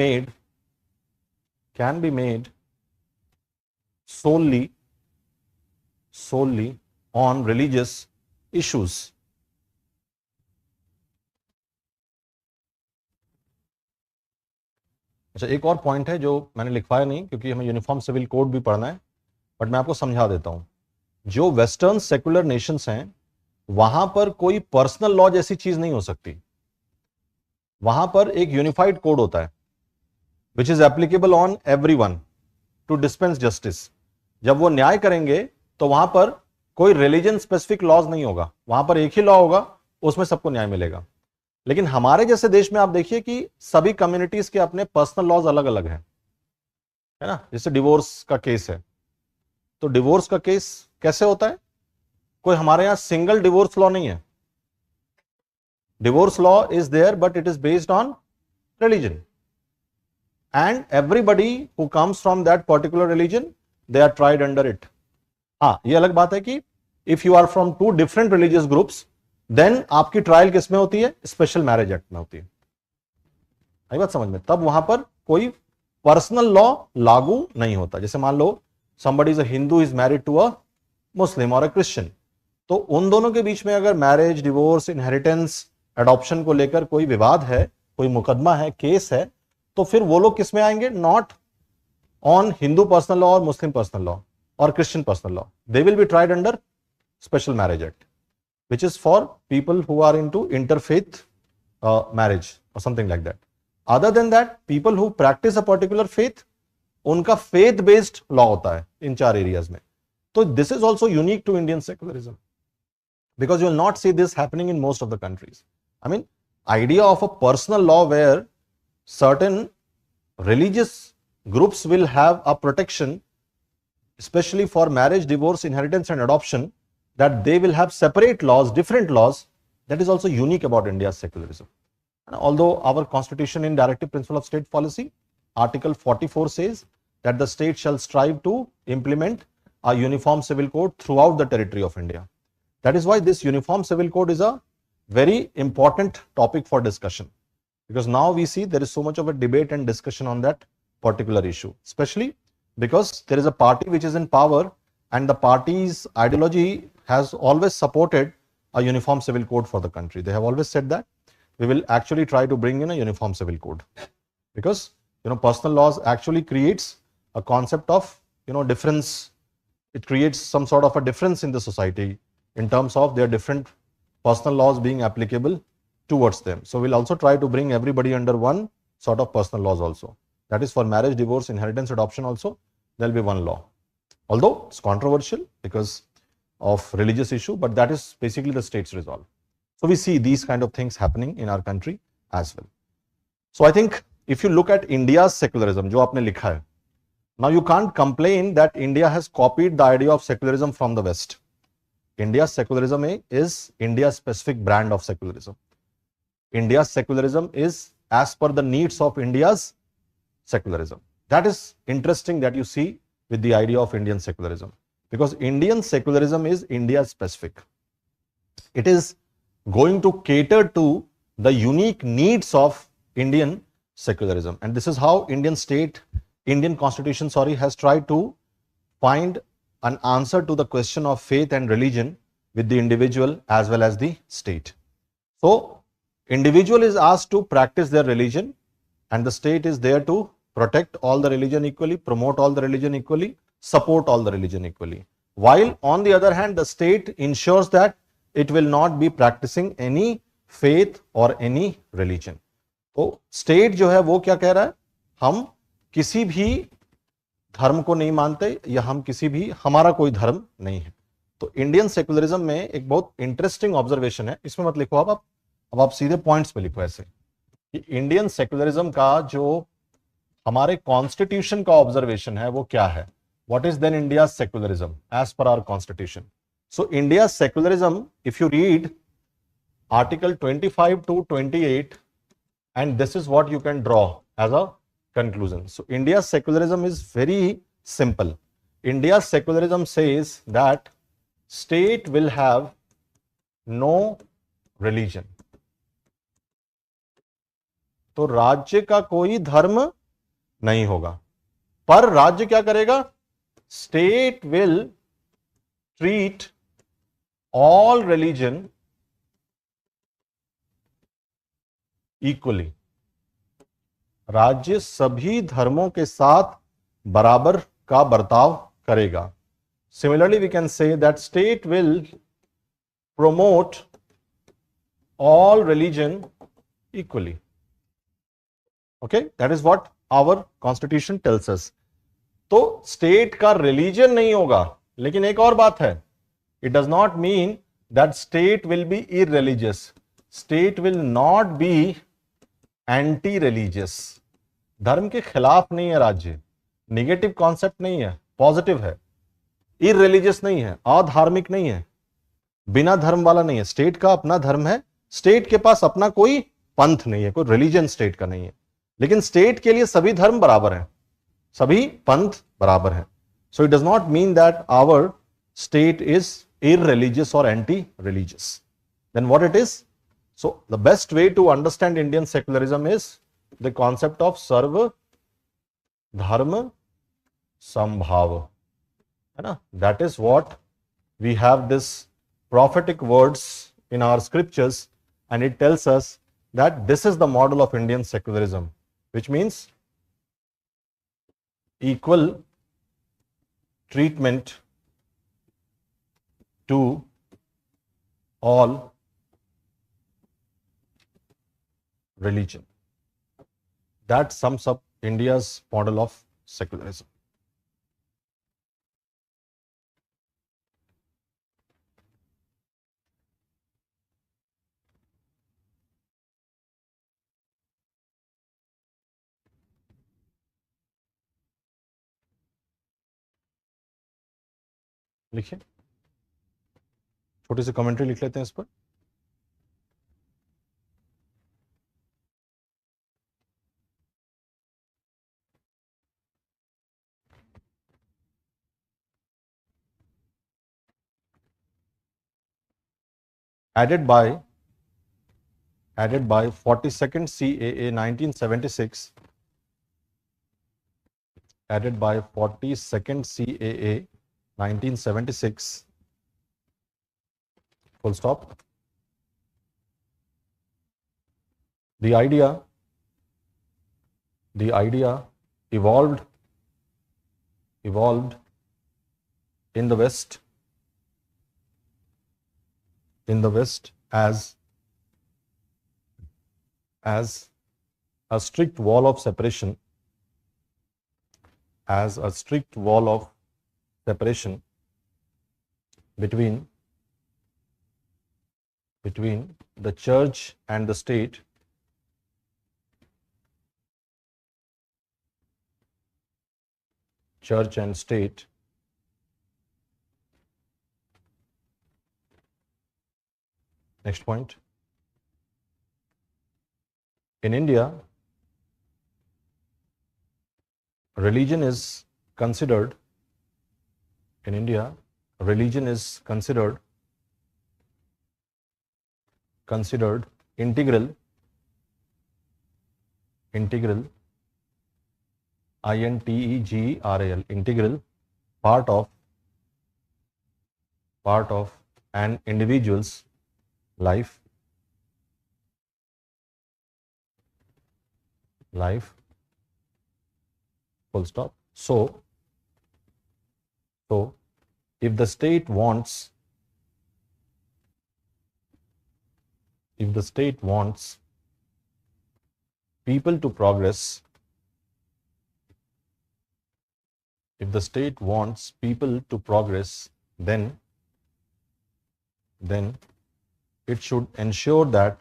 made solely on religious issues. अच्छा, एक और पॉइंट है जो मैंने लिखवाया नहीं क्योंकि हमें यूनिफॉर्म सिविल कोड भी पढ़ना है, बट मैं आपको समझा देता हूं. जो वेस्टर्न सेक्युलर नेशंस हैं वहां पर कोई पर्सनल लॉ जैसी चीज नहीं हो सकती. वहां पर एक यूनिफाइड कोड होता है which is applicable on everyone to dispense justice. जब वो न्याय करेंगे तो वहां पर कोई रिलीजन स्पेसिफिक लॉज नहीं होगा, वहां पर एक ही लॉ होगा, उसमें सबको न्याय मिलेगा. लेकिन हमारे जैसे देश में आप देखिए कि सभी कम्युनिटीज के अपने पर्सनल लॉज अलग अलग हैं, है ना. जैसे डिवोर्स का केस है, तो डिवोर्स का केस कैसे होता है? कोई हमारे यहां सिंगल डिवोर्स लॉ नहीं है. Divorce law is there, but it is based on religion. And everybody who comes from that particular religion, they are tried under it. हाँ, ये अलग बात है कि if you are from two different religious groups, then आपकी trial किस में होती है? स्पेशल मैरिज एक्ट में होती है. आई बात समझ में? तब वहां पर कोई पर्सनल लॉ लागू नहीं होता. जैसे मान लो somebody is a Hindu is married to a Muslim or a Christian, तो उन दोनों के बीच में अगर मैरिज, डिवोर्स, इनहेरिटेंस, एडॉप्शन को लेकर कोई विवाद है, कोई मुकदमा है, केस है, तो फिर वो लोग किस में आएंगे? Not on Hindu personal law और मुस्लिम पर्सनल लॉ और Christian personal law. They will be tried under special marriage act which is for people who are into interfaith marriage और something like that. Other than that, people who practise a particular faith, उनका faith based law होता है इन चार areas में. तो this is also unique to Indian secularism because you will not see this happening in most of the countries. I mean, idea of a personal law where certain religious groups will have a protection, especially for marriage, divorce, inheritance and adoption, that they will have separate laws, different laws, that is also unique about India's secularism. And although our constitution in directive principle of state policy, article 44 says that the state shall strive to implement a uniform civil code throughout the territory of India. That is why this uniform civil code is a very important topic for discussion, because now we see there is so much of a debate and discussion on that particular issue, especially because there is a party which is in power and the party's ideology has always supported a uniform civil code for the country. They have always said that we will actually try to bring in a uniform civil code, because personal laws actually creates a concept of difference. It creates some sort of a difference in the society in terms of their different personal laws being applicable towards them. So we'll also try to bring everybody under one sort of personal laws also. That is for marriage, divorce, inheritance, adoption also, there'll be one law. Although it's controversial because of religious issue, but that is basically the state's resolve. So we see these kind of things happening in our country as well. So I think if you look at India's secularism, जो आपने लिखा है, now you can't complain that India has copied the idea of secularism from the West. India's secularism is India's specific brand of secularism. India's secularism is as per the needs of India's secularism. That is interesting that you see with the idea of Indian secularism, because Indian secularism is India specific. It is going to cater to the unique needs of Indian secularism, and this is how Indian constitution has tried to find an answer to the question of faith and religion with the individual as well as the state. So individual is asked to practice their religion and the state is there to protect all the religion equally, promote all the religion equally, support all the religion equally. While on the other hand, the state ensures that it will not be practicing any faith or any religion. तो state जो है वो क्या कह रहा है? हम किसी भी धर्म को नहीं मानते या हम किसी भी हमारा कोई धर्म नहीं है. तो इंडियन सेकुलरिज्म में एक बहुत इंटरेस्टिंग ऑब्जर्वेशन है, इसमें मत लिखो अब आप सीधे पॉइंट्स पे लिखो ऐसे कि इंडियन सेकुलरिज्म का जो हमारे कॉन्स्टिट्यूशन का ऑब्जर्वेशन है वो क्या है. What is then India secularism as per our constitution? So India secularism, if you read article 25 to 28 And this is what you can draw as a conclusion. So India's secularism is very simple. India's secularism says that state will have no religion. तो राज्य का कोई धर्म नहीं होगा, पर राज्य क्या करेगा? State will treat all religion equally. राज्य सभी धर्मों के साथ बराबर का बर्ताव करेगा. Similarly, we can say that state will promote all religion equally. Okay, that is what our constitution tells us. तो स्टेट का रिलीजन नहीं होगा, लेकिन एक और बात है, it does not mean that state will be irreligious. State will not be anti-religious. धर्म के खिलाफ नहीं है राज्य, निगेटिव कॉन्सेप्ट नहीं है, पॉजिटिव है. इररिलीजियस नहीं है, अधार्मिक नहीं है, बिना धर्म वाला नहीं है. स्टेट का अपना धर्म है, स्टेट के पास अपना कोई पंथ नहीं है, कोई रिलीजन स्टेट का नहीं है, लेकिन स्टेट के लिए सभी धर्म बराबर हैं, सभी पंथ बराबर हैं. So it does not mean that our state is irreligious or anti-religious. Then what it is? So the best way to understand Indian secularism is the concept of sarva dharma sambhava. That is what we have this prophetic words in our scriptures, and it tells us that this is the model of Indian secularism, which means equal treatment to all religion. That sums up India's model of secularism. लिखिए, छोटी सी commentary लिख लेते हैं इस पर. added by 42nd CAA 1976, added by 42nd CAA 1976, full stop. The idea evolved in the West as a strict wall of separation, between the church and the state, Next point. In India, religion is considered integral, INTEGRAL, integral part of an individual's life, full stop. So if the state wants people to progress, then it should ensure that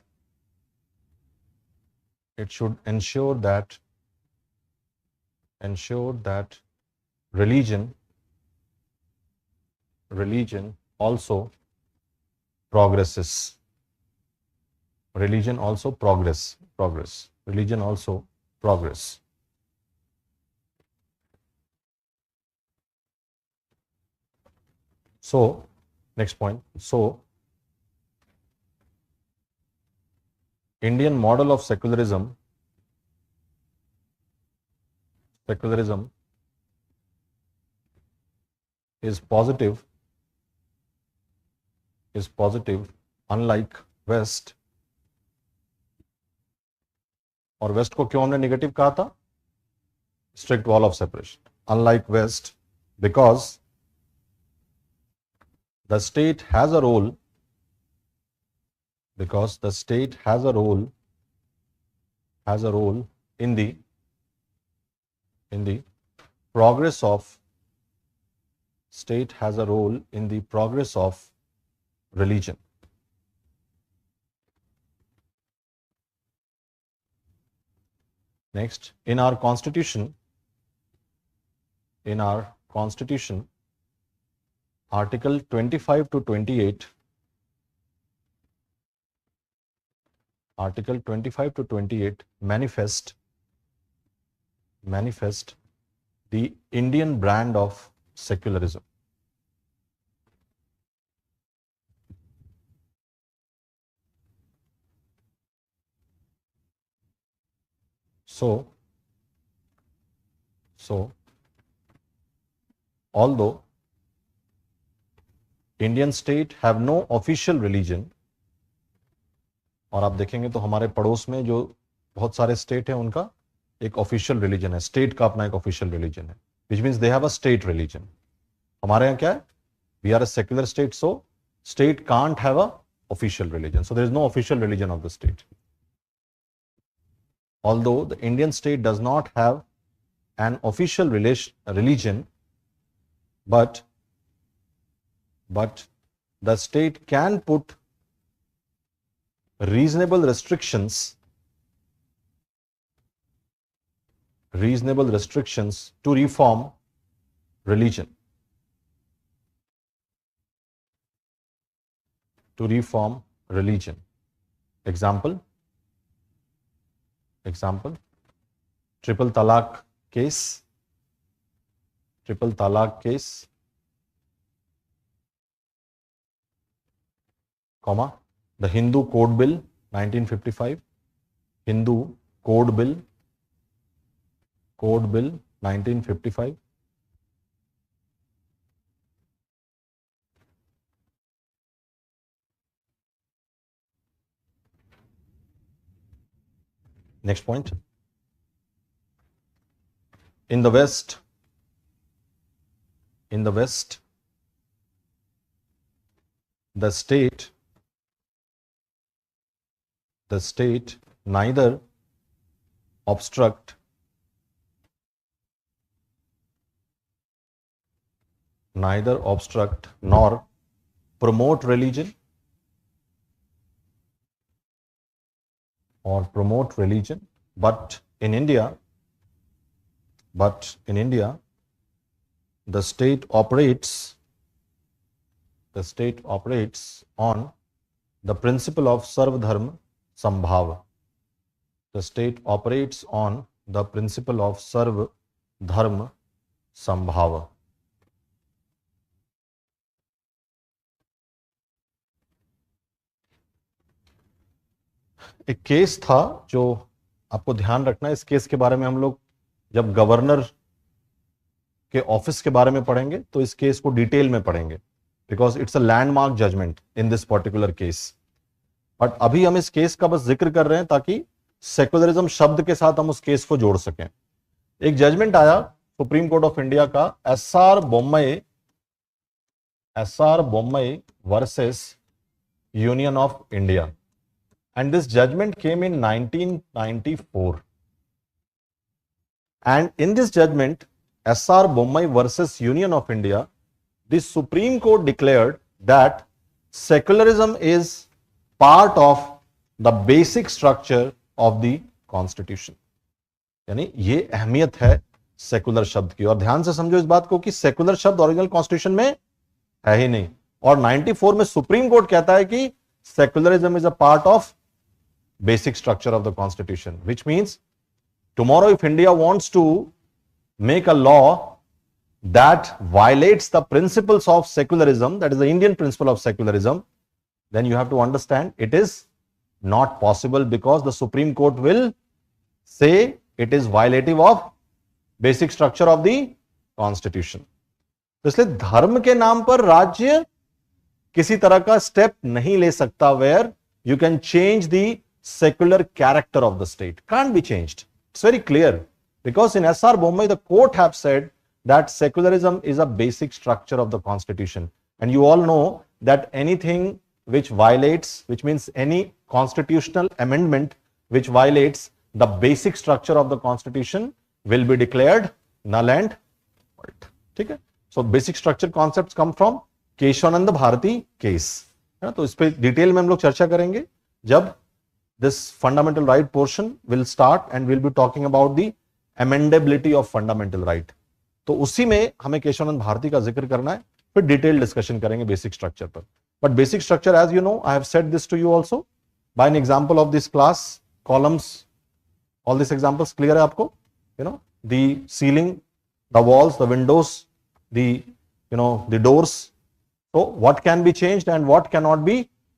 religion also progress. religion also progress. So, next point. So, Indian model of secularism is positive, unlike West. और west को क्यों हमने negative कहा था? Strict wall of separation. Unlike west, because the state has a role, in the progress of state has a role in the progress of religion. Next, in our constitution, Article 25 to 28, manifest the Indian brand of secularism. So, although Indian state have no official religion, और आप देखेंगे तो हमारे पड़ोस में जो बहुत सारे स्टेट हैं उनका एक ऑफिशियल रिलीजन है, स्टेट का अपना एक ऑफिशियल रिलीजन है, which means they have a state religion. हमारे यहाँ क्या है? We are a secular state, so state can't have a official religion, so there is no official religion of the state. Although the Indian state does not have an official religion, but the state can put reasonable restrictions to reform religion. Example, triple talaq case, comma, the Hindu Code Bill 1955, Hindu Code Bill 1955. Next point. In the West, the state neither obstruct nor promote religion but in India the state operates on the principle of Sarv Dharma Sambhav. The state operates on the principle of Sarv Dharma Sambhav. एक case था जो आपको ध्यान रखना है. इस case के बारे में हम लोग जब गवर्नर के ऑफिस के बारे में पढ़ेंगे तो इस केस को डिटेल में पढ़ेंगे, because it's a landmark judgement in this particular case. But अभी हम इस केस का बस जिक्र कर रहे हैं ताकि सेकुलरिज्म शब्द के साथ हम उस केस को जोड़ सकें. एक जजमेंट आया सुप्रीम कोर्ट ऑफ इंडिया का, SR Bommai versus union of India. And this judgment came in 1994. And in this judgment, SR Bommai versus Union of India, the Supreme Court declared that secularism is part of the basic structure of the Constitution. यानी ये अहमियत है secular शब्द की. और ध्यान से समझो इस बात को कि सेकुलर शब्द ओरिजिनल कॉन्स्टिट्यूशन में है ही नहीं, और 94 में सुप्रीम कोर्ट कहता है कि secularism is a part of basic structure of the constitution, which means tomorrow if India wants to make a law that violates the principles of secularism, that is the Indian principle of secularism, then you have to understand it is not possible, because the Supreme Court will say it is violative of basic structure of the constitution. तो इसलिए धर्म के नाम पर राज्य किसी तरह का स्टेप नहीं ले सकता where you can change the secular character of the state. Can't be changed. It's very clear, because in S.R. Bommai the court have said that secularism is a basic structure of the constitution, and you all know that anything which violates, which means any constitutional amendment which violates the basic structure of the constitution will be declared null and void. ठीक है? So basic structure concepts come from Kesavananda Bharati case, है ना? तो इस पे detail में हम लोग चर्चा करेंगे जब this fundamental right portion will start and we'll be talking about the amendability of fundamental right. तो उसी में हमें केशवानंद भारती का जिक्र करना है, फिर डिटेल डिस्कशन करेंगे बेसिक स्ट्रक्चर पर. But basic structure, as you know, I have said this to you also by an example of this class. Columns, all this examples clear है आपको? You know, the ceiling, the walls, the windows, the you know the doors. So what can be changed and what cannot be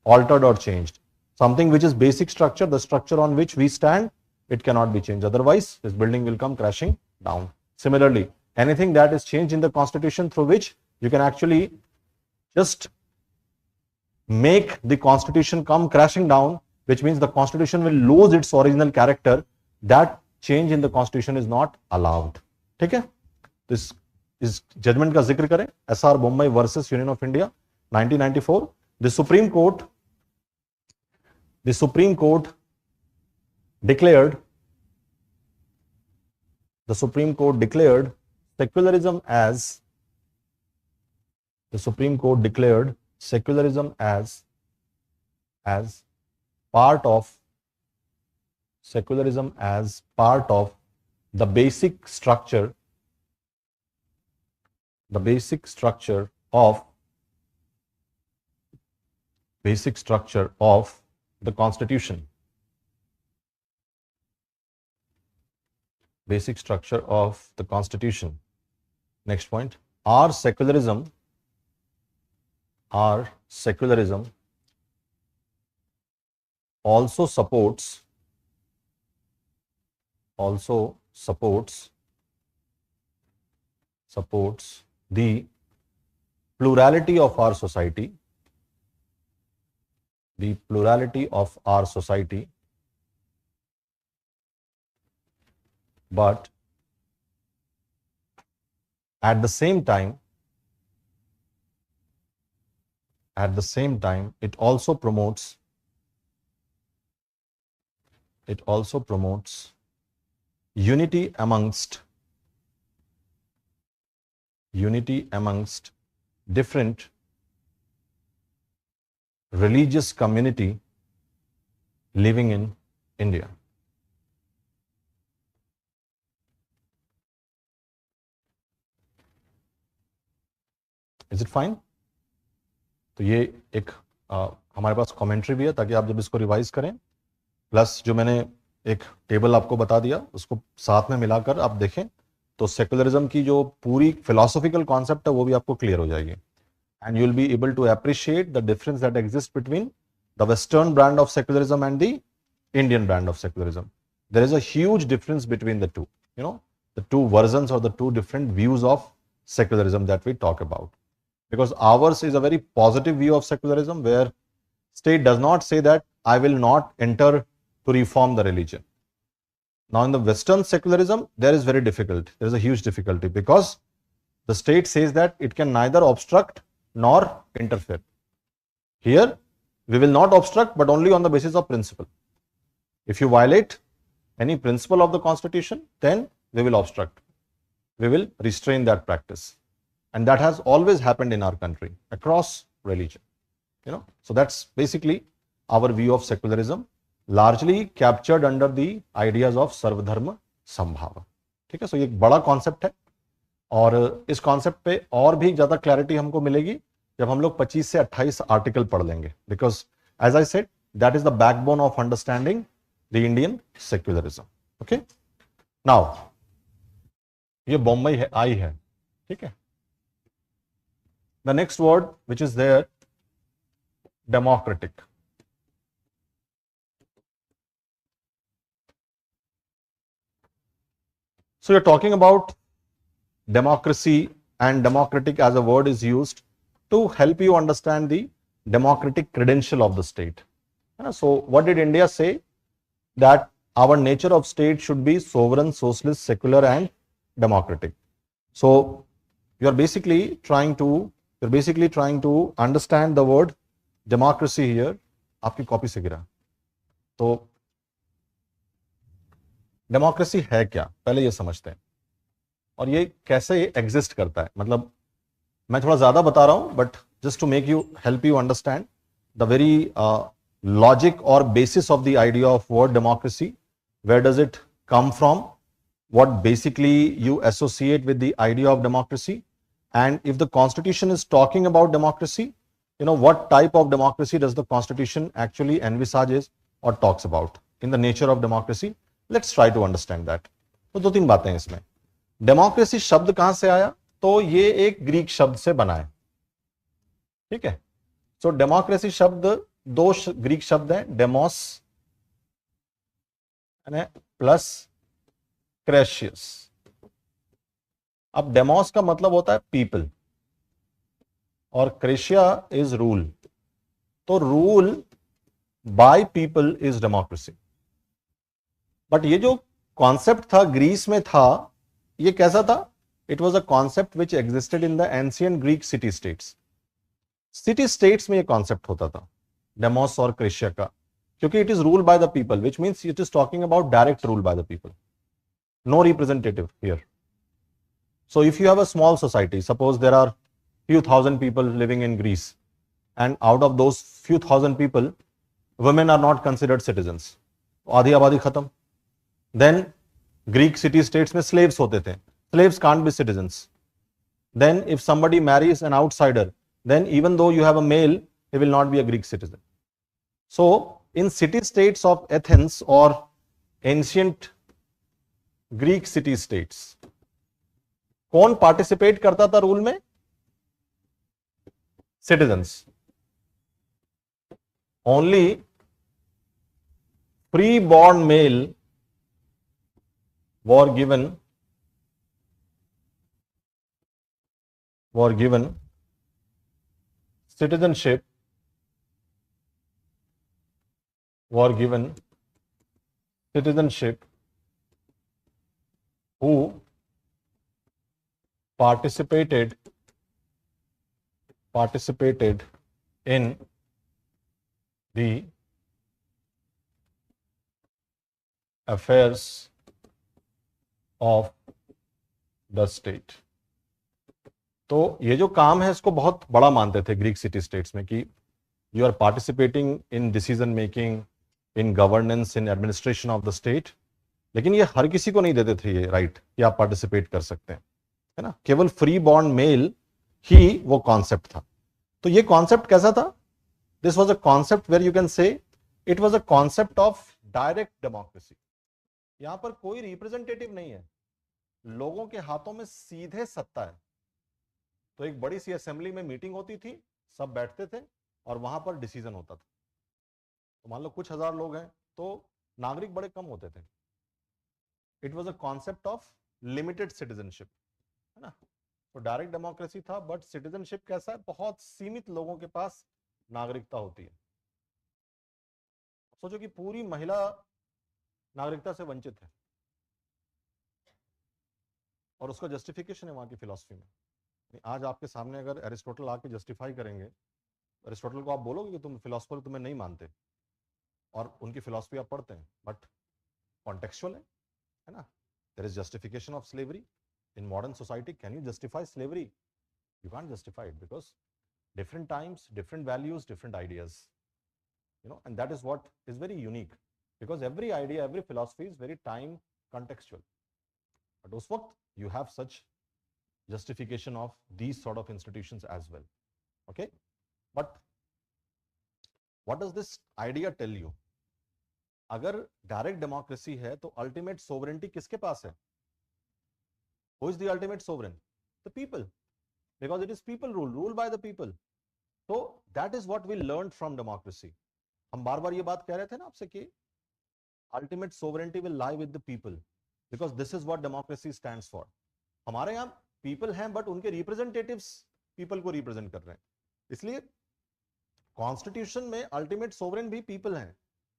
altered or changed? Something which is basic structure, the structure on which we stand, it cannot be changed. Otherwise, this building will come crashing down. Similarly, anything that is changed in the constitution through which you can actually just make the constitution come crashing down, which means the constitution will lose its original character, that change in the constitution is not allowed. ठीक है? This इस judgement का जिक्र करें, SR Bombay versus union of India 1994. The supreme court declared secularism as part of the basic structure of the constitution. Basic structure of the constitution. Next point. Our secularism also supports the plurality of our society, but at the same time it also promotes unity amongst different religious community living in India. Is it fine? तो ये एक हमारे पास commentary भी है ताकि आप जब इसको रिवाइज करें, प्लस जो मैंने एक टेबल आपको बता दिया उसको साथ में मिलाकर आप देखें तो सेकुलरिज्म की जो पूरी फिलोसॉफिकल कॉन्सेप्ट है वो भी आपको क्लियर हो जाएगी. And you will be able to appreciate the difference that exist between the western brand of secularism and the Indian brand of secularism. There is a huge difference between the two, you know, the two versions और the two different views of secularism that we talk about. Because ours is a very positive view of secularism, where state does not say that I will not enter to reform the religion. Now in the Western secularism, there is very difficult. There is a huge difficulty because the state says that it can neither obstruct nor interfere. Here, we will not obstruct, but only on the basis of principle. If you violate any principle of the constitution, then we will obstruct. We will restrain that practice. And that has always happened in our country across religion, you know. So that's basically our view of secularism, largely captured under the ideas of सर्वधर्म समभाव. ठीक है, सो ये एक बड़ा concept है और इस कॉन्सेप्ट पे और भी ज्यादा क्लैरिटी हमको मिलेगी जब हम लोग 25 से 28 आर्टिकल पढ़ लेंगे. Because as I said That is the backbone of understanding the Indian secularism. Okay. Now, ये बॉम्बे है, आई है, ठीक है. The next word which is there, democratic. So you're talking about democracy, and democratic as a word is used to help you understand the democratic credential of the state. So what did India say? That our nature of state should be sovereign, socialist, secular and democratic. So you're basically trying to understand the word democracy here. आपकी copy से गिरा. तो democracy है क्या, पहले ये समझते हैं, और ये कैसे एग्जिस्ट करता है. मतलब मैं थोड़ा ज्यादा बता रहा हूं, but just to make you help you understand the very logic or basis of the idea of word democracy. Where does it come from? What basically you associate with the idea of democracy? And if the constitution is talking about democracy, what type of democracy does the constitution actually envisages or talks about in the nature of democracy? Let's try to understand that. तो दो तीन बातें हैं इसमें. Democracy शब्द कहां से आया? तो ये एक ग्रीक शब्द से बना है, ठीक है. सो डेमोक्रेसी शब्द दो ग्रीक शब्द हैं, डेमोस प्लस क्रेशियस. अब डेमोस का मतलब होता है पीपल और क्रेशिया इज रूल. तो rule by people is democracy. But ये जो कॉन्सेप्ट था ग्रीस में था, ये कैसा था? It was a concept which existed in the ancient Greek city states. City states में ये कॉन्सेप्ट होता था डेमोस और क्रेशिया का, क्योंकि it is rule by the people, which means it is talking about direct rule by the people, no representative here. So if you have a small society, suppose there are few thousand people living in Greece, and out of those few thousand people, women are not considered citizens. आधी आबादी खत्म. Then Greek city states में slaves होते थे. Slaves can't be citizens. Then if somebody marries an outsider, then even though you have a male, he will not be a Greek citizen. So in city states of Athens or ancient Greek city states, कौन participate करता था rule में? Citizens. Only free born male were given citizenship, who participated in the affairs of the state. तो ये जो काम है इसको बहुत बड़ा मानते थे ग्रीक सिटी स्टेट्स में, कि you are participating in decision making, in governance, in administration of the state. लेकिन ये हर किसी को नहीं देते थे ये राइट कि आप पार्टिसिपेट कर सकते हैं, है ना. केवल फ्री बॉर्न मेल ही वो कॉन्सेप्ट था. तो ये कॉन्सेप्ट कैसा था? This was a concept where you can say it was a concept of direct democracy. यहां पर कोई रिप्रेजेंटेटिव नहीं है, लोगों के हाथों में सीधे सत्ता है. तो एक बड़ी सी असेंबली में मीटिंग होती थी, सब बैठते थे और वहां पर डिसीजन होता था. तो मान लो कुछ हजार लोग हैं तो नागरिक बड़े कम होते थे. It was a concept of limited citizenship, है ना. तो डायरेक्ट डेमोक्रेसी था, बट सिटीजनशिप कैसा है? बहुत सीमित लोगों के पास नागरिकता होती है. सोचो कि पूरी महिला नागरिकता से वंचित है, और उसका जस्टिफिकेशन है वहां की फिलॉसफी में. आज आपके सामने अगर एरिस्टोटल आके जस्टिफाई करेंगे, एरिस्टोटल को आप बोलोगे कि तुम फिलोसफर तुम्हें नहीं मानते, और उनकी फिलॉसफी आप पढ़ते हैं, बट कॉन्टेक्चुअल है ना. There is justification of slavery in modern society. Can you justify slavery? You can't justify it, because different times, different values, different ideas, and that is what is very unique, because every idea, every philosophy is very time contextual. But उस वक्त you have such justification of these sort of institutions as well. Okay, but What does this idea tell you? अगर direct democracy है तो ultimate sovereignty किसके पास है? Who is the ultimate sovereign? The people, because it is people rule by the people. So that is what we learned from democracy. हम बार बार ये बात कह रहे थे ना आपसे कि ultimate sovereignty will lie with the people, because this is what democracy stands for. हमारे यहाँ people हैं but उनके representatives people को represent कर रहे हैं, इसलिए कॉन्स्टिट्यूशन में अल्टीमेट सोवरेन भी पीपल हैं.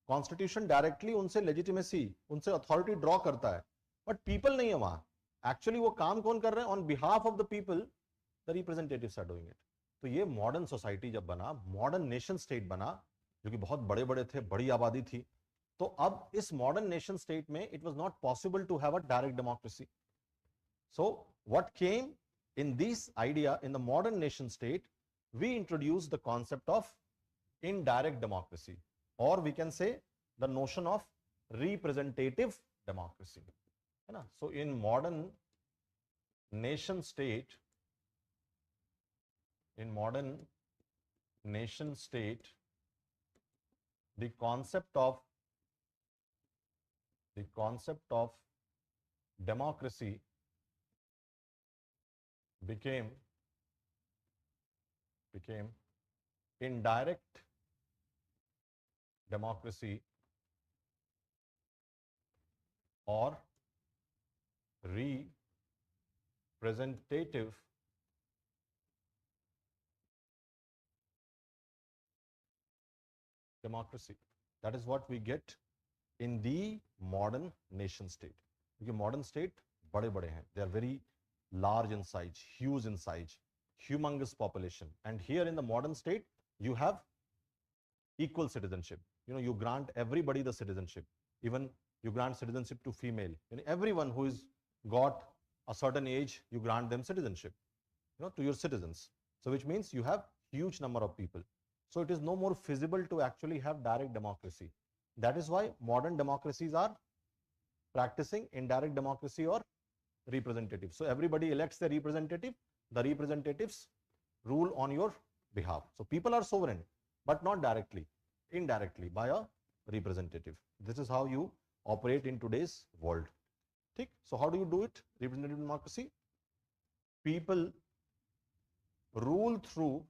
कॉन्स्टिट्यूशन डायरेक्टली उनसे लेजिटिमेसी, उनसे अथॉरिटी ड्रॉ करता है, बट पीपल नहीं है वहां. एक्चुअली वो काम कौन कर रहे हैं? On behalf of the people the representatives are doing it. तो ये मॉडर्न सोसाइटी जब बना, मॉडर्न नेशन स्टेट बना, जो कि बहुत बड़े बड़े थे, बड़ी आबादी थी, तो अब इस मॉडर्न नेशन स्टेट में it was not possible to have a direct democracy. So what came in this idea in the modern nation state, we introduced the concept of indirect democracy, or we can say the notion of representative democracy, है ना. So in modern nation state, the concept of democracy became indirect democracy or representative democracy. That is what we get in the modern nation state. क्योंकि modern state बड़े बड़े हैं, they are very large in size, huge in size, humongous population, and here in the modern state you have equal citizenship. You grant everybody the citizenship, even you grant citizenship to female, everyone who is got a certain age, you grant them citizenship, to your citizens. So which means you have huge number of people, so it is no more feasible to actually have direct democracy. That is why modern democracies are practicing indirect democracy or representative. So everybody elects their representative, the representatives rule on your behalf. So people are sovereign, but not directly, indirectly by a representative. This is how you operate in today's world. Okay? So how do you do it? Representative democracy. People rule through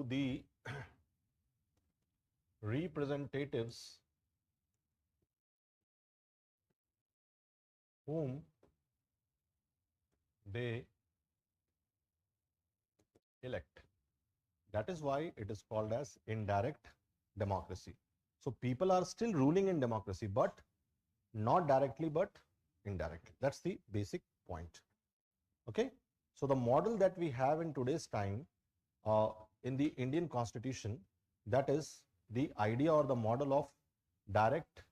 the representatives whom they elect. That is why it is called as indirect democracy. So people are still ruling in democracy, but not directly, but indirectly. That's the basic point. Okay. So the model that we have in today's time in the Indian Constitution, that is the idea or the model of direct,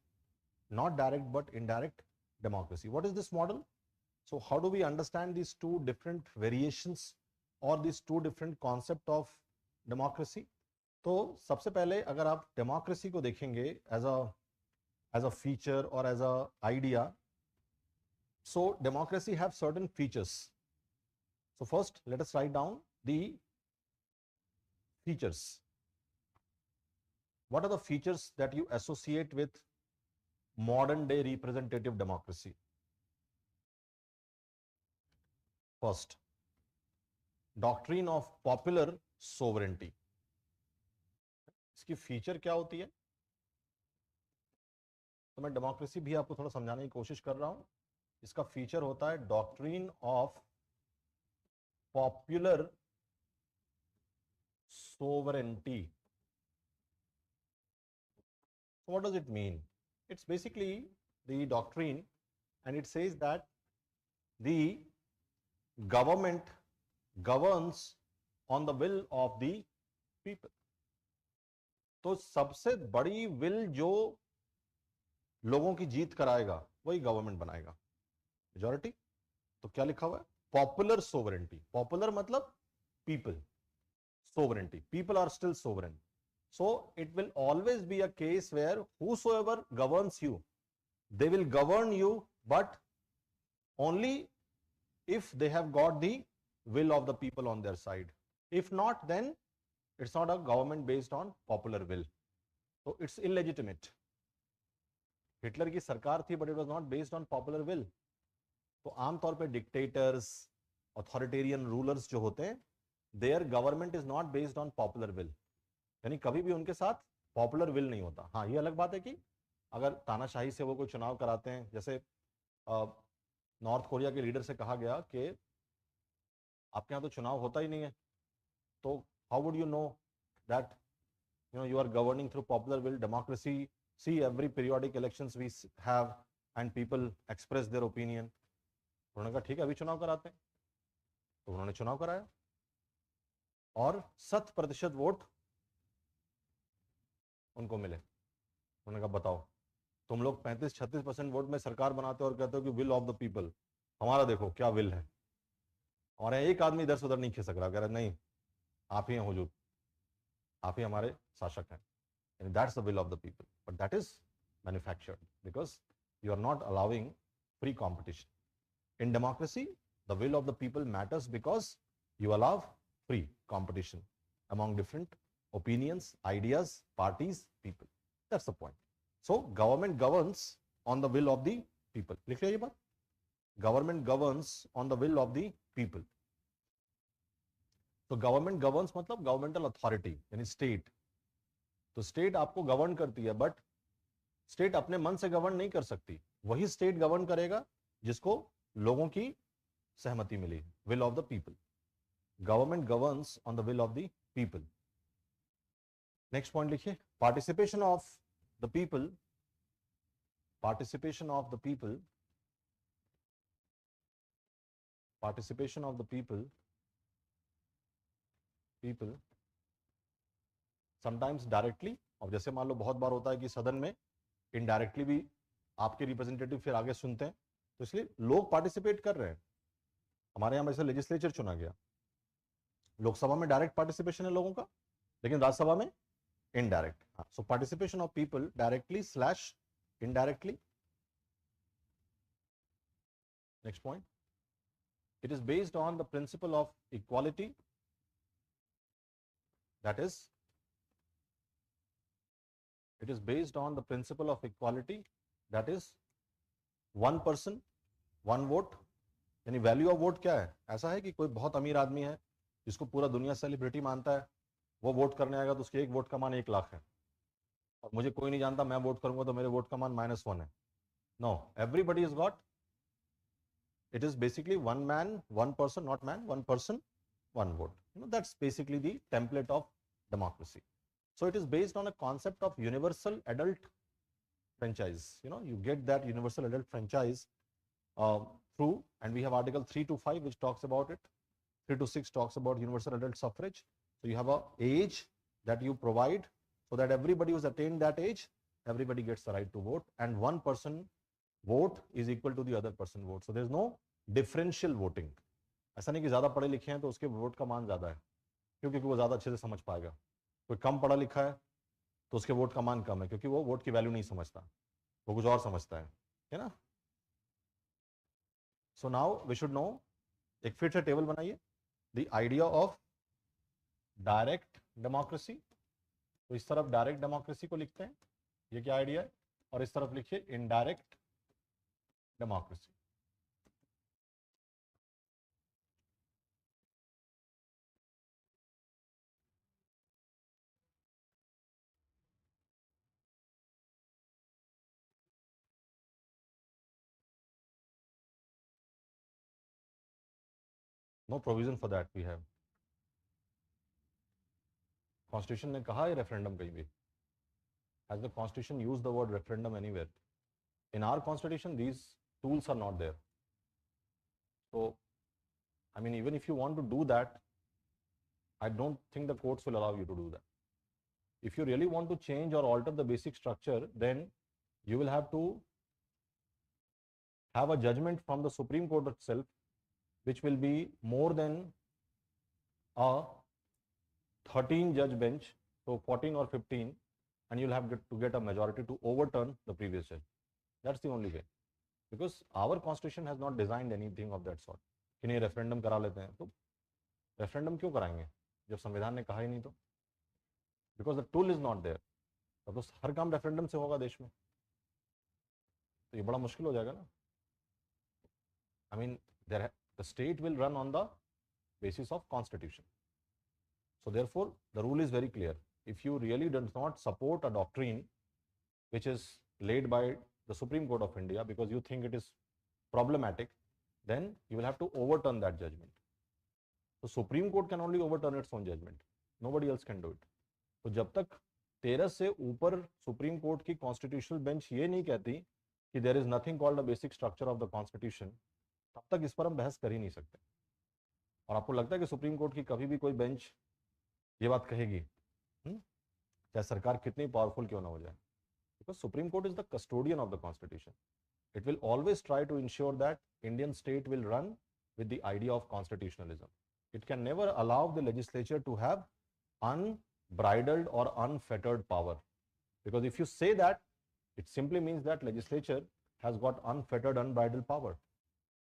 not direct, but indirect democracy. What is this model? So how do we understand these two different variations or these two different concept of democracy? तो सबसे पहले अगर आप democracy को देखेंगे as a feature और as a idea, so democracy have certain features. So first let us write down the features. What are the features that you associate with modern day representative democracy? First, doctrine of popular sovereignty. इसकी feature क्या होती है? तो मैं democracy भी आपको थोड़ा समझाने की कोशिश कर रहा हूं. इसका फीचर होता है doctrine of popular sovereignty. What does it mean? It's basically the doctrine and it says that the government governs on the will of the people. तो सबसे बड़ी विल जो लोगों की जीत कराएगा वही गवर्नमेंट बनाएगा, मेजॉरिटी. तो क्या लिखा हुआ है? Popular sovereignty. पॉपुलर मतलब people. Sovereignty. People are still sovereign. So it will always be a case where whosoever governs you, they will govern you, but only if they have got the will of the people on their side. If not, then it's not a government based on popular will. So it's illegitimate. Hitler की सरकार थी, but it was not based on popular will. तो आमतौर पे dictators, authoritarian rulers जो होते हैं, their government is not based on popular will. यानी कभी भी उनके साथ पॉपुलर विल नहीं होता. हाँ, ये अलग बात है कि अगर तानाशाही से वो कोई चुनाव कराते हैं, जैसे नॉर्थ कोरिया के लीडर से कहा गया कि आपके यहाँ तो चुनाव होता ही नहीं है, तो how would you know that you are governing through popular will, democracy? See, every periodic elections we have and people express their opinion. उन्होंने कहा ठीक है, अभी चुनाव कराते हैं. तो उन्होंने चुनाव कराया और 100% वोट उनको मिले. उन्होंने कहा बताओ, तुम लोग 35-36% वोट में सरकार बनाते हो और कहते हो कि विल ऑफ द पीपल. हमारा देखो क्या विल है. और एक आदमी इधर से उधर नहीं खिसक रहा, कह रहा नहीं, आप ही हैं हुजूर, आप ही हमारे शासक हैं. And that's the will of the people. But that is manufactured because you are not allowing free competition. In democracy, the will of the people matters because you allow free competition among different opinions, ideas, parties, people. That's the point. So government governs on the will of the people. लिख लिया ये बात? Government governs on the will of the people. तो government governs मतलब governmental authority यानी state. तो state आपको govern करती है, बट स्टेट अपने मन से गवर्न नहीं कर सकती. वही स्टेट गवर्न करेगा जिसको लोगों की सहमति मिली. Will of the people. Government governs on the will of the people. Next point लिखिए, participation of the people. Participation of the people. Participation of the people. People sometimes directly, और जैसे मान लो बहुत बार होता है कि सदन में इनडायरेक्टली भी आपके रिप्रेजेंटेटिव फिर आगे सुनते हैं, तो इसलिए लोग पार्टिसिपेट कर रहे हैं. हमारे यहाँ वैसे लेजिस्लेचर चुना गया. लोकसभा में डायरेक्ट पार्टिसिपेशन है लोगों का, लेकिन राज्यसभा में indirect. So participation of people directly slash indirectly. Next point, it is based on the principle of equality. That is, it is based on the principle of equality. That is, one person, one vote. यानी value of vote क्या है? ऐसा है कि कोई बहुत अमीर आदमी है जिसको पूरा दुनिया सेलिब्रिटी मानता है, वो वोट करने आएगा तो उसके एक वोट का मान 1 लाख है, और मुझे कोई नहीं जानता, मैं वोट करूंगा तो मेरे वोट का मान -1 है. No, everybody is got. It is basically one man one person, not man, one person one vote. That's basically the template of democracy. So it is based on a concept of universal adult franchise. You get that universal adult franchise through, and we have article 3 to 5 which talks about it. 3 to 6 talks about universal adult suffrage. So you have a age that you provide so that everybody who's attained that age, everybody gets the right to vote, and one person vote is equal to the other person vote. So there's no differential voting. ऐसा नहीं कि ज्यादा पढ़े लिखे हैं तो उसके vote का मान ज्यादा है, क्योंकि वो ज्यादा अच्छे से समझ पाएगा. कोई कम पढ़ा लिखा है तो उसके वोट का मान कम है, क्योंकि वो वोट की वैल्यू नहीं समझता, वो कुछ और समझता है ना. So now we should know, एक फिर से टेबल बनाइए, the idea of direct democracy. तो इस तरफ डायरेक्ट डेमोक्रेसी को लिखते हैं, ये क्या आइडिया है, और इस तरफ लिखिए indirect democracy. No provision for that we have. Constitution ने कहा है referendum कहीं भी? Has the Constitution used the word referendum anywhere? In our Constitution, these tools are not there. So, I mean, even if you want to do that, I don't think the courts will allow you to do that. If you really want to change or alter the basic structure, then you will have to have a judgment from the Supreme Court itself which will be more than a 13 judge bench, so 14 or 15, and you'll have to get a majority to overturn the previous judge. That's the only way, because our constitution has not designed anything of that sort. कि नहीं referendum करा लेते हैं, तो referendum क्यों कराएंगे जब संविधान ने कहा ही नहीं? तो because the tool is not there, तो हर काम रेफरेंडम से होगा देश में, तो ये बड़ा मुश्किल हो जाएगा ना. I mean the state will run on the basis of constitution. So therefore the rule is very clear. If you really do not support a doctrine which is laid by the Supreme Court of India because you think it is problematic, then you will have to overturn that judgment. So Supreme Court can only overturn its own judgment. Nobody else can do it. तो जब तक 13 से ऊपर supreme court की constitutional bench ये नहीं कहती कि there is nothing called the basic structure of the constitution, तब तक इस पर हम बहस कर ही नहीं सकते. और आपको लगता है कि सुप्रीम कोर्ट की कभी भी कोई बेंच ये बात कहेगी, चाहे सरकार कितनी पावरफुल क्यों ना हो जाए? Because supreme court is the custodian of the constitution. It will always try to ensure that Indian state will run with the idea of constitutionalism. It can never allow the legislature to have unbridled or unfettered power, because if you say that, it simply means that legislature has got unfettered, unbridled power,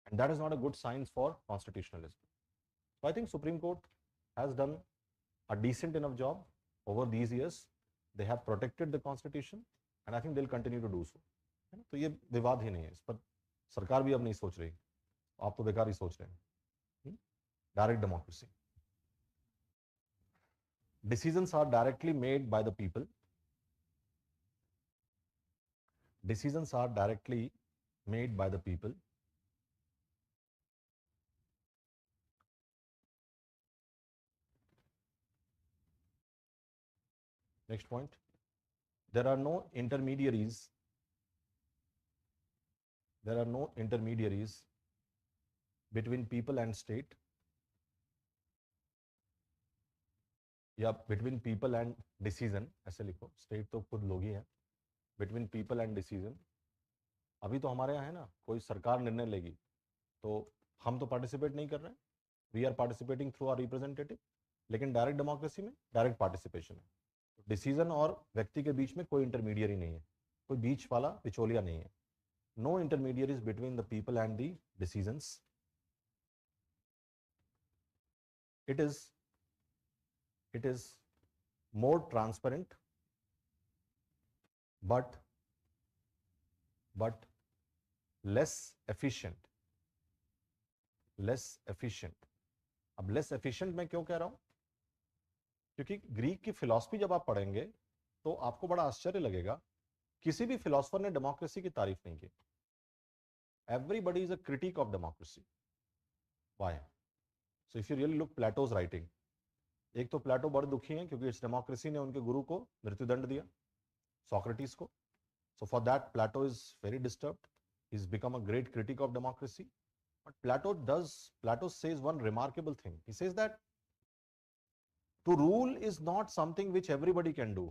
and that is not a good sign for constitutionalism. So I think Supreme Court has done a decent enough job over these years. They have protected the constitution, and I think they'll continue to do so. तो ये विवाद ही नहीं है, इस पर सरकार भी अब नहीं सोच रही, आप तो बेकार ही सोच रहे हैं. Direct democracy. Decisions are directly made by the people. Decisions are directly made by the people. Next point. There are no intermediaries. There are no intermediaries between people and state. या बिटवीन पीपल एंड डिसीजन, ऐसे लिखो. State तो खुद लोग ही हैं. Between people and decision. अभी तो हमारे यहाँ है ना, कोई सरकार निर्णय लेगी तो हम तो पार्टिसिपेट नहीं कर रहे हैं, we are participating through our representative. लेकिन डायरेक्ट डेमोक्रेसी में डायरेक्ट पार्टिसिपेशन है. डिसीजन और व्यक्ति के बीच में कोई इंटरमीडियरी नहीं है, कोई बीच वाला बिचौलिया नहीं है. No intermediaries between the people and the decisions. It is more transparent, but less efficient. Less efficient. अब less efficient मैं क्यों कह रहा हूं? क्योंकि ग्रीक की फिलॉसफी जब आप पढ़ेंगे तो आपको बड़ा आश्चर्य लगेगा, किसी भी फिलॉसफर ने डेमोक्रेसी की तारीफ नहीं की. Everybody is a critique of democracy. Why? So if you really look Plato's writing, एक तो प्लेटो बड़े दुखी हैं क्योंकि इस डेमोक्रेसी ने उनके गुरु को मृत्युदंड दिया, सोक्रेटिस को. So for that Plato is very disturbed. He is become a great critic of democracy. But Plato says one remarkable thing. He says that to rule is not something which everybody can do.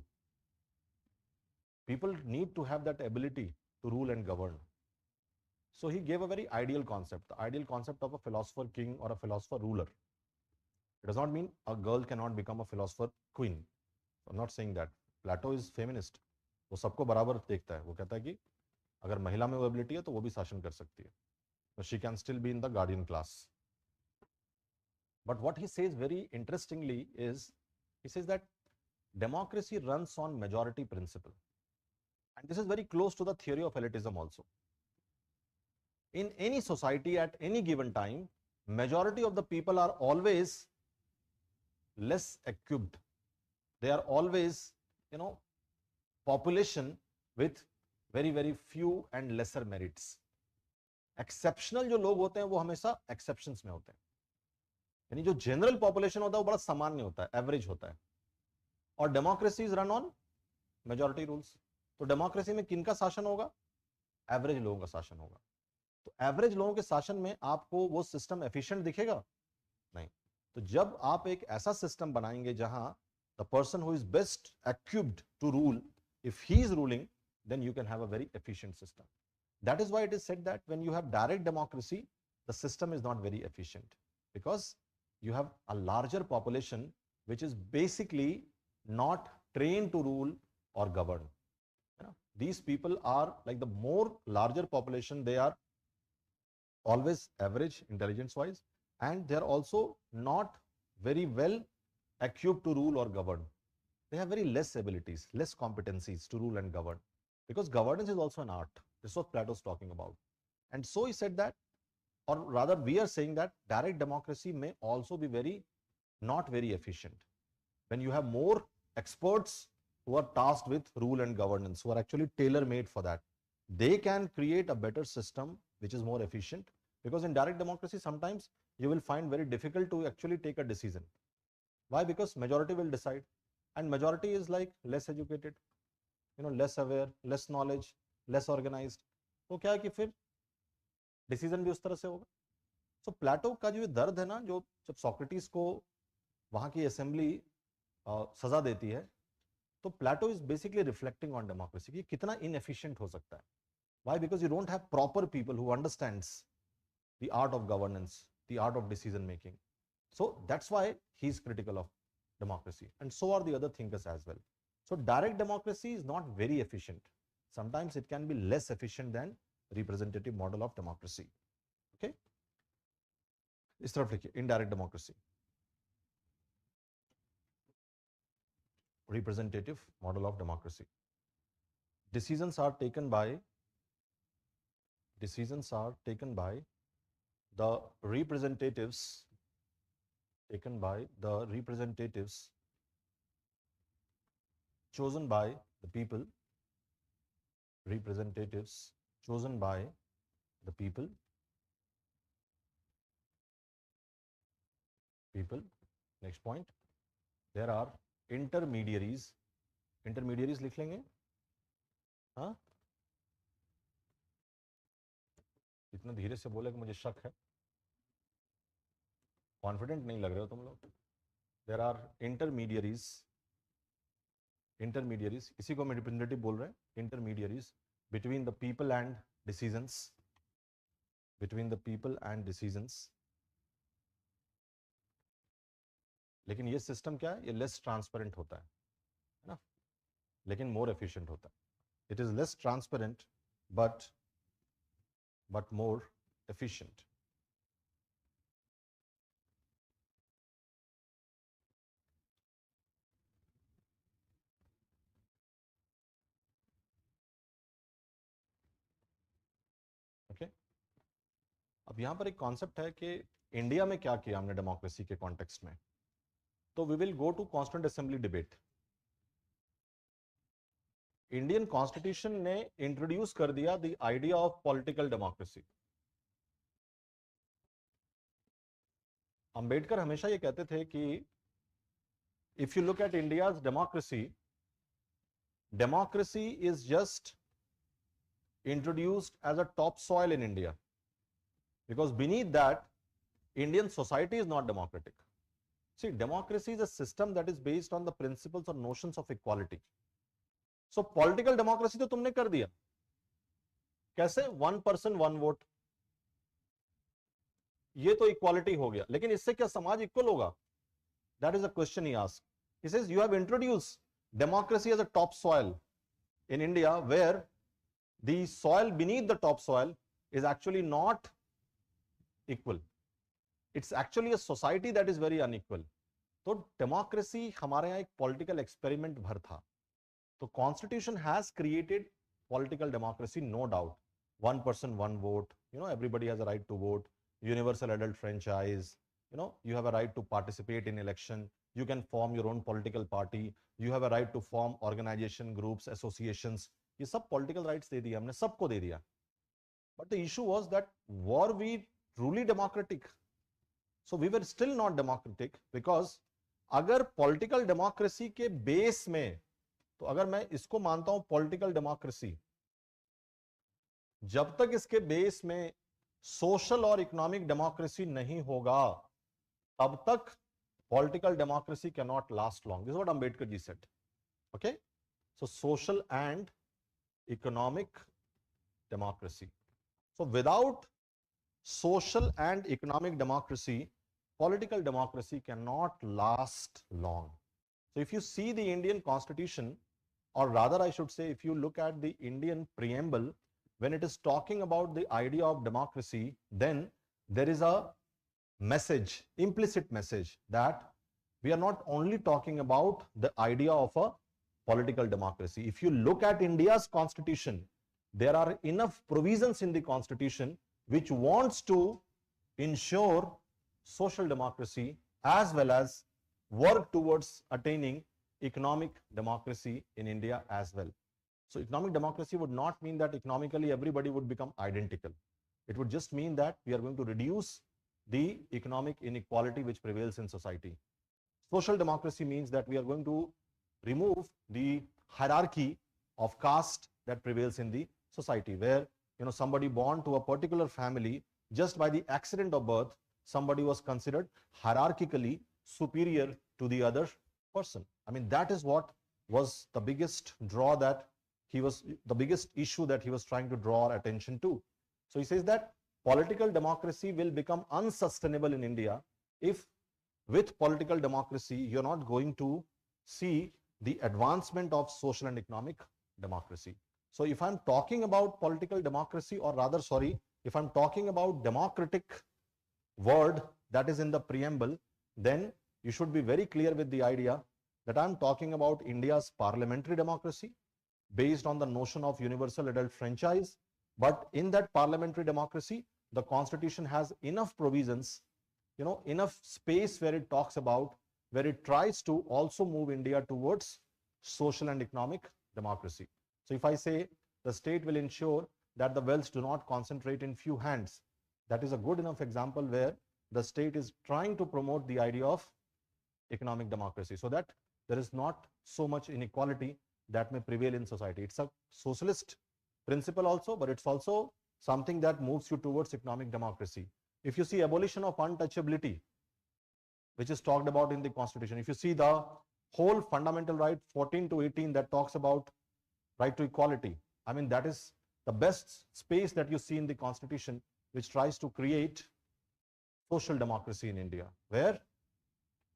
People need to have that ability to rule and govern. So he gave a very ideal concept, the ideal concept of a philosopher king or a philosopher ruler. It does not mean a girl cannot become a philosopher queen. I'm not saying that. Plato is feminist. वो सबको बराबर देखता है. वो कहता है कि अगर महिला में वो एबिलिटी है तो वो भी शासन कर सकती है. So she can still be in the guardian class. But what he says very interestingly is, he says that democracy runs on majority principle. And this is very close to the theory of elitism also. In any society at any given time, majority of the people are always less equipped. They are always, population with very, very few and lesser merits. Exceptional जो लोग होते हैं वो हमेशा exceptions में होते हैं. यानी जो general population होता है वो बड़ा सामान्य होता है, average होता है. और democracies run on majority rules. तो democracy में किनका शासन होगा? Average लोगों का शासन होगा. तो एवरेज लोगों के शासन में आपको वो सिस्टम एफिशिएंट दिखेगा नहीं. तो जब आप एक ऐसा सिस्टम बनाएंगे जहां the person who is best equipped to rule, if he is ruling, then you can have a very efficient system. That is why it is said that when you have direct democracy, the system is not very efficient, because you have a larger population which is basically not trained to rule or govern. You know, these people are like the more larger population, they are always average intelligence wise, and they are also not very well equipped to rule or govern. They have very less abilities, less competencies to rule and govern, because governance is also an art. This is what Plato is talking about. And so he said that, or rather we are saying that direct democracy may also be not very efficient. When you have more experts who are tasked with rule and governance, who are actually tailor-made for that, they can create a better system which is more efficient. Because in direct democracy, sometimes you will find very difficult to actually take a decision. Why? Because majority will decide, and majority is like less educated, less aware, less knowledge, less organized. तो क्या है कि फिर decision भी उस तरह से होगा. सो प्लेटो का जो दर्द है ना, जो जब सोक्रेटिस को वहां की असेंबली सजा देती है, तो Plato is basically reflecting on democracy कि कितना इनएफिशिएंट हो सकता है. Why? Because you don't have proper people who understands the art of governance, the art of decision making. So that's why he's critical of democracy, and so are the other thinkers as well. So direct democracy is not very efficient. Sometimes it can be less efficient than representative model of democracy. Okay, इस तरफ लिखिए indirect democracy, representative model of democracy. Decisions are taken by the representatives, chosen by the people, representatives chosen by the people. Next point, there are intermediaries लिख लेंगे. हाँ, इतना धीरे से बोले कि मुझे शक है, कॉन्फिडेंट नहीं लग रहे हो तुम लोग. देयर आर इंटरमीडियरीज, इसी को हम रिप्रेजेंटेटिव बोल रहे हैं. Intermediaries between the people and decisions, लेकिन ये सिस्टम क्या है, ये लेस ट्रांसपेरेंट होता है ना, लेकिन मोर एफिशिएंट होता है. It is less transparent but more efficient. Okay? अब यहां पर एक कॉन्सेप्ट है कि इंडिया में क्या किया हमने डेमोक्रेसी के कॉन्टेक्स्ट में. तो we will go to constituent assembly debate. Indian constitution ने इंट्रोड्यूस कर दिया the idea of political democracy. Ambedkar हमेशा ये कहते थे कि if you look at India's democracy is just introduced as a top soil in India, because beneath that Indian society is not democratic. See, democracy is a system that is based on the principles और notions of equality. So political democracy तो तुमने कर दिया, कैसे? 1 person 1 vote, ये तो equality हो गया, लेकिन इससे क्या समाज इक्वल होगा? That is a question he asked. He says you have introduced democracy as a top soil in India, where the soil beneath the top soil is actually not equal. It's actually a society that is very unequal. तो democracy हमारे यहाँ एक political experiment भर था. तो constitution has created political democracy, no doubt. 1 person 1 vote, everybody has a right to vote, universal adult franchise, you have a right to participate in election, you can form your own political party, you have a right to form organization, groups, associations. ये सब political rights दे दिया हमने, सबको दे दिया. But the issue was that were we truly democratic? So we were still not democratic, because अगर political democracy के base में, तो अगर मैं इसको मानता हूं पॉलिटिकल डेमोक्रेसी, जब तक इसके बेस में सोशल और इकोनॉमिक डेमोक्रेसी नहीं होगा, तब तक political democracy can not last long. This is what Ambedkar ji said. Okay, so social and economic democracy. So without social and economic democracy, political democracy cannot last long. So if you see the Indian constitution, or rather I should say, if you look at the Indian preamble, when it is talking about the idea of democracy, then there is a message, implicit message, that we are not only talking about the idea of a political democracy. If you look at India's constitution, there are enough provisions in the constitution which wants to ensure social democracy as well as work towards attaining economic democracy in India as well. So economic democracy would not mean that economically everybody would become identical. It would just mean that we are going to reduce the economic inequality which prevails in society. Social democracy means that we are going to remove the hierarchy of caste that prevails in the society, where somebody born to a particular family, just by the accident of birth, somebody was considered hierarchically superior to the other person. I mean, that is what was the biggest draw that the biggest issue that he was trying to draw our attention to. So he says that political democracy will become unsustainable in India if with political democracy you're not going to see the advancement of social and economic democracy. So if I'm talking about political democracy, or rather, sorry, if I'm talking about democratic word that is in the preamble, then you should be very clear with the idea that I'm talking about India's parliamentary democracy based on the notion of universal adult franchise. But in that parliamentary democracy, the constitution has enough provisions, enough space where it talks about, where it tries to also move India towards social and economic democracy. So if I say the state will ensure that the wealth do not concentrate in few hands, that is a good enough example where the state is trying to promote the idea of economic democracy, so that there is not so much inequality that may prevail in society. It's a socialist principle also, but it's also something that moves you towards economic democracy. If you see abolition of untouchability, which is talked about in the constitution, if you see the whole fundamental right 14 to 18 that talks about right to equality, I mean, that is the best space that you see in the constitution, which tries to create social democracy in India, where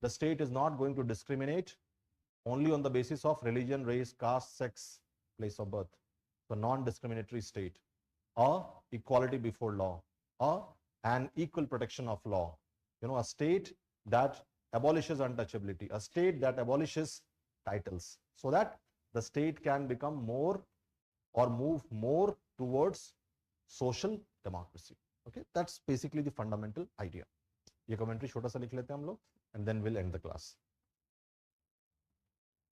the state is not going to discriminate only on the basis of religion, race, caste, sex, place of birth. So non-discriminatory state, or equality before law, or an equal protection of law. A state that abolishes untouchability, a state that abolishes titles, so that the state can become more or move more towards social democracy. Okay, that's basically the fundamental idea. ये commentary छोटा सा लिख लेते हैं हम लोग, and then we'll end the class.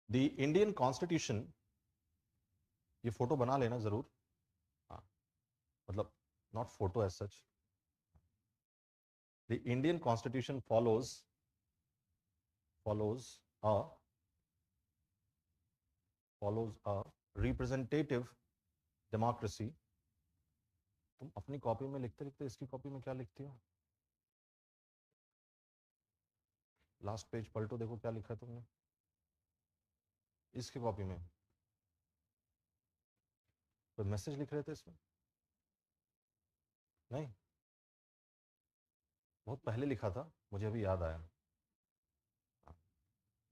The Indian Constitution, ये photo बना लेना जरूर, हाँ, मतलब not photo as such. The Indian Constitution follows a representative democracy. तुम अपनी कॉपी में लिखते लिखते इसकी कॉपी में क्या लिखती हो? लास्ट पेज पलटो, देखो क्या लिखा है तुमने इसकी कॉपी में. कोई मैसेज लिख रहे थे इसमें? नहीं, बहुत पहले लिखा था, मुझे अभी याद आया.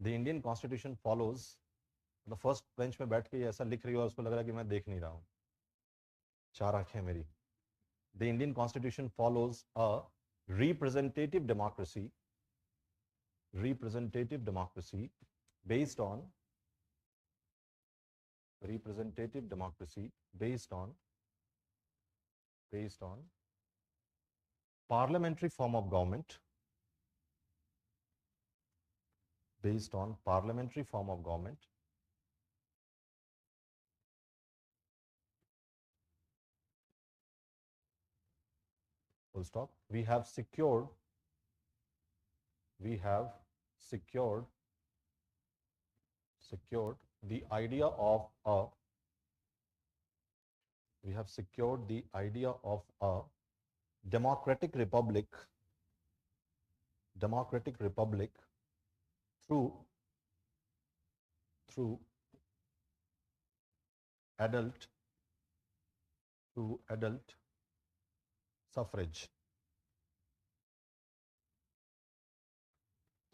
The Indian Constitution follows, the first bench में बैठ के ऐसा लिख रही हो, उसको लग रहा है कि मैं देख नहीं रहा हूँ, चार आंखें मेरी. The Indian Constitution follows a representative democracy based on parliamentary form of government, full stop. We have secured the idea of a democratic republic through adult suffrage.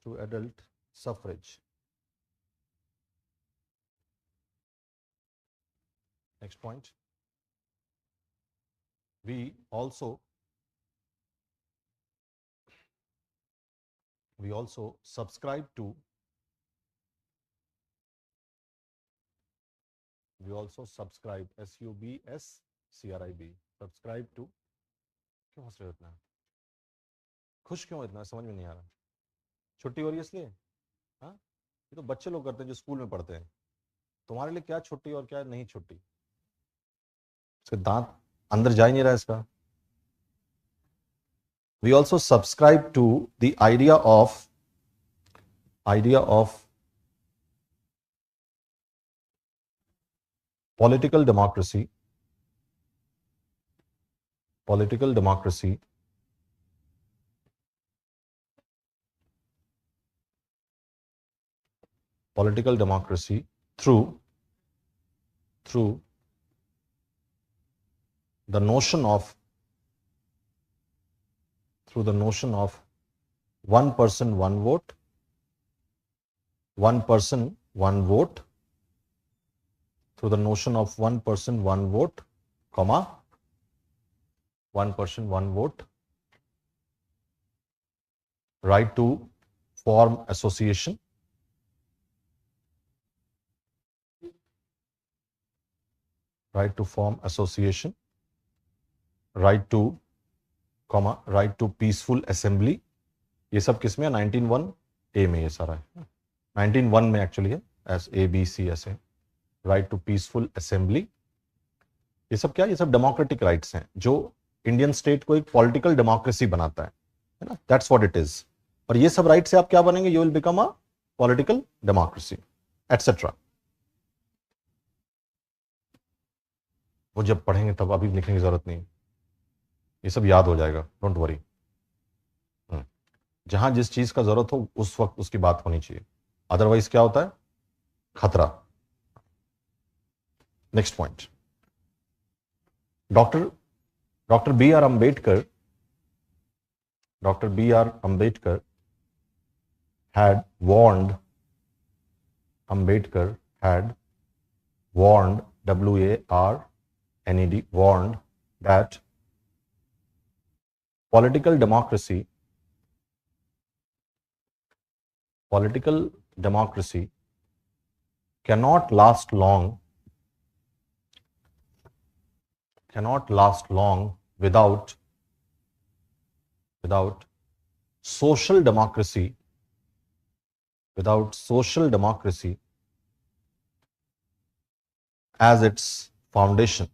to adult suffrage. Next point. We also subscribe to subscribe subscribe to क्यों हंस रहे हो इतना? खुश क्यों इतना? समझ में नहीं आ रहा. छुट्टी हो रही है इसलिए? हाँ, ये तो बच्चे लोग करते हैं जो स्कूल में पढ़ते हैं. तुम्हारे लिए क्या छुट्टी और क्या नहीं छुट्टी? इसके दांत अंदर जा ही नहीं रहा इसका. We also subscribe to the idea of political democracy. Political democracy through the notion of one person one vote, through the notion of one person one vote, comma, one person one vote, right to form association, right to peaceful assembly. ये सब किस में है? 19(1)A में ये सारा है. 19(1) में एक्चुअली है, एस ए बी सी ऐसे. Right to peaceful assembly. ये सब क्या? ये सब डेमोक्रेटिक राइट्स हैं जो इंडियन स्टेट को एक पॉलिटिकल डेमोक्रेसी बनाता है ना. That's what it is. और ये सब राइट से आप क्या बनेंगे? You will become a political democracy etcetera. वो जब पढ़ेंगे तब, अभी लिखने की जरूरत नहीं. ये सब याद हो जाएगा, डोंट वरी. जहां जिस चीज का जरूरत हो उस वक्त उसकी बात होनी चाहिए, अदरवाइज क्या होता है? खतरा. Next point. Doctor B R Ambedkar had warned WARNED, warned that political democracy cannot last long without social democracy as its foundation.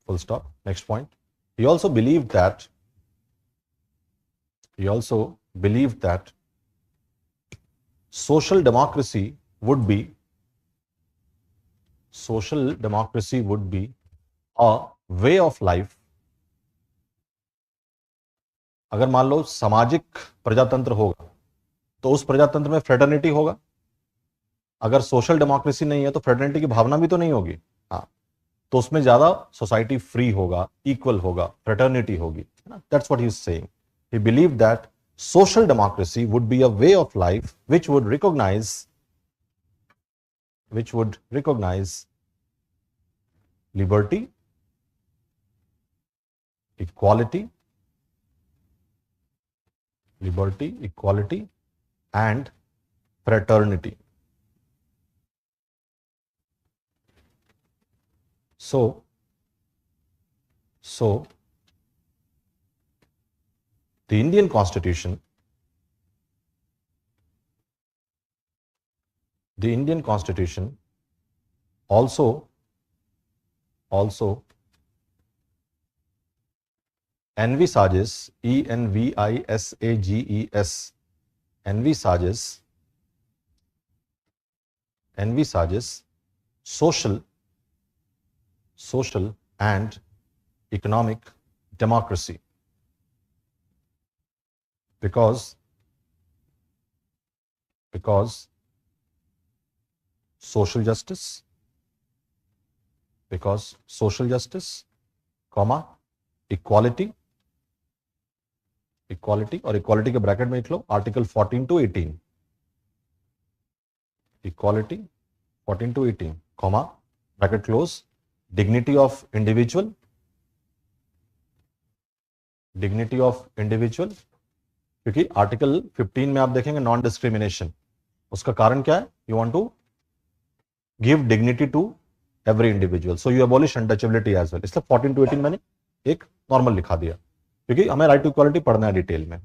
Full stop. Next point. He also believed that social democracy would be a way of life. अगर मान लो सामाजिक प्रजातंत्र होगा तो उस प्रजातंत्र में fraternity होगा. अगर सोशल डेमोक्रेसी नहीं है तो फ्रेटर्निटी की भावना भी तो नहीं होगी. हाँ, तो उसमें ज्यादा सोसाइटी फ्री होगा, इक्वल होगा, फ्रेटर्निटी होगी. That's what he is saying. He believed that social democracy would be a way of life which would recognize liberty, equality and fraternity. So the Indian Constitution also envisages, envisages social and economic democracy. Because social justice, comma, equality, equality और equality के bracket में लिख लो article 14 to 18, equality 14 to 18, comma bracket close, dignity of individual, dignity of individual, क्योंकि article 15 में आप देखेंगे non discrimination, उसका कारण क्या है, you want to give dignity to every individual, so you abolish untouchability as well, इसलिए 14 to 18 मैंने एक नॉर्मल लिखा दिया क्योंकि हमें राइट टू इक्वालिटी पढ़ना है डिटेल में।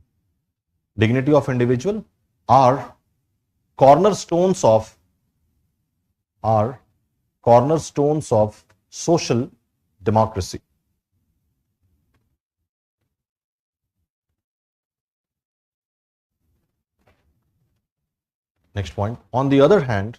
Dignity of individual are cornerstones of social democracy. Next point. On the other hand,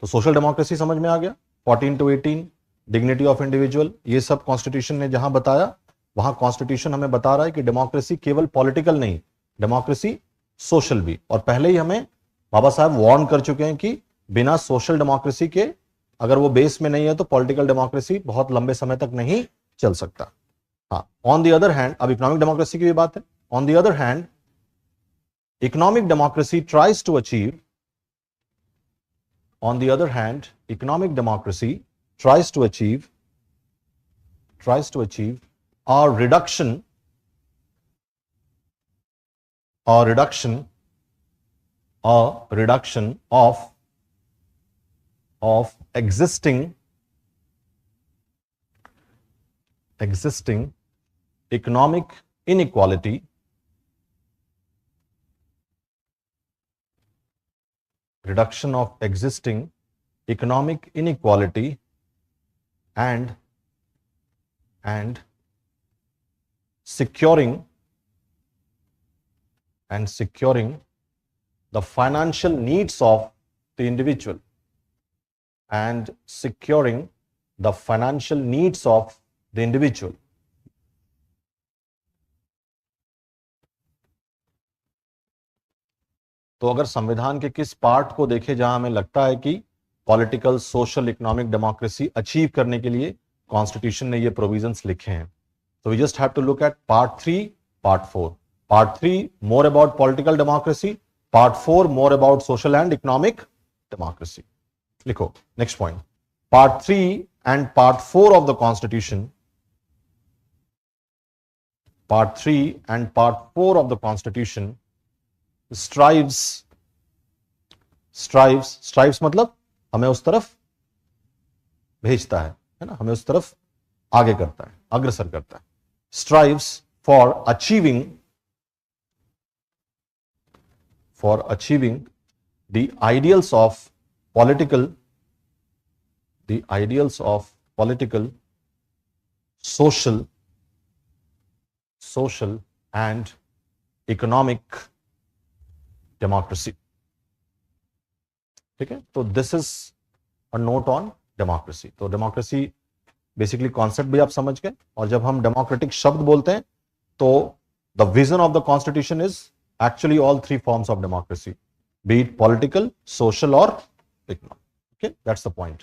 तो सोशल डेमोक्रेसी समझ में आ गया, 14 to 18, डिग्निटी ऑफ इंडिविजुअल, ये सब कॉन्स्टिट्यूशन ने जहां बताया वहां कॉन्स्टिट्यूशन हमें बता रहा है कि डेमोक्रेसी केवल पॉलिटिकल नहीं, डेमोक्रेसी सोशल भी। और पहले ही हमें बाबा साहब वार्न कर चुके हैं कि बिना सोशल डेमोक्रेसी के अगर वो बेस में नहीं है तो पॉलिटिकल डेमोक्रेसी बहुत लंबे समय तक नहीं चल सकता। हाँ, ऑन द अदर हैंड, अब इकोनॉमिक डेमोक्रेसी की भी बात है, on the other hand economic democracy tries to achieve a reduction of existing economic inequality and securing the financial needs of the individual, तो अगर संविधान के किस पार्ट को देखें जहां हमें लगता है कि political, social, economic democracy achieve करने के लिए कॉन्स्टिट्यूशन ने ये प्रोविजंस लिखे हैं, तो we just have to look at part 3, part 4। Part 3 more about political democracy, part 4 more about social and economic democracy. लिखो next point, part 3 and part 4 of the constitution, part 3 and part 4 of the constitution strives मतलब हमें उस तरफ भेजता है ना, हमें उस तरफ आगे करता है, अग्रसर करता है। strives for achieving the ideals of political, social and economic democracy. ठीक है, तो this is a note on democracy. तो डेमोक्रेसी बेसिकली कॉन्सेप्ट भी आप समझ गए, और जब हम डेमोक्रेटिक शब्द बोलते हैं तो the vision of the constitution is actually all 3 forms of democracy, be it political, social और economic. Okay, that's the point.